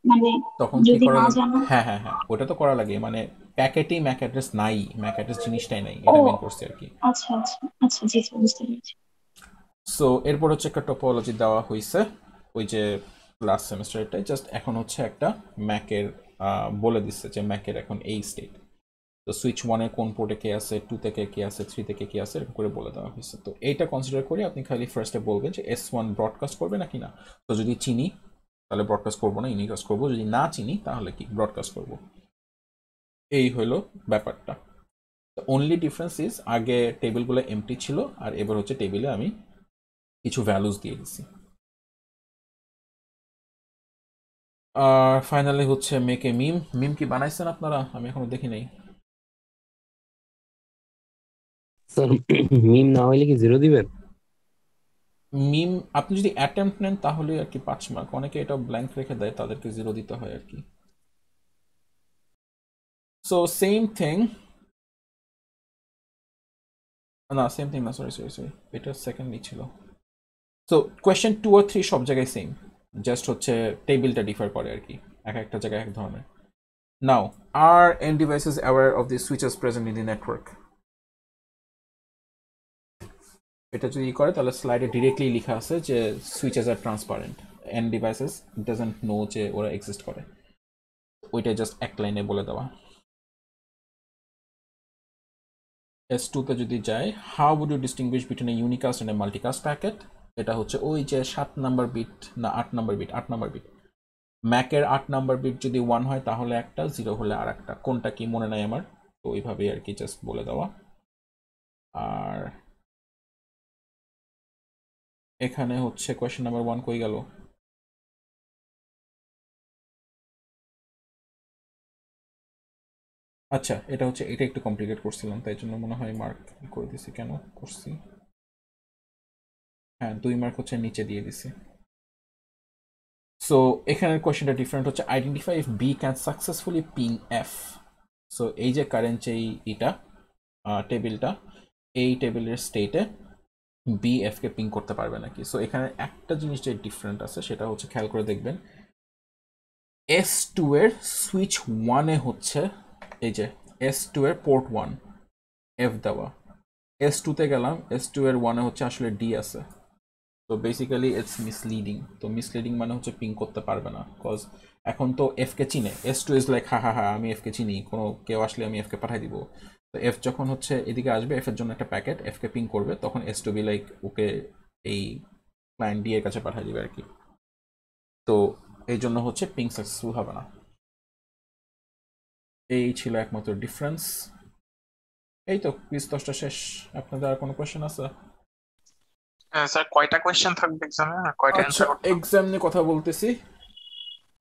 মানে তখন কি যদি করা না লাগে? জানো? হ্যাঁ হ্যাঁ হ্যাঁ, ওটা তো করা লাগে, মানে প্যাকেটেই ম্যাক অ্যাড্রেস নাই, ম্যাক অ্যাড্রেস জিনিসটাই নাই, ও এটা মেন করছে আর কি। আচ্ছা আচ্ছা আচ্ছা, জি স্যার বুঝতে পেরেছি। সো এরপর হচ্ছে একটা টপোলজি দেওয়া হয়েছে ওই যে লাস্ট সেমিস্টারটাই, জাস্ট এখন হচ্ছে একটা ম্যাকের বলে দিচ্ছে যে ম্যাকের এখন এই স্টেট। তো সুইচ 1-এর কোন পোর্টে কে আছে, 2 থেকে কে আছে, 3 থেকে কে আছে, এরকম করে বলে দেওয়া হয়েছে। তো এইটা কনসিডার করে আপনি খালি ফার্স্টে বলবেন যে S1 ব্রডকাস্ট করবে নাকি না। তো যদি চিনি তাহলে ব্রডকাস্ট করবো না, ইউনিকাস্ট করবো, যদি না চিনি তাহলে কি ব্রডকাস্ট করবো। এই হলো ব্যাপারটা। অনলি ডিফারেন্স ইজ আগে টেবিলগুলো এমটি ছিল, আর এবার হচ্ছে টেবিলে আমি কিছু ভ্যালুস দিয়ে দিছি। আর ফাইনালি হচ্ছে মেকে মিম। মিম কি বানাইছেন আপনারা? আমি এখনো দেখি নাই। স্যার মিম না হইলে কি জিরো দিবেন? মিম আপনি যদি অ্যাটেম্প্ট নেন তাহলে আর কি 5 মার্ক, অনেকে এটা ব্ল্যাঙ্ক রেখে দেয়, তাদেরকে 0 দিতে হয় আর কি। সো সেম থিং, না সেম থিং না, সরি সরি সরি, এটা সেকেন্ডই ছিল। সো কোয়েশ্চেন 2 আর 3 সব জায়গায় সেম, জাস্ট হচ্ছে টেবিলটা ডিফার করে আর কি, এক একটা জায়গায় এক ধরনের। Now, are end devices aware of the switches present in the network? এটা যদি করে তাহলে স্লাইডে ডিরেক্টলি লেখা আছে যে switches are transparent, end devices doesn't know যে ওরা এক্সিস্ট করে, ওইটা জাস্ট এক লাইনে বলে দেওয়া। S2 তে যদি যাই, how would you distinguish between a unicast and a multicast packet? এটা হচ্ছে ওই যে 7 নাম্বার বিট না 8 নাম্বার বিট, 8 নাম্বার বিট, ম্যাকের 8 নাম্বার বিট যদি 1 হয় তাহলে একটা, 0 হলে আর একটা, কোনটা কি মনে নাই আমার, তো ওইভাবেই আর কি জাস্ট বলে দেওয়া। আর এখানে হচ্ছে কোয়েশ্চেন নাম্বার 1 কই গেল? আচ্ছা, এটা হচ্ছে, এটা একটু কমপ্লিকেট করছিলাম তাই জন্য মনে হয় মার্ক করে দিছি, কেন করছি হ্যাঁ 2 মার্ক হচ্ছে নিচে দিয়ে দিছি। সো এখানের কোয়েশ্চেনটা ডিফারেন্ট হচ্ছে identify if B can successfully ping F. So এই যে কারেন্ট যে এটা টেবিলটা, এই টেবিলের স্টেটে বি এফ কে পিং করতে পারবে নাকি। সো এখানে একটা জিনিস যে ডিফারেন্ট আছে সেটা হচ্ছে খেয়াল করে দেখবেন, S2 এর সুইচ 1 এ হচ্ছে এই যে S2 এর পোর্ট 1 এফ দেওয়া, S2 তে গেলাম, S2 এর 1 এ হচ্ছে আসলে ডি আছে। তো বেসিক্যালি ইটস মিসলিডিং। তো মিসলিডিং মানে হচ্ছে পিং করতে পারবে না, কজ এখন তো এফ কে চিনে। S2 ইজ লাইক হা হা হা আমি এফ কে চিনি, কোনো কেউ আসলে আমি এফ কে পাঠাই দিব। তো এফ যখন হচ্ছে এদিকে আসবে, এফ এর জন্য একটা প্যাকেট এফ কে পিং করবে, তখন S2 বি লাইক ওকে এই ক্লায়েন্ট ডি এর কাছে পাঠিয়ে দিবে আর কি। তো এই জন্য হচ্ছে পিং সাকসেসফুল হবে না। এই ছিল একমাত্র ডিফারেন্স। এই তো কুইজ 10টা শেষ। আপনাদের আর কোনো কোয়েশ্চেন আছে? হ্যাঁ স্যার, কয়টা কোয়েশ্চেন থাকবে এক্সামে, কয়টা আচ্ছা অ্যানসার করতে হবে? এক্সাম নিয়ে কথা বলতেছি,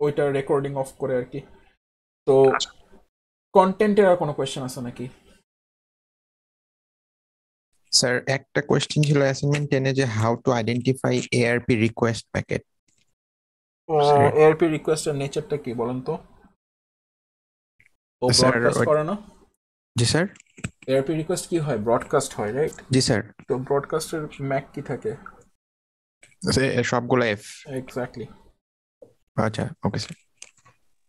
ওইটা রেকর্ডিং অফ করে আর কি। তো আচ্ছা। কন্টেন্টের আর কোনো কোয়েশ্চেন আছে নাকি? স্যার একটা কোয়েশ্চেন ছিল অ্যাসাইনমেন্ট 10 এ যে how to identify ARP request packet. ARP রিকোয়েস্টের নেচারটা কি বলেন তো? ও স্যার ব্রডকাস্ট করে না? জি স্যার। এআরপি রিকোয়েস্ট কি হয়? ব্রডকাস্ট হয়, রাইট? জি স্যার। তো ব্রডকাস্টের ম্যাক কি থাকে? সবগুলো এফ। এক্স্যাক্টলি। আচ্ছা ওকে স্যার।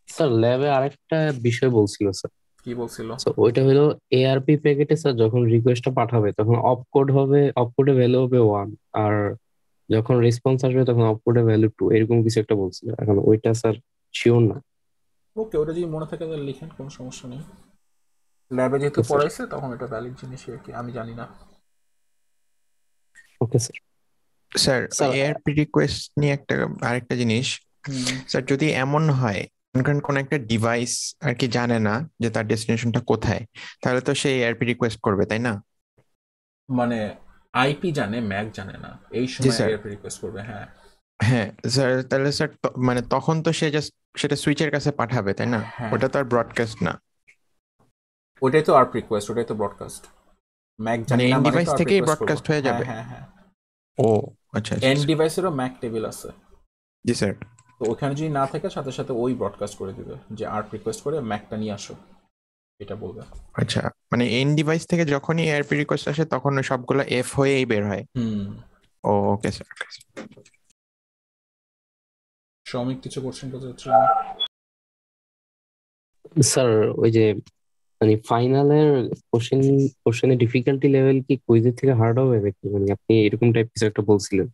স্যার ল্যাবে আরেকটা বিষয় বলছিল স্যার। কি বলছিল? তো ওইটা হলো এআরপি প্যাকেটে স্যার যখন রিকোয়েস্টটা পাঠাবে তখন অপকোড হবে, অপকোডে ভ্যালু হবে 1, আর যখন রেসপন্স আসবে তখন অপকোডে ভ্যালু 2, এরকম কিছু একটা বলছিল। এখন ওইটা স্যার শিওর না। ওকে, ওটা যদি মনে থাকে তাহলে লিখেন, কোনো সমস্যা নেই। ল্যাবে যেহেতু Okay, sir. পড়াইছে তখন এটা ভ্যালিড জিনিসই আর কি, আমি জানি না। Okay sir. Sir sir ARP request নিয়ে আরেকটা জিনিস স্যার, যদি এমন হয় কোন একটা ডিভাইস আর কি জানে না যে তার ডেস্টিনেশনটা কোথায়, তাহলে তো সে এআরপি রিকোয়েস্ট করবে তাই না? মানে আইপি জানে, ম্যাক জানে না, এই সময় স্যার। এআরপি রিকোয়েস্ট করবে। হ্যাঁ হ্যাঁ স্যার, তাহলে স্যার মানে তখন তো সে জাস্ট সেটা সুইচের কাছে পাঠাবে তাই না? হ্যাঁ। ওটা তো আর ব্রডকাস্ট না। ওটাই তো আর্প রিকোয়েস্ট, ওটাই তো ব্রডকাস্ট। ম্যাক মানে জানে না এন্ড মানে ডিভাইস তো আর্প থেকেই রিকোয়েস্ট করবে। ব্রডকাস্ট হয়ে হ্যাঁ যাবে। হ্যাঁ হ্যাঁ। ও আচ্ছা আচ্ছা এন্ড স্যার। ডিভাইসেরও ম্যাক টেবিল আছে। জি স্যার। তো ওখানে যদি না থাকে সাথে সাথে ওই ব্রডকাস্ট করে দিবে যে আর্প রিকোয়েস্ট করে ম্যাকটা নিয়ে আসো, এটা বলবে। আচ্ছা, মানে এন্ড ডিভাইস থেকে যখনই এআরপি রিকোয়েস্ট আসে তখন ওই সবগুলো এফ হয়েই বের হয়। ও ওকে স্যার। শ্রমিক কিছু কোশ্চেন করতে চাচ্ছিল? স্যার ওই যে মানে ফাইনালের কোশ্চেনের ডিফিকাল্টি লেভেল কি কুইজের থেকে হার্ড হবে নাকি? মানে আপনি এরকম টাইপ কিছু একটা বলছিলেন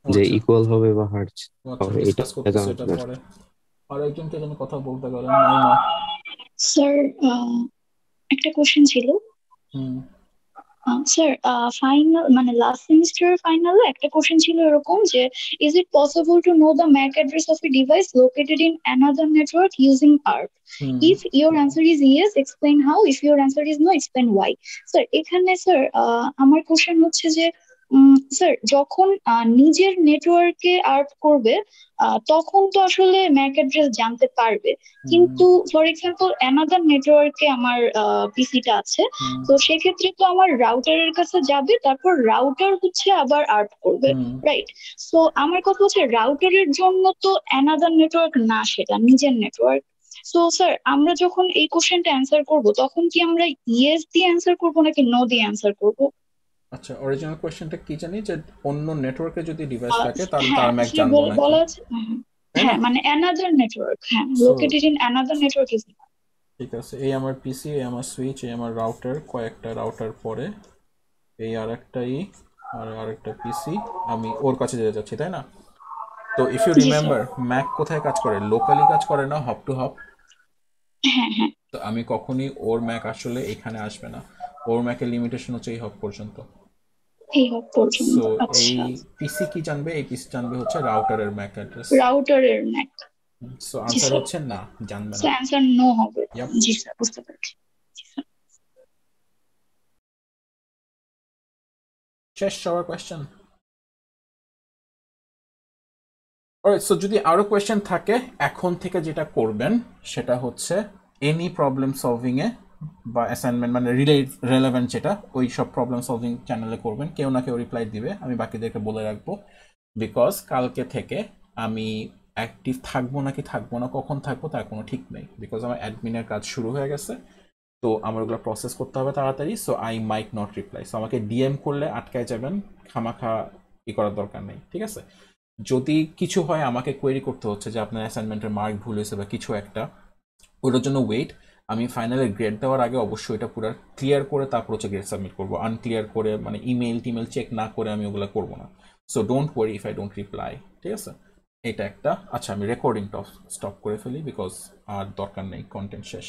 যে আচ্ছা ইকুয়াল হবে বা হার্ড আচ্ছা, হবে, এটা ডিসকাস করতেছি এটা জানার। পরে। আর একজনকে যেন কথা বলতে গেলেন, নাইমা। স্যার একটা কোশ্চেন ছিল। স্যার ফাইনাল মানে লাস্ট সেমিস্টার ফাইনালে একটা কোশ্চেন ছিল এরকম যে is it possible to know the MAC address of a device located in another network using ARP? If your answer is yes explain how, if your answer is no explain why. Sir এখানে sir আমার question হচ্ছে যে sir যখন নিজের নেটওয়ার্কে আর্প করবে তখন তো আসলে ম্যাক অ্যাড্রেস জানতে পারবে, কিন্তু ফর এক্সাম্পল অ্যানাদার নেটওয়ার্কে আমার পিসিটা আছে, তো সেক্ষেত্রে তো আমার রাউটারের কাছে যাবে, তারপর রাউটার হচ্ছে আবার আর্প করবে, রাইট? সো আমার কথা হচ্ছে রাউটারের জন্য তো অ্যানাদার নেটওয়ার্ক না, সেটা নিজের নেটওয়ার্ক। সো স্যার আমরা যখন এই কোশ্চেনটা অ্যান্সার করব তখন কি আমরা ইয়েস দিয়ে অ্যান্সার করব নাকি নো দিয়ে অ্যান্সার করব? আচ্ছা, অরিজিনাল কোশ্চেনটা কি জানি, যে অন্য নেটওয়ার্কে যদি ডিভাইস থাকে তাহলে হ্যাঁ তার ম্যাক সে জানবো নাকি? বলা আছে হ্যাঁ মানে অ্যানাদার নেটওয়ার্ক, হ্যাঁ located in another network is. ঠিক আছে, এই আমার পিসি, এই আমার সুইচ, এই আমার রাউটার, কয়েকটা রাউটার পরে এই আরেকটা আর আরেকটা পিসি, আমি ওর কাছে যেতে যাচ্ছি তাই না? তো ইফ ইউ রিমেম্বার ম্যাক কোথায় কাজ করে? লোকালি কাজ করে না, হপ টু হপ। হ্যাঁ হ্যাঁ। তো আমি কখনই ওর ম্যাক আসলে এখানে আসবে না, ওর ম্যাকের লিমিটেশন হচ্ছে এই হপ পর্যন্ত। এই হপ পর্যন্ত। সো আচ্ছা, এই পিসি কি জানবে? এই পিসি জানবে হচ্ছে রাউটারের ম্যাক অ্যাড্রেস। রাউটারের ম্যাক। সো আনসার হচ্ছে না, জানবে সো না। অ্যানসার নো হবে। Yep. জি স্যার বুঝতে পারছি। শেষ সবার কোয়েশ্চেন? অলরাইট, সো যদি আরো কোয়েশ্চেন থাকে এখন থেকে যেটা করবেন সেটা হচ্ছে এনি প্রবলেম সলভিং এ বা অ্যাসাইনমেন্ট মানে রিলেভেন্ট যেটা ওই সব প্রবলেম সলভিং চ্যানেলে করবেন, কেউ না কেউ রিপ্লাই দিবে, আমি বাকিদেরকে বলে রাখবো। বিকজ কালকে থেকে আমি অ্যাক্টিভ থাকবো নাকি থাকবো না, কখন থাকবো তার কোনো ঠিক নেই, বিকজ আমার অ্যাডমিনের কাজ শুরু হয়ে গেছে, তো আমার ওগুলো প্রসেস করতে হবে তাড়াতাড়ি। So I might not reply. So আমাকে ডিএম করলে আটকায় যাবেন, খামাখা ই করার দরকার নেই, ঠিক আছে? যদি কিছু হয় আমাকে কোয়েরি করতে হচ্ছে যে আপনার অ্যাসাইনমেন্টের মার্ক ভুল হয়েছে বা কিছু একটা, ওটার জন্য ওয়েট। আমি ফাইনালে গ্রেড দেওয়ার আগে অবশ্যই এটা পুরো ক্লিয়ার করে তারপর হচ্ছে গ্রেড সাবমিট করবো। আনক্লিয়ার করে মানে ইমেল টিমেল চেক না করে আমি ওগুলো করবো না। So don't worry if I don't reply, ঠিক আছে? এটা একটা। আচ্ছা, আমি রেকর্ডিংটা স্টপ করে ফেলি বিকজ আর দরকার নেই, কন্টেন্ট শেষ।